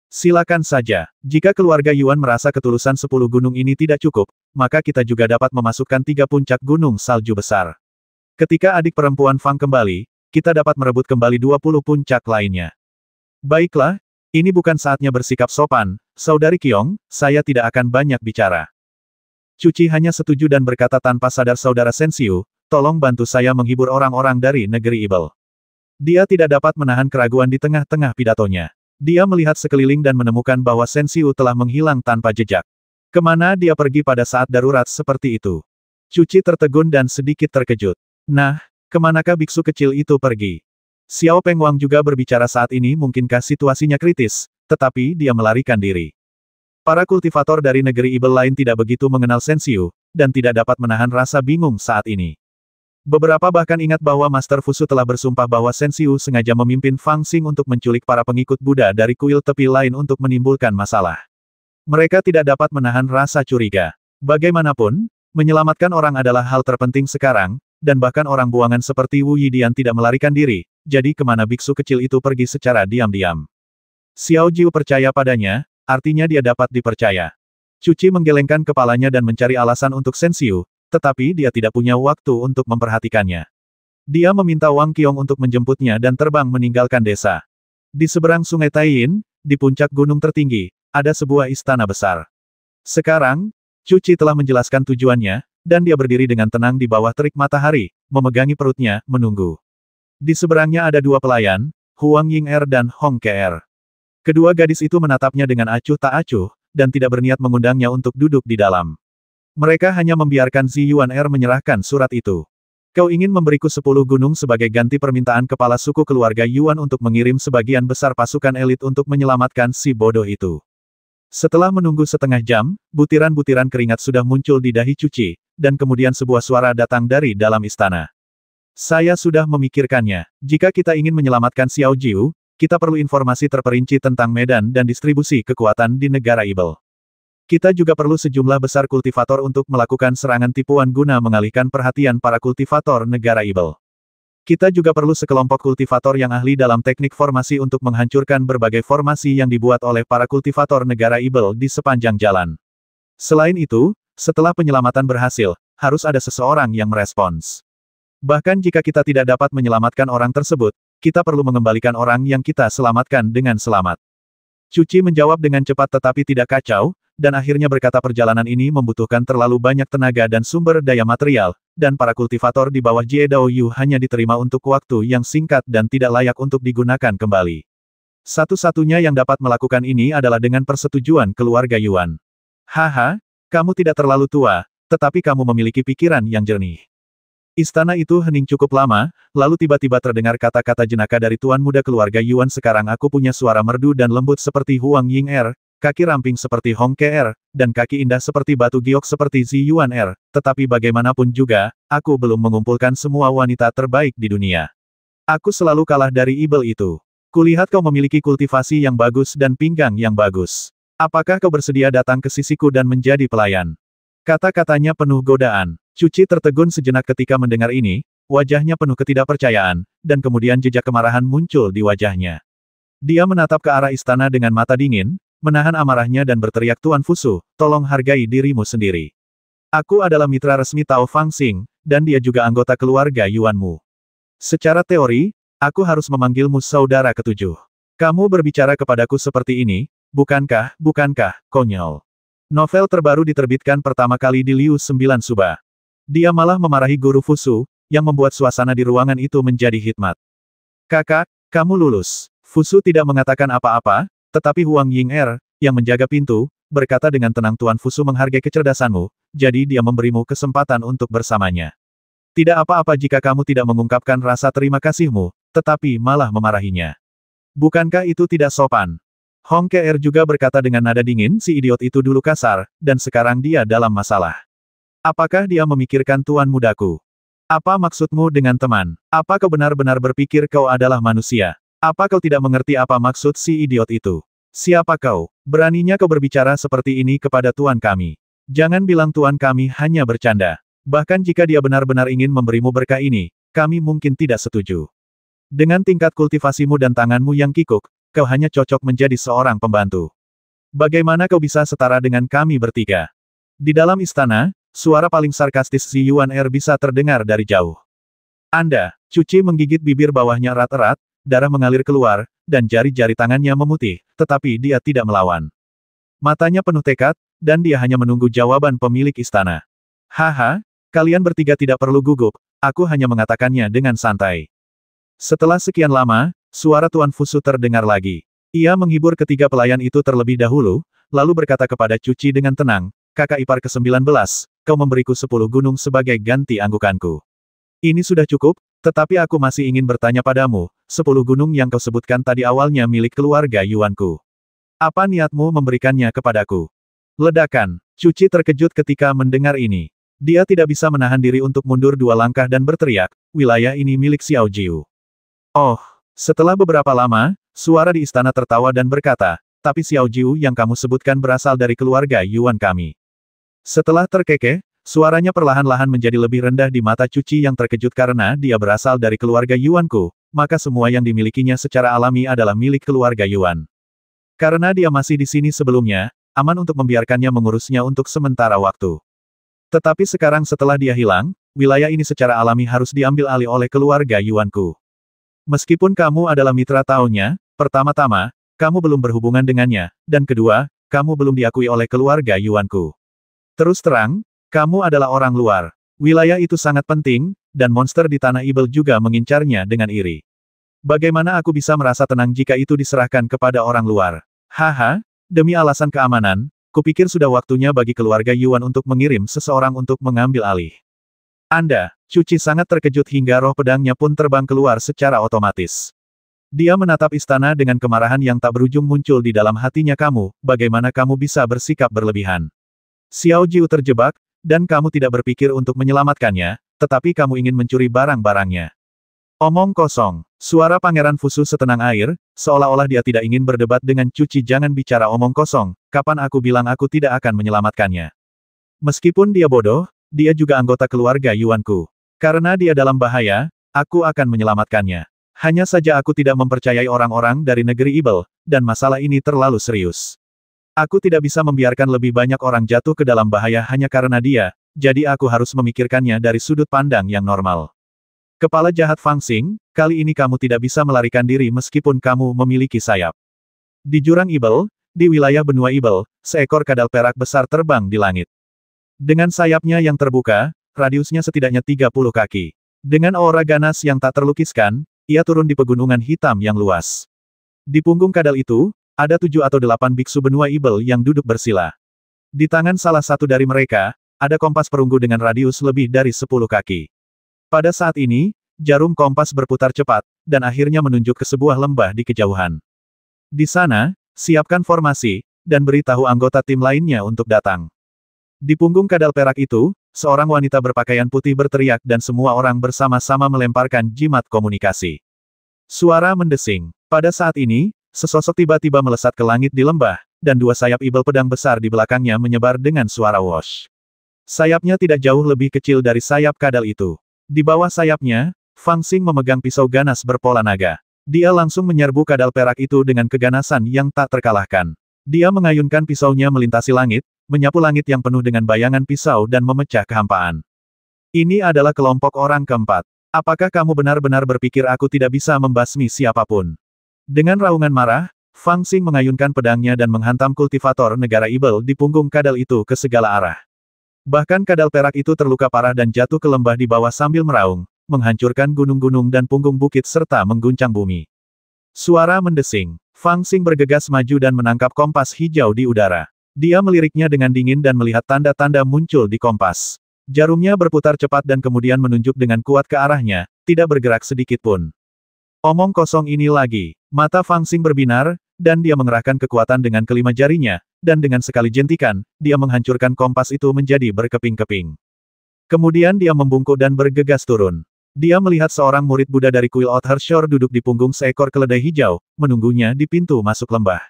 Silakan saja, jika keluarga Yuan merasa ketulusan 10 gunung ini tidak cukup, maka kita juga dapat memasukkan 3 puncak gunung salju besar. Ketika adik perempuan Fang kembali, kita dapat merebut kembali 20 puncak lainnya. Baiklah, ini bukan saatnya bersikap sopan, Saudari Qiong, saya tidak akan banyak bicara. Cuci hanya setuju dan berkata tanpa sadar Saudara Sensiu, tolong bantu saya menghibur orang-orang dari negeri Ibel. Dia tidak dapat menahan keraguan di tengah-tengah pidatonya. Dia melihat sekeliling dan menemukan bahwa Sensiu telah menghilang tanpa jejak. Kemana dia pergi pada saat darurat seperti itu? Cuci tertegun dan sedikit terkejut. Nah, kemanakah biksu kecil itu pergi? Xiao Penghuang juga berbicara saat ini mungkinkah situasinya kritis, tetapi dia melarikan diri. Para kultivator dari negeri Ibel lain tidak begitu mengenal Sensiu, dan tidak dapat menahan rasa bingung saat ini. Beberapa bahkan ingat bahwa Master Fusu telah bersumpah bahwa Sensiu sengaja memimpin Fang Xing untuk menculik para pengikut Buddha dari kuil tepi lain untuk menimbulkan masalah. Mereka tidak dapat menahan rasa curiga. Bagaimanapun, menyelamatkan orang adalah hal terpenting sekarang, dan bahkan orang buangan seperti Wu Yidian tidak melarikan diri, jadi kemana biksu kecil itu pergi secara diam-diam. Xiao Jiu percaya padanya, artinya dia dapat dipercaya. Cuci menggelengkan kepalanya dan mencari alasan untuk Sensiu, tetapi dia tidak punya waktu untuk memperhatikannya. Dia meminta Wang Qiong untuk menjemputnya dan terbang meninggalkan desa. Di seberang sungai Taiyin, di puncak gunung tertinggi, ada sebuah istana besar. Sekarang, Cuci telah menjelaskan tujuannya, dan dia berdiri dengan tenang di bawah terik matahari, memegangi perutnya, menunggu. Di seberangnya ada 2 pelayan, Huang Ying-er dan Hong Ke-er. Kedua gadis itu menatapnya dengan acuh tak acuh, dan tidak berniat mengundangnya untuk duduk di dalam. Mereka hanya membiarkan Zi Yuan-er menyerahkan surat itu. Kau ingin memberiku 10 gunung sebagai ganti permintaan kepala suku keluarga Yuan untuk mengirim sebagian besar pasukan elit untuk menyelamatkan si bodoh itu. Setelah menunggu setengah jam, butiran-butiran keringat sudah muncul di dahi Cuci, dan kemudian sebuah suara datang dari dalam istana. Saya sudah memikirkannya. Jika kita ingin menyelamatkan Xiao Jiu, kita perlu informasi terperinci tentang medan dan distribusi kekuatan di negara Ibel. Kita juga perlu sejumlah besar kultivator untuk melakukan serangan tipuan guna mengalihkan perhatian para kultivator negara Ibel. Kita juga perlu sekelompok kultivator yang ahli dalam teknik formasi untuk menghancurkan berbagai formasi yang dibuat oleh para kultivator negara Ibel di sepanjang jalan. Selain itu, setelah penyelamatan berhasil, harus ada seseorang yang merespons. Bahkan jika kita tidak dapat menyelamatkan orang tersebut, kita perlu mengembalikan orang yang kita selamatkan dengan selamat. Cuci menjawab dengan cepat tetapi tidak kacau, dan akhirnya berkata perjalanan ini membutuhkan terlalu banyak tenaga dan sumber daya material, dan para kultivator di bawah Jie Daoyu hanya diterima untuk waktu yang singkat dan tidak layak untuk digunakan kembali. Satu-satunya yang dapat melakukan ini adalah dengan persetujuan keluarga Yuan. Haha, kamu tidak terlalu tua, tetapi kamu memiliki pikiran yang jernih. Istana itu hening cukup lama, lalu tiba-tiba terdengar kata-kata jenaka dari tuan muda keluarga Yuan. Sekarang aku punya suara merdu dan lembut seperti Huang Ying Er, kaki ramping seperti Hong Ke Er, dan kaki indah seperti batu giok seperti Zi Yuan Er, tetapi bagaimanapun juga, aku belum mengumpulkan semua wanita terbaik di dunia. Aku selalu kalah dari Ibel itu. Kulihat kau memiliki kultivasi yang bagus dan pinggang yang bagus. Apakah kau bersedia datang ke sisiku dan menjadi pelayan? Kata-katanya penuh godaan. Cuci tertegun sejenak ketika mendengar ini, wajahnya penuh ketidakpercayaan, dan kemudian jejak kemarahan muncul di wajahnya. Dia menatap ke arah istana dengan mata dingin, menahan amarahnya dan berteriak, Tuan Fusu, tolong hargai dirimu sendiri. Aku adalah mitra resmi Tao Fangxing, dan dia juga anggota keluarga Yuanmu. Secara teori, aku harus memanggilmu saudara ketujuh. Kamu berbicara kepadaku seperti ini, bukankah, konyol. Novel terbaru diterbitkan pertama kali di Liu 9 Suba. Dia malah memarahi guru Fusu, yang membuat suasana di ruangan itu menjadi hikmat. Kakak, kamu lulus. Fusu tidak mengatakan apa-apa, tetapi Huang Ying Er, yang menjaga pintu, berkata dengan tenang, Tuan Fusu menghargai kecerdasanmu, jadi dia memberimu kesempatan untuk bersamanya. Tidak apa-apa jika kamu tidak mengungkapkan rasa terima kasihmu, tetapi malah memarahinya. Bukankah itu tidak sopan? Hong Ke Er juga berkata dengan nada dingin, si idiot itu dulu kasar, dan sekarang dia dalam masalah. Apakah dia memikirkan tuan mudaku? Apa maksudmu dengan teman? Apa kau benar-benar berpikir kau adalah manusia? Apa kau tidak mengerti apa maksud si idiot itu? Siapa kau? Beraninya kau berbicara seperti ini kepada tuan kami. Jangan bilang tuan kami hanya bercanda. Bahkan jika dia benar-benar ingin memberimu berkah ini, kami mungkin tidak setuju. Dengan tingkat kultivasimu dan tanganmu yang kikuk, kau hanya cocok menjadi seorang pembantu. Bagaimana kau bisa setara dengan kami bertiga? Di dalam istana, suara paling sarkastis Zi Yuan Er bisa terdengar dari jauh. Anda, Cuci menggigit bibir bawahnya erat-erat, darah mengalir keluar, dan jari-jari tangannya memutih, tetapi dia tidak melawan. Matanya penuh tekad, dan dia hanya menunggu jawaban pemilik istana. Haha, kalian bertiga tidak perlu gugup, aku hanya mengatakannya dengan santai. Setelah sekian lama, suara Tuan Fusu terdengar lagi. Ia menghibur ketiga pelayan itu terlebih dahulu, lalu berkata kepada Cuci dengan tenang, kakak ipar ke-19, kau memberiku 10 gunung sebagai ganti anggukanku. Ini sudah cukup, tetapi aku masih ingin bertanya padamu, 10 gunung yang kau sebutkan tadi awalnya milik keluarga Yuanku. Apa niatmu memberikannya kepadaku? Ledakan. Cuci terkejut ketika mendengar ini. Dia tidak bisa menahan diri untuk mundur 2 langkah dan berteriak, wilayah ini milik Xiao Jiu. Oh, setelah beberapa lama, suara di istana tertawa dan berkata, tapi Xiao Jiu yang kamu sebutkan berasal dari keluarga Yuan kami. Setelah terkekeh, suaranya perlahan-lahan menjadi lebih rendah di mata Cuci yang terkejut karena dia berasal dari keluarga Yuanku, maka semua yang dimilikinya secara alami adalah milik keluarga Yuan. Karena dia masih di sini sebelumnya, aman untuk membiarkannya mengurusnya untuk sementara waktu. Tetapi sekarang setelah dia hilang, wilayah ini secara alami harus diambil alih oleh keluarga Yuanku. Meskipun kamu adalah mitra Tao-nya, pertama-tama, kamu belum berhubungan dengannya, dan kedua, kamu belum diakui oleh keluarga Yuanku. Terus terang, kamu adalah orang luar. Wilayah itu sangat penting, dan monster di tanah Ibel juga mengincarnya dengan iri. Bagaimana aku bisa merasa tenang jika itu diserahkan kepada orang luar? Haha, demi alasan keamanan, kupikir sudah waktunya bagi keluarga Yuan untuk mengirim seseorang untuk mengambil alih. Anda, Cuci sangat terkejut hingga roh pedangnya pun terbang keluar secara otomatis. Dia menatap istana dengan kemarahan yang tak berujung muncul di dalam hatinya. Kamu, bagaimana kamu bisa bersikap berlebihan? Xiao Jiu terjebak, dan kamu tidak berpikir untuk menyelamatkannya, tetapi kamu ingin mencuri barang-barangnya. Omong kosong. Suara Pangeran Fusu setenang air, seolah-olah dia tidak ingin berdebat dengan Cuci. Jangan bicara omong kosong, kapan aku bilang aku tidak akan menyelamatkannya. Meskipun dia bodoh, dia juga anggota keluarga Yuanku. Karena dia dalam bahaya, aku akan menyelamatkannya. Hanya saja aku tidak mempercayai orang-orang dari negeri Ibel, dan masalah ini terlalu serius. Aku tidak bisa membiarkan lebih banyak orang jatuh ke dalam bahaya hanya karena dia, jadi aku harus memikirkannya dari sudut pandang yang normal. Kepala jahat Fang Xing, kali ini kamu tidak bisa melarikan diri meskipun kamu memiliki sayap. Di jurang Ibel, di wilayah benua Ibel, seekor kadal perak besar terbang di langit. Dengan sayapnya yang terbuka, radiusnya setidaknya 30 kaki. Dengan aura ganas yang tak terlukiskan, ia turun di pegunungan hitam yang luas. Di punggung kadal itu, ada 7 atau 8 biksu benua Ibel yang duduk bersila. Di tangan salah satu dari mereka, ada kompas perunggu dengan radius lebih dari 10 kaki. Pada saat ini, jarum kompas berputar cepat, dan akhirnya menunjuk ke sebuah lembah di kejauhan. Di sana, siapkan formasi, dan beritahu anggota tim lainnya untuk datang. Di punggung kadal perak itu, seorang wanita berpakaian putih berteriak dan semua orang bersama-sama melemparkan jimat komunikasi. Suara mendesing. Pada saat ini, sesosok tiba-tiba melesat ke langit di lembah, dan 2 sayap Ibel pedang besar di belakangnya menyebar dengan suara whoosh. Sayapnya tidak jauh lebih kecil dari sayap kadal itu. Di bawah sayapnya, Fang Xing memegang pisau ganas berpola naga. Dia langsung menyerbu kadal perak itu dengan keganasan yang tak terkalahkan. Dia mengayunkan pisaunya melintasi langit, menyapu langit yang penuh dengan bayangan pisau dan memecah kehampaan. Ini adalah kelompok orang keempat. Apakah kamu benar-benar berpikir aku tidak bisa membasmi siapapun? Dengan raungan marah, Fang Xing mengayunkan pedangnya dan menghantam kultivator negara Ibel di punggung kadal itu ke segala arah. Bahkan kadal perak itu terluka parah dan jatuh ke lembah di bawah sambil meraung, menghancurkan gunung-gunung dan punggung bukit serta mengguncang bumi. Suara mendesing. Fang Xing bergegas maju dan menangkap kompas hijau di udara. Dia meliriknya dengan dingin dan melihat tanda-tanda muncul di kompas. Jarumnya berputar cepat dan kemudian menunjuk dengan kuat ke arahnya, tidak bergerak sedikit pun. Omong kosong ini lagi. Mata Fang Xing berbinar, dan dia mengerahkan kekuatan dengan kelima jarinya, dan dengan sekali jentikan, dia menghancurkan kompas itu menjadi berkeping-keping. Kemudian dia membungkuk dan bergegas turun. Dia melihat seorang murid Buddha dari kuil Outer Shore duduk di punggung seekor keledai hijau, menunggunya di pintu masuk lembah.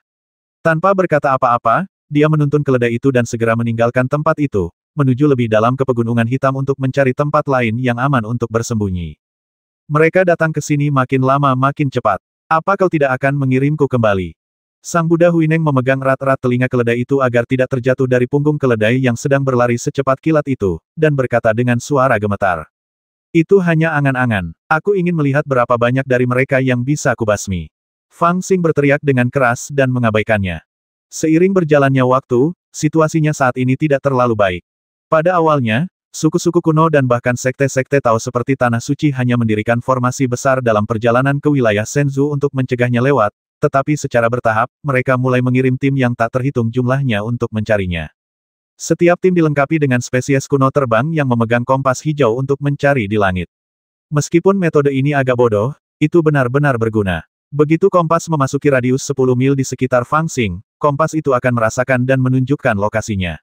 Tanpa berkata apa-apa, dia menuntun keledai itu dan segera meninggalkan tempat itu, menuju lebih dalam ke pegunungan hitam untuk mencari tempat lain yang aman untuk bersembunyi. Mereka datang ke sini makin lama makin cepat. Apa kau tidak akan mengirimku kembali? Sang Buddha Huineng memegang erat-erat telinga keledai itu agar tidak terjatuh dari punggung keledai yang sedang berlari secepat kilat itu, dan berkata dengan suara gemetar. Itu hanya angan-angan. Aku ingin melihat berapa banyak dari mereka yang bisa kubasmi. Fang Xing berteriak dengan keras dan mengabaikannya. Seiring berjalannya waktu, situasinya saat ini tidak terlalu baik. Pada awalnya, suku-suku kuno dan bahkan sekte-sekte Tao seperti Tanah Suci hanya mendirikan formasi besar dalam perjalanan ke wilayah Shenzhou untuk mencegahnya lewat, tetapi secara bertahap, mereka mulai mengirim tim yang tak terhitung jumlahnya untuk mencarinya. Setiap tim dilengkapi dengan spesies kuno terbang yang memegang kompas hijau untuk mencari di langit. Meskipun metode ini agak bodoh, itu benar-benar berguna. Begitu kompas memasuki radius 10 mil di sekitar Fang Xing, kompas itu akan merasakan dan menunjukkan lokasinya.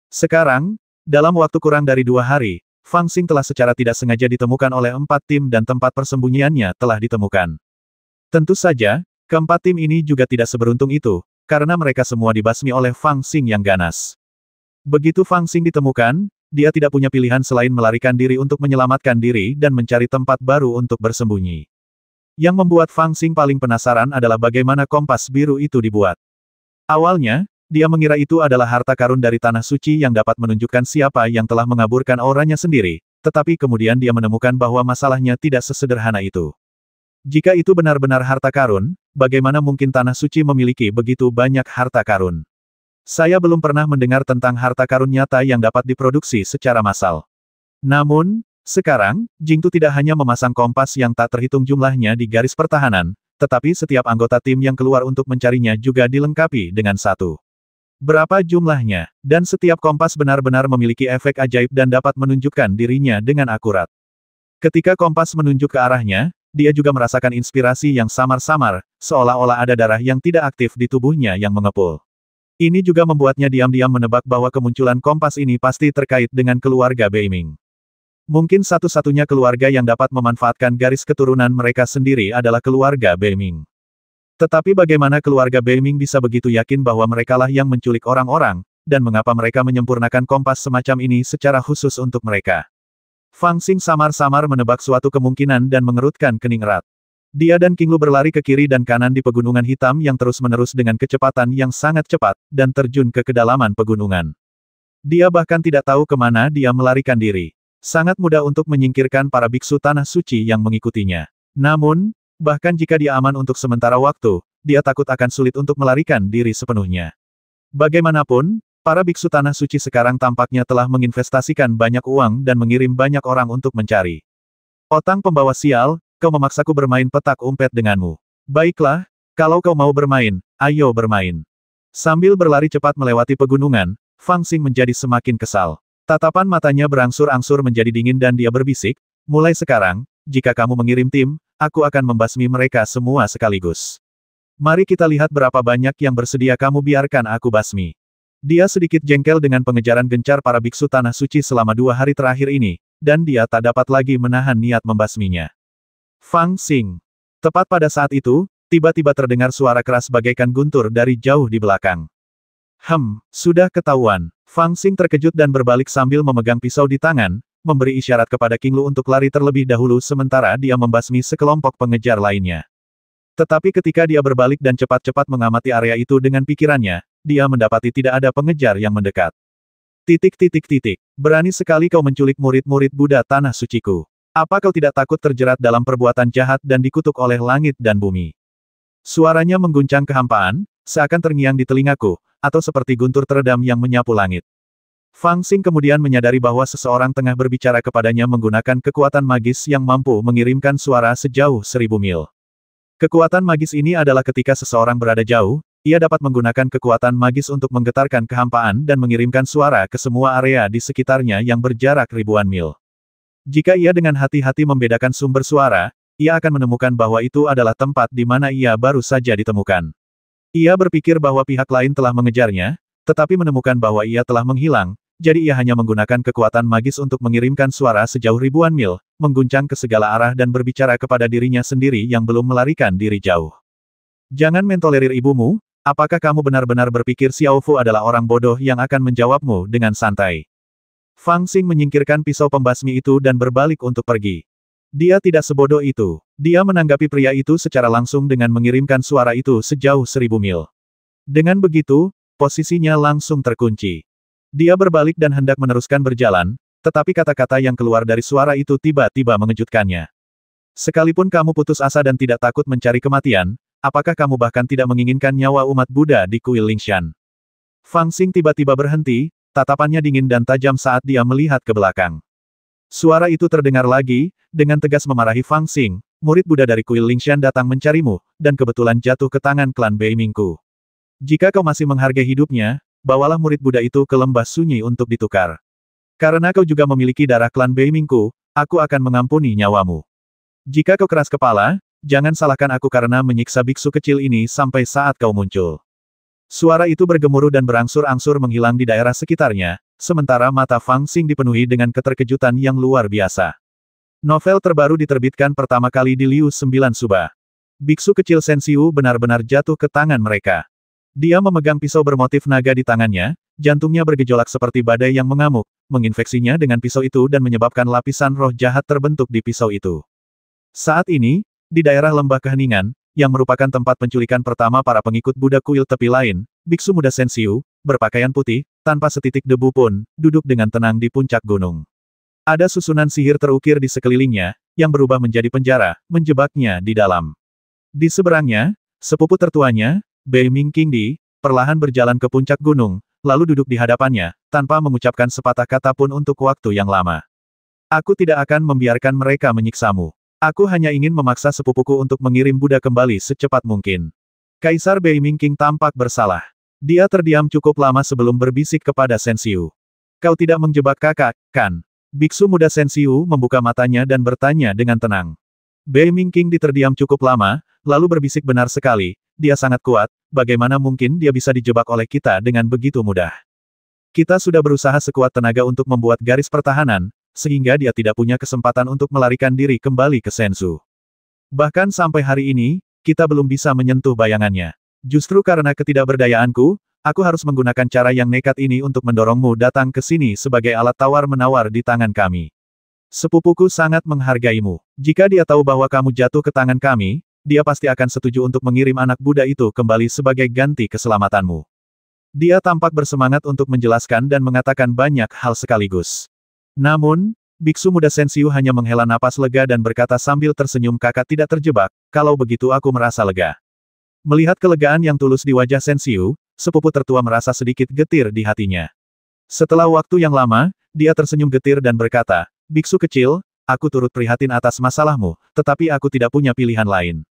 Sekarang, dalam waktu kurang dari 2 hari, Fang Xing telah secara tidak sengaja ditemukan oleh 4 tim dan tempat persembunyiannya telah ditemukan. Tentu saja, keempat tim ini juga tidak seberuntung itu, karena mereka semua dibasmi oleh Fang Xing yang ganas. Begitu Fang Xing ditemukan, dia tidak punya pilihan selain melarikan diri untuk menyelamatkan diri dan mencari tempat baru untuk bersembunyi. Yang membuat Fang Xing paling penasaran adalah bagaimana kompas biru itu dibuat. Awalnya, dia mengira itu adalah harta karun dari Tanah Suci yang dapat menunjukkan siapa yang telah mengaburkan auranya sendiri, tetapi kemudian dia menemukan bahwa masalahnya tidak sesederhana itu. Jika itu benar-benar harta karun, bagaimana mungkin Tanah Suci memiliki begitu banyak harta karun? Saya belum pernah mendengar tentang harta karun nyata yang dapat diproduksi secara massal. Namun, sekarang, Jingtu tidak hanya memasang kompas yang tak terhitung jumlahnya di garis pertahanan, tetapi setiap anggota tim yang keluar untuk mencarinya juga dilengkapi dengan satu. Berapa jumlahnya? Dan setiap kompas benar-benar memiliki efek ajaib dan dapat menunjukkan dirinya dengan akurat. Ketika kompas menunjuk ke arahnya, dia juga merasakan inspirasi yang samar-samar, seolah-olah ada darah yang tidak aktif di tubuhnya yang mengepul. Ini juga membuatnya diam-diam menebak bahwa kemunculan kompas ini pasti terkait dengan keluarga Beiming. Mungkin satu-satunya keluarga yang dapat memanfaatkan garis keturunan mereka sendiri adalah keluarga Beiming. Tetapi bagaimana keluarga Beiming bisa begitu yakin bahwa merekalah yang menculik orang-orang, dan mengapa mereka menyempurnakan kompas semacam ini secara khusus untuk mereka? Fang Xing samar-samar menebak suatu kemungkinan dan mengerutkan kening erat. Dia dan King Lu berlari ke kiri dan kanan di pegunungan hitam yang terus-menerus dengan kecepatan yang sangat cepat, dan terjun ke kedalaman pegunungan. Dia bahkan tidak tahu kemana dia melarikan diri. Sangat mudah untuk menyingkirkan para biksu tanah suci yang mengikutinya. Namun, bahkan jika dia aman untuk sementara waktu, dia takut akan sulit untuk melarikan diri sepenuhnya. Bagaimanapun, para biksu tanah suci sekarang tampaknya telah menginvestasikan banyak uang dan mengirim banyak orang untuk mencari. Otang pembawa sial, kau memaksaku bermain petak umpet denganmu. Baiklah, kalau kau mau bermain, ayo bermain. Sambil berlari cepat melewati pegunungan, Fang Xing menjadi semakin kesal. Tatapan matanya berangsur-angsur menjadi dingin dan dia berbisik, mulai sekarang, jika kamu mengirim tim, aku akan membasmi mereka semua sekaligus. Mari kita lihat berapa banyak yang bersedia kamu biarkan aku basmi. Dia sedikit jengkel dengan pengejaran gencar para biksu tanah suci selama 2 hari terakhir ini, dan dia tak dapat lagi menahan niat membasminya. Fang Xing. Tepat pada saat itu, tiba-tiba terdengar suara keras bagaikan guntur dari jauh di belakang. Sudah ketahuan. Fang Xing terkejut dan berbalik sambil memegang pisau di tangan, memberi isyarat kepada King Lu untuk lari terlebih dahulu sementara dia membasmi sekelompok pengejar lainnya. Tetapi ketika dia berbalik dan cepat-cepat mengamati area itu dengan pikirannya, dia mendapati tidak ada pengejar yang mendekat. Berani sekali kau menculik murid-murid Buddha tanah suciku. Apa kau tidak takut terjerat dalam perbuatan jahat dan dikutuk oleh langit dan bumi? Suaranya mengguncang kehampaan, seakan terngiang di telingaku, atau seperti guntur teredam yang menyapu langit. Fang Xing kemudian menyadari bahwa seseorang tengah berbicara kepadanya menggunakan kekuatan magis yang mampu mengirimkan suara sejauh 1000 mil. Kekuatan magis ini adalah ketika seseorang berada jauh, ia dapat menggunakan kekuatan magis untuk menggetarkan kehampaan dan mengirimkan suara ke semua area di sekitarnya yang berjarak ribuan mil. Jika ia dengan hati-hati membedakan sumber suara, ia akan menemukan bahwa itu adalah tempat di mana ia baru saja ditemukan. Ia berpikir bahwa pihak lain telah mengejarnya, tetapi menemukan bahwa ia telah menghilang, jadi ia hanya menggunakan kekuatan magis untuk mengirimkan suara sejauh ribuan mil, mengguncang ke segala arah dan berbicara kepada dirinya sendiri yang belum melarikan diri jauh. Jangan mentolerir ibumu, apakah kamu benar-benar berpikir Xiao Fu adalah orang bodoh yang akan menjawabmu dengan santai? Fang Xing menyingkirkan pisau pembasmi itu dan berbalik untuk pergi. Dia tidak sebodoh itu. Dia menanggapi pria itu secara langsung dengan mengirimkan suara itu sejauh 1000 mil. Dengan begitu, posisinya langsung terkunci. Dia berbalik dan hendak meneruskan berjalan, tetapi kata-kata yang keluar dari suara itu tiba-tiba mengejutkannya. Sekalipun kamu putus asa dan tidak takut mencari kematian, apakah kamu bahkan tidak menginginkan nyawa umat Buddha di kuil Lingshan? Fang Xing tiba-tiba berhenti, tatapannya dingin dan tajam saat dia melihat ke belakang. Suara itu terdengar lagi, dengan tegas memarahi Fang Xing, murid Buddha dari kuil Lingshan datang mencarimu, dan kebetulan jatuh ke tangan klan Beimingku. Jika kau masih menghargai hidupnya, bawalah murid Buddha itu ke lembah sunyi untuk ditukar. Karena kau juga memiliki darah klan Beimingku, aku akan mengampuni nyawamu. Jika kau keras kepala, jangan salahkan aku karena menyiksa biksu kecil ini sampai saat kau muncul. Suara itu bergemuruh dan berangsur-angsur menghilang di daerah sekitarnya, sementara mata Fang Xing dipenuhi dengan keterkejutan yang luar biasa. Novel terbaru diterbitkan pertama kali di Liu 9 Suba. Biksu kecil Sensiu benar-benar jatuh ke tangan mereka. Dia memegang pisau bermotif naga di tangannya, jantungnya bergejolak seperti badai yang mengamuk, menginfeksinya dengan pisau itu dan menyebabkan lapisan roh jahat terbentuk di pisau itu. Saat ini, di daerah lembah keheningan, yang merupakan tempat penculikan pertama para pengikut Buddha kuil tepi lain, biksu muda Sensiu, berpakaian putih, tanpa setitik debu pun, duduk dengan tenang di puncak gunung. Ada susunan sihir terukir di sekelilingnya, yang berubah menjadi penjara, menjebaknya di dalam. Di seberangnya, sepupu tertuanya, Beiming Qingdi, perlahan berjalan ke puncak gunung, lalu duduk di hadapannya, tanpa mengucapkan sepatah kata pun untuk waktu yang lama. Aku tidak akan membiarkan mereka menyiksamu. Aku hanya ingin memaksa sepupuku untuk mengirim Buddha kembali secepat mungkin. Kaisar Beiming Qing tampak bersalah. Dia terdiam cukup lama sebelum berbisik kepada Sensiu. Kau tidak menjebak kakak, kan? Biksu muda Sensiu membuka matanya dan bertanya dengan tenang. Beiming Qing terdiam cukup lama, lalu berbisik benar sekali, dia sangat kuat, bagaimana mungkin dia bisa dijebak oleh kita dengan begitu mudah? Kita sudah berusaha sekuat tenaga untuk membuat garis pertahanan, sehingga dia tidak punya kesempatan untuk melarikan diri kembali ke Senzu. Bahkan sampai hari ini, kita belum bisa menyentuh bayangannya. Justru karena ketidakberdayaanku, aku harus menggunakan cara yang nekat ini untuk mendorongmu datang ke sini sebagai alat tawar-menawar di tangan kami. Sepupuku sangat menghargaimu. Jika dia tahu bahwa kamu jatuh ke tangan kami, dia pasti akan setuju untuk mengirim anak Buddha itu kembali sebagai ganti keselamatanmu. Dia tampak bersemangat untuk menjelaskan dan mengatakan banyak hal sekaligus. Namun, biksu muda Sensiu hanya menghela napas lega dan berkata sambil tersenyum, kakak tidak terjebak, kalau begitu aku merasa lega. Melihat kelegaan yang tulus di wajah Sensiu, sepupu tertua merasa sedikit getir di hatinya. Setelah waktu yang lama, dia tersenyum getir dan berkata, biksu kecil, aku turut prihatin atas masalahmu, tetapi aku tidak punya pilihan lain.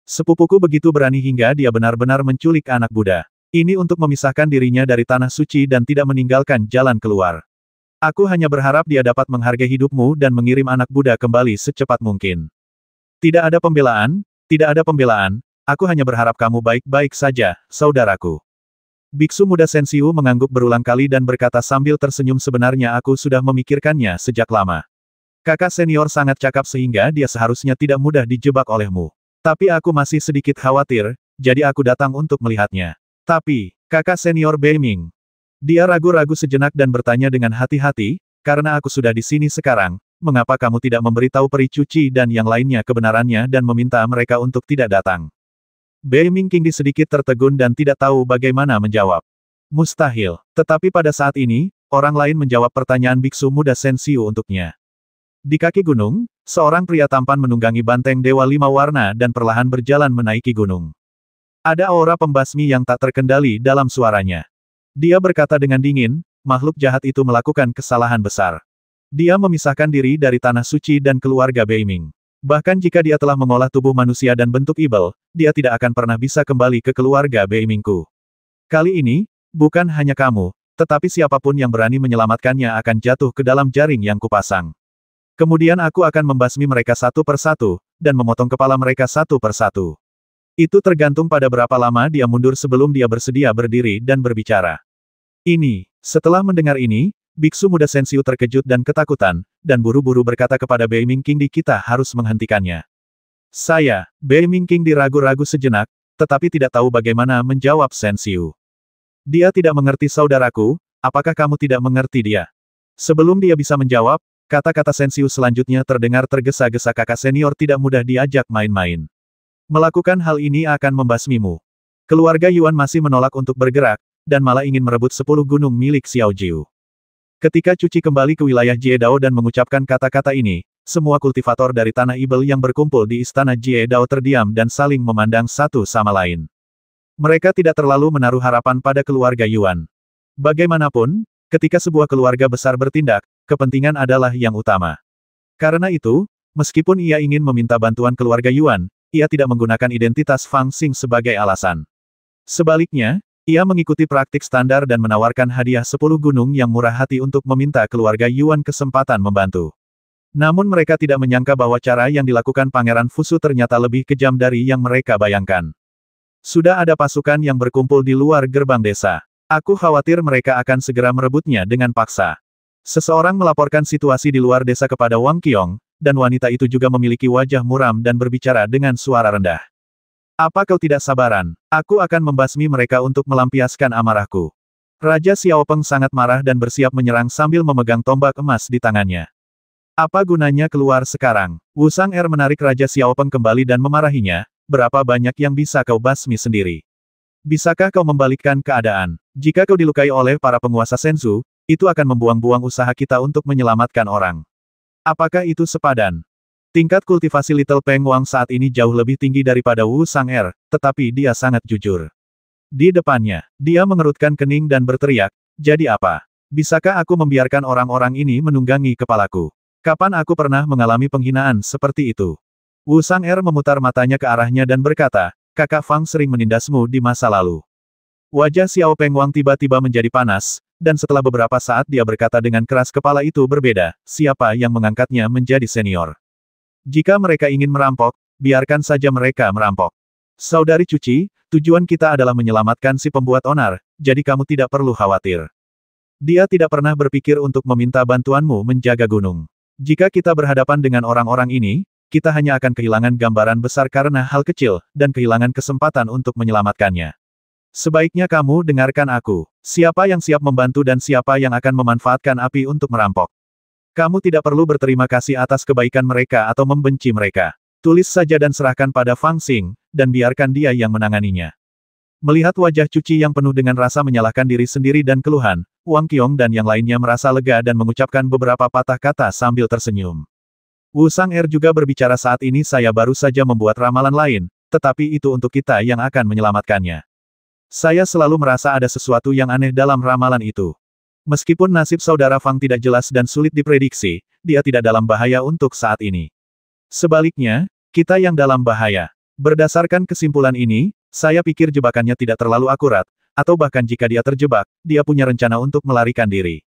Sepupuku begitu berani hingga dia benar-benar menculik anak Buddha. Ini untuk memisahkan dirinya dari tanah suci dan tidak meninggalkan jalan keluar. Aku hanya berharap dia dapat menghargai hidupmu dan mengirim anak Buddha kembali secepat mungkin. Tidak ada pembelaan, tidak ada pembelaan, aku hanya berharap kamu baik-baik saja, saudaraku. Biksu muda Sensiu mengangguk berulang kali dan berkata sambil tersenyum, sebenarnya aku sudah memikirkannya sejak lama. Kakak senior sangat cakap sehingga dia seharusnya tidak mudah dijebak olehmu. Tapi aku masih sedikit khawatir, jadi aku datang untuk melihatnya. Tapi, kakak senior Beiming. Dia ragu-ragu sejenak dan bertanya dengan hati-hati, karena aku sudah di sini sekarang, mengapa kamu tidak memberitahu peri cuci dan yang lainnya kebenarannya dan meminta mereka untuk tidak datang? Beiming Qingdi sedikit tertegun dan tidak tahu bagaimana menjawab. Mustahil. Tetapi pada saat ini, orang lain menjawab pertanyaan biksu muda Sensiu untuknya. Di kaki gunung, seorang pria tampan menunggangi banteng Dewa Lima Warna dan perlahan berjalan menaiki gunung. Ada aura pembasmi yang tak terkendali dalam suaranya. Dia berkata dengan dingin, makhluk jahat itu melakukan kesalahan besar. Dia memisahkan diri dari tanah suci dan keluarga Beiming. Bahkan jika dia telah mengolah tubuh manusia dan bentuk ibel, dia tidak akan pernah bisa kembali ke keluarga Beimingku. Kali ini, bukan hanya kamu, tetapi siapapun yang berani menyelamatkannya akan jatuh ke dalam jaring yang kupasang. Kemudian aku akan membasmi mereka satu persatu, dan memotong kepala mereka satu persatu. Itu tergantung pada berapa lama dia mundur sebelum dia bersedia berdiri dan berbicara. Setelah mendengar ini, biksu muda Sensiu terkejut dan ketakutan, dan buru-buru berkata kepada Beiming Qingdi, kita harus menghentikannya. Beiming Qingdi ragu-ragu sejenak, tetapi tidak tahu bagaimana menjawab Sensiu. Dia tidak mengerti saudaraku, apakah kamu tidak mengerti dia? Sebelum dia bisa menjawab, kata-kata Sensiu selanjutnya terdengar tergesa-gesa, kakak senior tidak mudah diajak main-main. Melakukan hal ini akan membasmimu. Keluarga Yuan masih menolak untuk bergerak, dan malah ingin merebut 10 gunung milik Xiao Jiu. Ketika Cuci kembali ke wilayah Jiedao dan mengucapkan kata-kata ini, semua kultivator dari Tanah Ibel yang berkumpul di istana Jiedao terdiam dan saling memandang satu sama lain. Mereka tidak terlalu menaruh harapan pada keluarga Yuan. Bagaimanapun, ketika sebuah keluarga besar bertindak, kepentingan adalah yang utama. Karena itu, meskipun ia ingin meminta bantuan keluarga Yuan, ia tidak menggunakan identitas Fang Xing sebagai alasan. Sebaliknya, ia mengikuti praktik standar dan menawarkan hadiah 10 gunung yang murah hati untuk meminta keluarga Yuan kesempatan membantu. Namun mereka tidak menyangka bahwa cara yang dilakukan Pangeran Fusu ternyata lebih kejam dari yang mereka bayangkan. Sudah ada pasukan yang berkumpul di luar gerbang desa. Aku khawatir mereka akan segera merebutnya dengan paksa. Seseorang melaporkan situasi di luar desa kepada Wang Qiong, dan wanita itu juga memiliki wajah muram dan berbicara dengan suara rendah. Apa kau tidak sabaran? Aku akan membasmi mereka untuk melampiaskan amarahku. Raja Xiaopeng sangat marah dan bersiap menyerang sambil memegang tombak emas di tangannya. Apa gunanya keluar sekarang? Wu Sang'er menarik Raja Xiaopeng kembali dan memarahinya, berapa banyak yang bisa kau basmi sendiri? Bisakah kau membalikkan keadaan? Jika kau dilukai oleh para penguasa Senzu, itu akan membuang-buang usaha kita untuk menyelamatkan orang. Apakah itu sepadan? Tingkat kultivasi Little Peng Wang saat ini jauh lebih tinggi daripada Wu Sang'er, tetapi dia sangat jujur. Di depannya, dia mengerutkan kening dan berteriak, jadi apa? Bisakah aku membiarkan orang-orang ini menunggangi kepalaku? Kapan aku pernah mengalami penghinaan seperti itu? Wu Sang'er memutar matanya ke arahnya dan berkata, kakak Fang sering menindasmu di masa lalu. Wajah Xiao Peng Wang tiba-tiba menjadi panas, dan setelah beberapa saat dia berkata dengan keras, kepala itu berbeda, siapa yang mengangkatnya menjadi senior? Jika mereka ingin merampok, biarkan saja mereka merampok. Saudari Cuci, tujuan kita adalah menyelamatkan si pembuat onar, jadi kamu tidak perlu khawatir. Dia tidak pernah berpikir untuk meminta bantuanmu menjaga gunung. Jika kita berhadapan dengan orang-orang ini, kita hanya akan kehilangan gambaran besar karena hal kecil, dan kehilangan kesempatan untuk menyelamatkannya. Sebaiknya kamu dengarkan aku. Siapa yang siap membantu dan siapa yang akan memanfaatkan api untuk merampok. Kamu tidak perlu berterima kasih atas kebaikan mereka atau membenci mereka. Tulis saja dan serahkan pada Fang Xing, dan biarkan dia yang menanganinya. Melihat wajah Cuci yang penuh dengan rasa menyalahkan diri sendiri dan keluhan, Wang Qiong dan yang lainnya merasa lega dan mengucapkan beberapa patah kata sambil tersenyum. Wu Sang-er juga berbicara saat ini saya baru saja membuat ramalan lain, tetapi itu untuk kita yang akan menyelamatkannya. Saya selalu merasa ada sesuatu yang aneh dalam ramalan itu. Meskipun nasib saudara Fang tidak jelas dan sulit diprediksi, dia tidak dalam bahaya untuk saat ini. Sebaliknya, kita yang dalam bahaya. Berdasarkan kesimpulan ini, saya pikir jebakannya tidak terlalu akurat, atau bahkan jika dia terjebak, dia punya rencana untuk melarikan diri.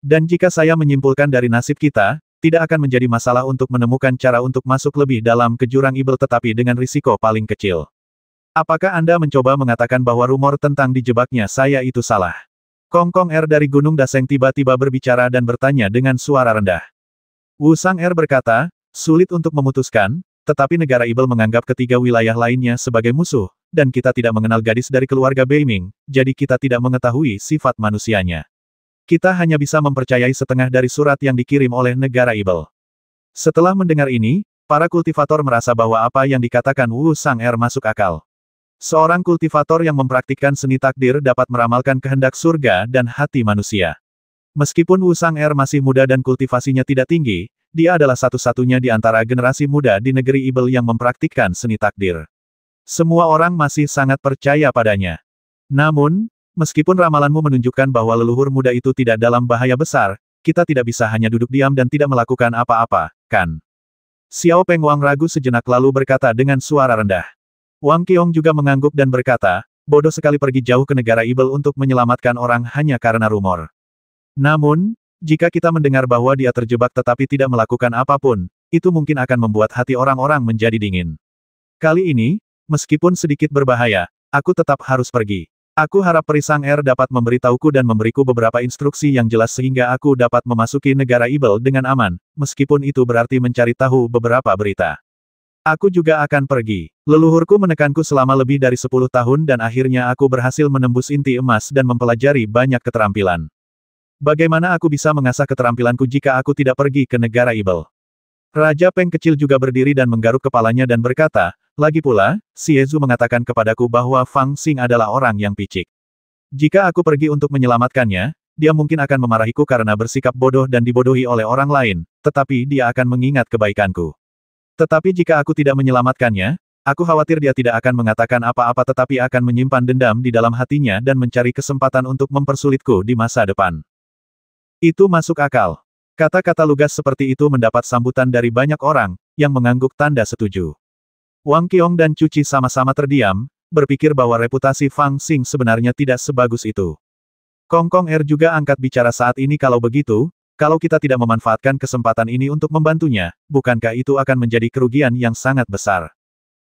Dan jika saya menyimpulkan dari nasib kita, tidak akan menjadi masalah untuk menemukan cara untuk masuk lebih dalam ke jurang ibel tetapi dengan risiko paling kecil. Apakah Anda mencoba mengatakan bahwa rumor tentang dijebaknya saya itu salah? Kong Kong Er dari Gunung Daseng tiba-tiba berbicara dan bertanya dengan suara rendah. Wu Sang-er berkata, sulit untuk memutuskan, tetapi negara ibel menganggap ketiga wilayah lainnya sebagai musuh, dan kita tidak mengenal gadis dari keluarga Beiming, jadi kita tidak mengetahui sifat manusianya. Kita hanya bisa mempercayai setengah dari surat yang dikirim oleh negara ibel. Setelah mendengar ini, para kultivator merasa bahwa apa yang dikatakan Wu Sang-er masuk akal. Seorang kultivator yang mempraktikkan seni takdir dapat meramalkan kehendak surga dan hati manusia. Meskipun Wu Sang-er masih muda dan kultivasinya tidak tinggi, dia adalah satu-satunya di antara generasi muda di negeri ibel yang mempraktikkan seni takdir. Semua orang masih sangat percaya padanya. Namun, meskipun ramalanmu menunjukkan bahwa leluhur muda itu tidak dalam bahaya besar, kita tidak bisa hanya duduk diam dan tidak melakukan apa-apa, kan? Xiao Peng Wang ragu sejenak lalu berkata dengan suara rendah. Wang Qiong juga mengangguk dan berkata, bodoh sekali pergi jauh ke negara ibel untuk menyelamatkan orang hanya karena rumor. Namun, jika kita mendengar bahwa dia terjebak tetapi tidak melakukan apapun, itu mungkin akan membuat hati orang-orang menjadi dingin. Kali ini, meskipun sedikit berbahaya, aku tetap harus pergi. Aku harap Peri Sang-er dapat memberitahuku dan memberiku beberapa instruksi yang jelas sehingga aku dapat memasuki negara ibel dengan aman, meskipun itu berarti mencari tahu beberapa berita. Aku juga akan pergi. Leluhurku menekanku selama lebih dari 10 tahun dan akhirnya aku berhasil menembus inti emas dan mempelajari banyak keterampilan. Bagaimana aku bisa mengasah keterampilanku jika aku tidak pergi ke negara ibel? Raja Peng kecil juga berdiri dan menggaruk kepalanya dan berkata, lagi pula, Xiezu mengatakan kepadaku bahwa Fang Xing adalah orang yang picik. Jika aku pergi untuk menyelamatkannya, dia mungkin akan memarahiku karena bersikap bodoh dan dibodohi oleh orang lain, tetapi dia akan mengingat kebaikanku. Tetapi jika aku tidak menyelamatkannya, aku khawatir dia tidak akan mengatakan apa-apa tetapi akan menyimpan dendam di dalam hatinya dan mencari kesempatan untuk mempersulitku di masa depan. Itu masuk akal. Kata-kata lugas seperti itu mendapat sambutan dari banyak orang, yang mengangguk tanda setuju. Wang Qiong dan Cuci sama-sama terdiam, berpikir bahwa reputasi Fang Xing sebenarnya tidak sebagus itu. Kong Kong Er juga angkat bicara saat ini kalau begitu, kalau kita tidak memanfaatkan kesempatan ini untuk membantunya, bukankah itu akan menjadi kerugian yang sangat besar?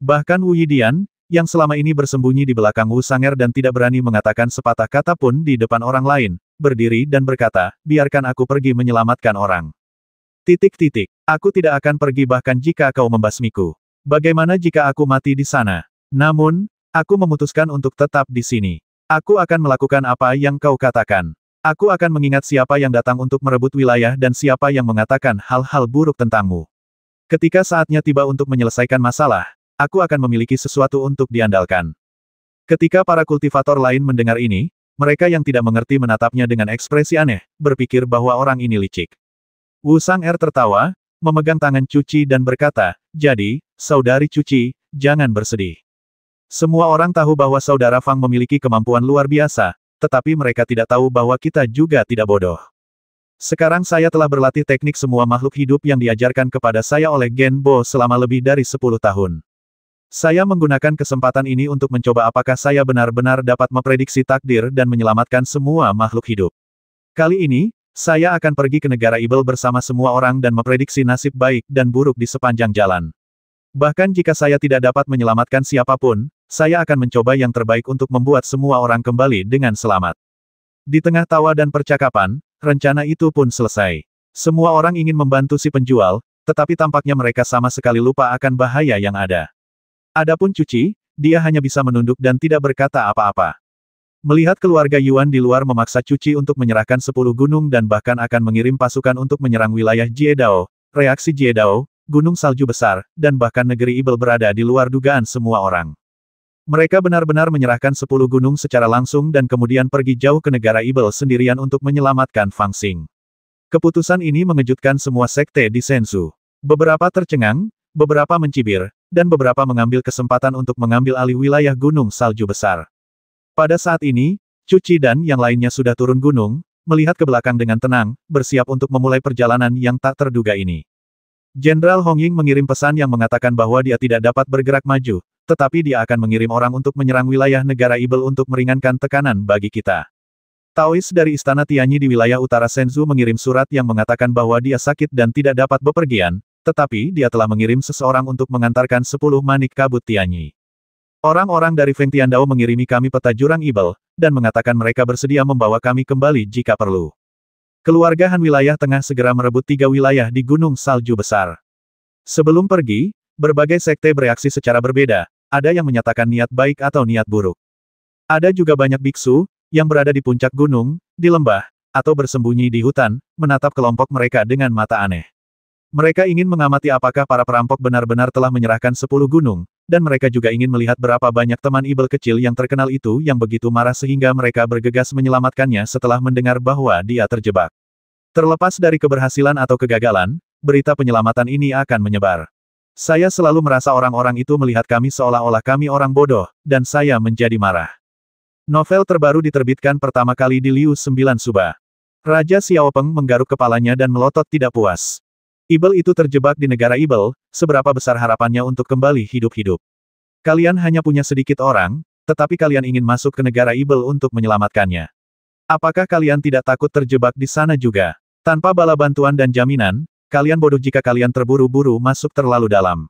Bahkan Wu Yidian, yang selama ini bersembunyi di belakang Wu Sang-er dan tidak berani mengatakan sepatah kata pun di depan orang lain, berdiri dan berkata, biarkan aku pergi menyelamatkan orang. Aku tidak akan pergi bahkan jika kau membasmiku. Bagaimana jika aku mati di sana? Namun, aku memutuskan untuk tetap di sini. Aku akan melakukan apa yang kau katakan. Aku akan mengingat siapa yang datang untuk merebut wilayah dan siapa yang mengatakan hal-hal buruk tentangmu. Ketika saatnya tiba untuk menyelesaikan masalah, aku akan memiliki sesuatu untuk diandalkan. Ketika para kultivator lain mendengar ini, mereka yang tidak mengerti menatapnya dengan ekspresi aneh, berpikir bahwa orang ini licik. Wu Sang-er tertawa, memegang tangan Cuci dan berkata, jadi, saudari Cuci, jangan bersedih. Semua orang tahu bahwa saudara Fang memiliki kemampuan luar biasa, tetapi mereka tidak tahu bahwa kita juga tidak bodoh. Sekarang saya telah berlatih teknik semua makhluk hidup yang diajarkan kepada saya oleh Gen Bo selama lebih dari 10 tahun. Saya menggunakan kesempatan ini untuk mencoba apakah saya benar-benar dapat memprediksi takdir dan menyelamatkan semua makhluk hidup. Kali ini, saya akan pergi ke negara ibel bersama semua orang dan memprediksi nasib baik dan buruk di sepanjang jalan. Bahkan jika saya tidak dapat menyelamatkan siapapun, saya akan mencoba yang terbaik untuk membuat semua orang kembali dengan selamat. Di tengah tawa dan percakapan, rencana itu pun selesai. Semua orang ingin membantu si penjual, tetapi tampaknya mereka sama sekali lupa akan bahaya yang ada. Adapun Cuci, dia hanya bisa menunduk dan tidak berkata apa-apa. Melihat keluarga Yuan di luar memaksa Cuci untuk menyerahkan 10 gunung dan bahkan akan mengirim pasukan untuk menyerang wilayah Jiedao, reaksi Jiedao, gunung salju besar, dan bahkan negeri Ibel berada di luar dugaan semua orang. Mereka benar-benar menyerahkan 10 gunung secara langsung dan kemudian pergi jauh ke negara Ibel sendirian untuk menyelamatkan Fang Xing. Keputusan ini mengejutkan semua sekte di Senzu. Beberapa tercengang, beberapa mencibir, dan beberapa mengambil kesempatan untuk mengambil alih wilayah gunung salju besar. Pada saat ini, Cuci dan yang lainnya sudah turun gunung, melihat ke belakang dengan tenang, bersiap untuk memulai perjalanan yang tak terduga ini. Jenderal Hong Ying mengirim pesan yang mengatakan bahwa dia tidak dapat bergerak maju, tetapi dia akan mengirim orang untuk menyerang wilayah negara Ibel untuk meringankan tekanan bagi kita. Taois dari Istana Tianyi di wilayah utara Senzu mengirim surat yang mengatakan bahwa dia sakit dan tidak dapat bepergian, tetapi dia telah mengirim seseorang untuk mengantarkan 10 manik kabut Tianyi. Orang-orang dari Feng Tiandao mengirimi kami peta jurang Ibel, dan mengatakan mereka bersedia membawa kami kembali jika perlu. Keluarga Han wilayah tengah segera merebut 3 wilayah di Gunung Salju Besar. Sebelum pergi, berbagai sekte bereaksi secara berbeda, ada yang menyatakan niat baik atau niat buruk. Ada juga banyak biksu, yang berada di puncak gunung, di lembah, atau bersembunyi di hutan, menatap kelompok mereka dengan mata aneh. Mereka ingin mengamati apakah para perampok benar-benar telah menyerahkan 10 gunung, dan mereka juga ingin melihat berapa banyak teman Ibel kecil yang terkenal itu yang begitu marah sehingga mereka bergegas menyelamatkannya setelah mendengar bahwa dia terjebak. Terlepas dari keberhasilan atau kegagalan, berita penyelamatan ini akan menyebar. Saya selalu merasa orang-orang itu melihat kami seolah-olah kami orang bodoh, dan saya menjadi marah. Novel terbaru diterbitkan pertama kali di Liu 9 Suba. Raja Xiaopeng menggaruk kepalanya dan melotot tidak puas. Ibel itu terjebak di negara Ibel, seberapa besar harapannya untuk kembali hidup-hidup. Kalian hanya punya sedikit orang, tetapi kalian ingin masuk ke negara Ibel untuk menyelamatkannya. Apakah kalian tidak takut terjebak di sana juga? Tanpa bala bantuan dan jaminan, kalian bodoh jika kalian terburu-buru masuk terlalu dalam.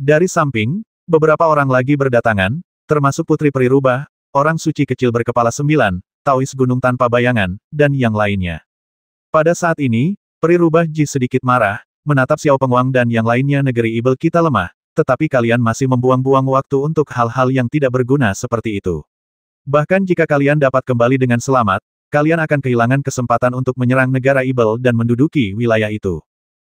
Dari samping, beberapa orang lagi berdatangan, termasuk Putri Peri Rubah, orang suci kecil berkepala 9, Taois gunung tanpa bayangan, dan yang lainnya. Pada saat ini, Peri Rubah Ji sedikit marah, menatap Xiao Pengwang dan yang lainnya negeri Ibel kita lemah, tetapi kalian masih membuang-buang waktu untuk hal-hal yang tidak berguna seperti itu. Bahkan jika kalian dapat kembali dengan selamat, kalian akan kehilangan kesempatan untuk menyerang negara Ibel dan menduduki wilayah itu.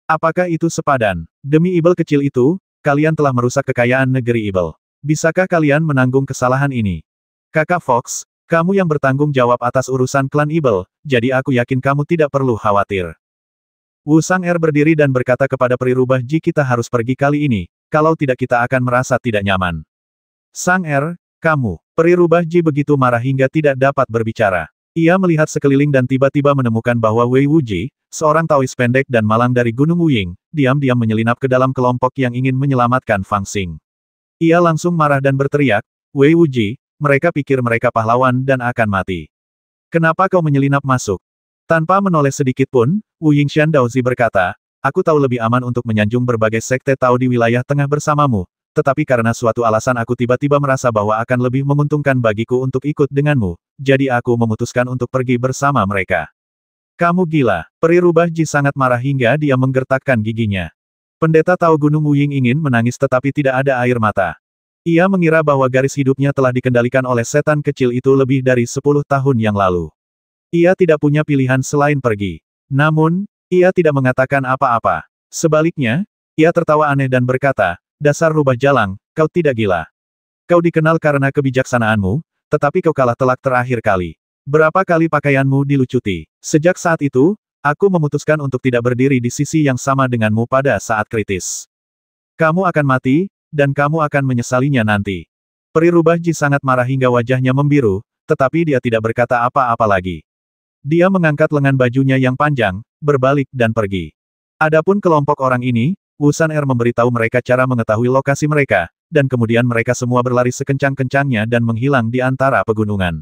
Apakah itu sepadan? Demi Ibel kecil itu, kalian telah merusak kekayaan negeri Ibel. Bisakah kalian menanggung kesalahan ini? Kakak Fox, kamu yang bertanggung jawab atas urusan klan Ibel, jadi aku yakin kamu tidak perlu khawatir. Wu Sang-er berdiri dan berkata kepada Peri Rubah Ji kita harus pergi kali ini, kalau tidak kita akan merasa tidak nyaman. Sang-er, kamu. Peri Rubah Ji begitu marah hingga tidak dapat berbicara. Ia melihat sekeliling dan tiba-tiba menemukan bahwa Wei Wuji, seorang Taois pendek dan malang dari Gunung Wuying, diam-diam menyelinap ke dalam kelompok yang ingin menyelamatkan Fang Xing. Ia langsung marah dan berteriak, Wei Wuji, mereka pikir mereka pahlawan dan akan mati. Kenapa kau menyelinap masuk? Tanpa menoleh sedikit pun, Wu Yingshan Daozi berkata, aku tahu lebih aman untuk menyanjung berbagai sekte Tao di wilayah tengah bersamamu, tetapi karena suatu alasan aku tiba-tiba merasa bahwa akan lebih menguntungkan bagiku untuk ikut denganmu, jadi aku memutuskan untuk pergi bersama mereka. Kamu gila. Peri Rubah Ji sangat marah hingga dia menggertakkan giginya. Pendeta Tao Gunung Wuying ingin menangis tetapi tidak ada air mata. Ia mengira bahwa garis hidupnya telah dikendalikan oleh setan kecil itu lebih dari 10 tahun yang lalu. Ia tidak punya pilihan selain pergi. Namun, ia tidak mengatakan apa-apa. Sebaliknya, ia tertawa aneh dan berkata, dasar rubah jalang, kau tidak gila. Kau dikenal karena kebijaksanaanmu, tetapi kau kalah telak terakhir kali. Berapa kali pakaianmu dilucuti. Sejak saat itu, aku memutuskan untuk tidak berdiri di sisi yang sama denganmu pada saat kritis. Kamu akan mati, dan kamu akan menyesalinya nanti. Peri Rubah Ji sangat marah hingga wajahnya membiru, tetapi dia tidak berkata apa-apa lagi. Dia mengangkat lengan bajunya yang panjang, berbalik dan pergi. Adapun kelompok orang ini, Wu San-er memberitahu mereka cara mengetahui lokasi mereka, dan kemudian mereka semua berlari sekencang-kencangnya dan menghilang di antara pegunungan.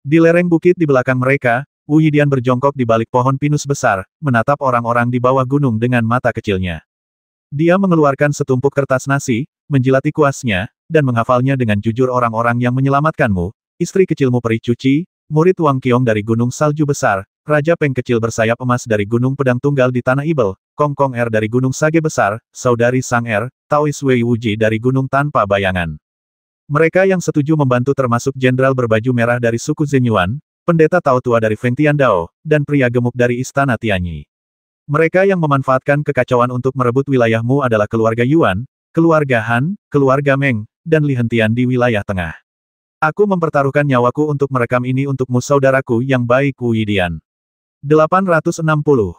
Di lereng bukit di belakang mereka, Wu Yidian berjongkok di balik pohon pinus besar, menatap orang-orang di bawah gunung dengan mata kecilnya. Dia mengeluarkan setumpuk kertas nasi, menjilati kuasnya, dan menghafalnya dengan jujur orang-orang yang menyelamatkanmu, istri kecilmu Peri Cuci, murid Wang Qiong dari Gunung Salju Besar, Raja Peng Kecil bersayap emas dari Gunung Pedang Tunggal di Tanah Ibel, Kong Kong Er dari Gunung Sage Besar, Saudari Sang Er, Taois Wei Wuji dari Gunung Tanpa Bayangan. Mereka yang setuju membantu termasuk jenderal berbaju merah dari suku Zenyuan, pendeta Tao tua dari Feng Tiandao, dan pria gemuk dari Istana Tianyi. Mereka yang memanfaatkan kekacauan untuk merebut wilayahmu adalah keluarga Yuan, keluarga Han, keluarga Meng, dan Li Hentian di wilayah tengah. Aku mempertaruhkan nyawaku untuk merekam ini untukmu saudaraku yang baik Wu Yidian. 860.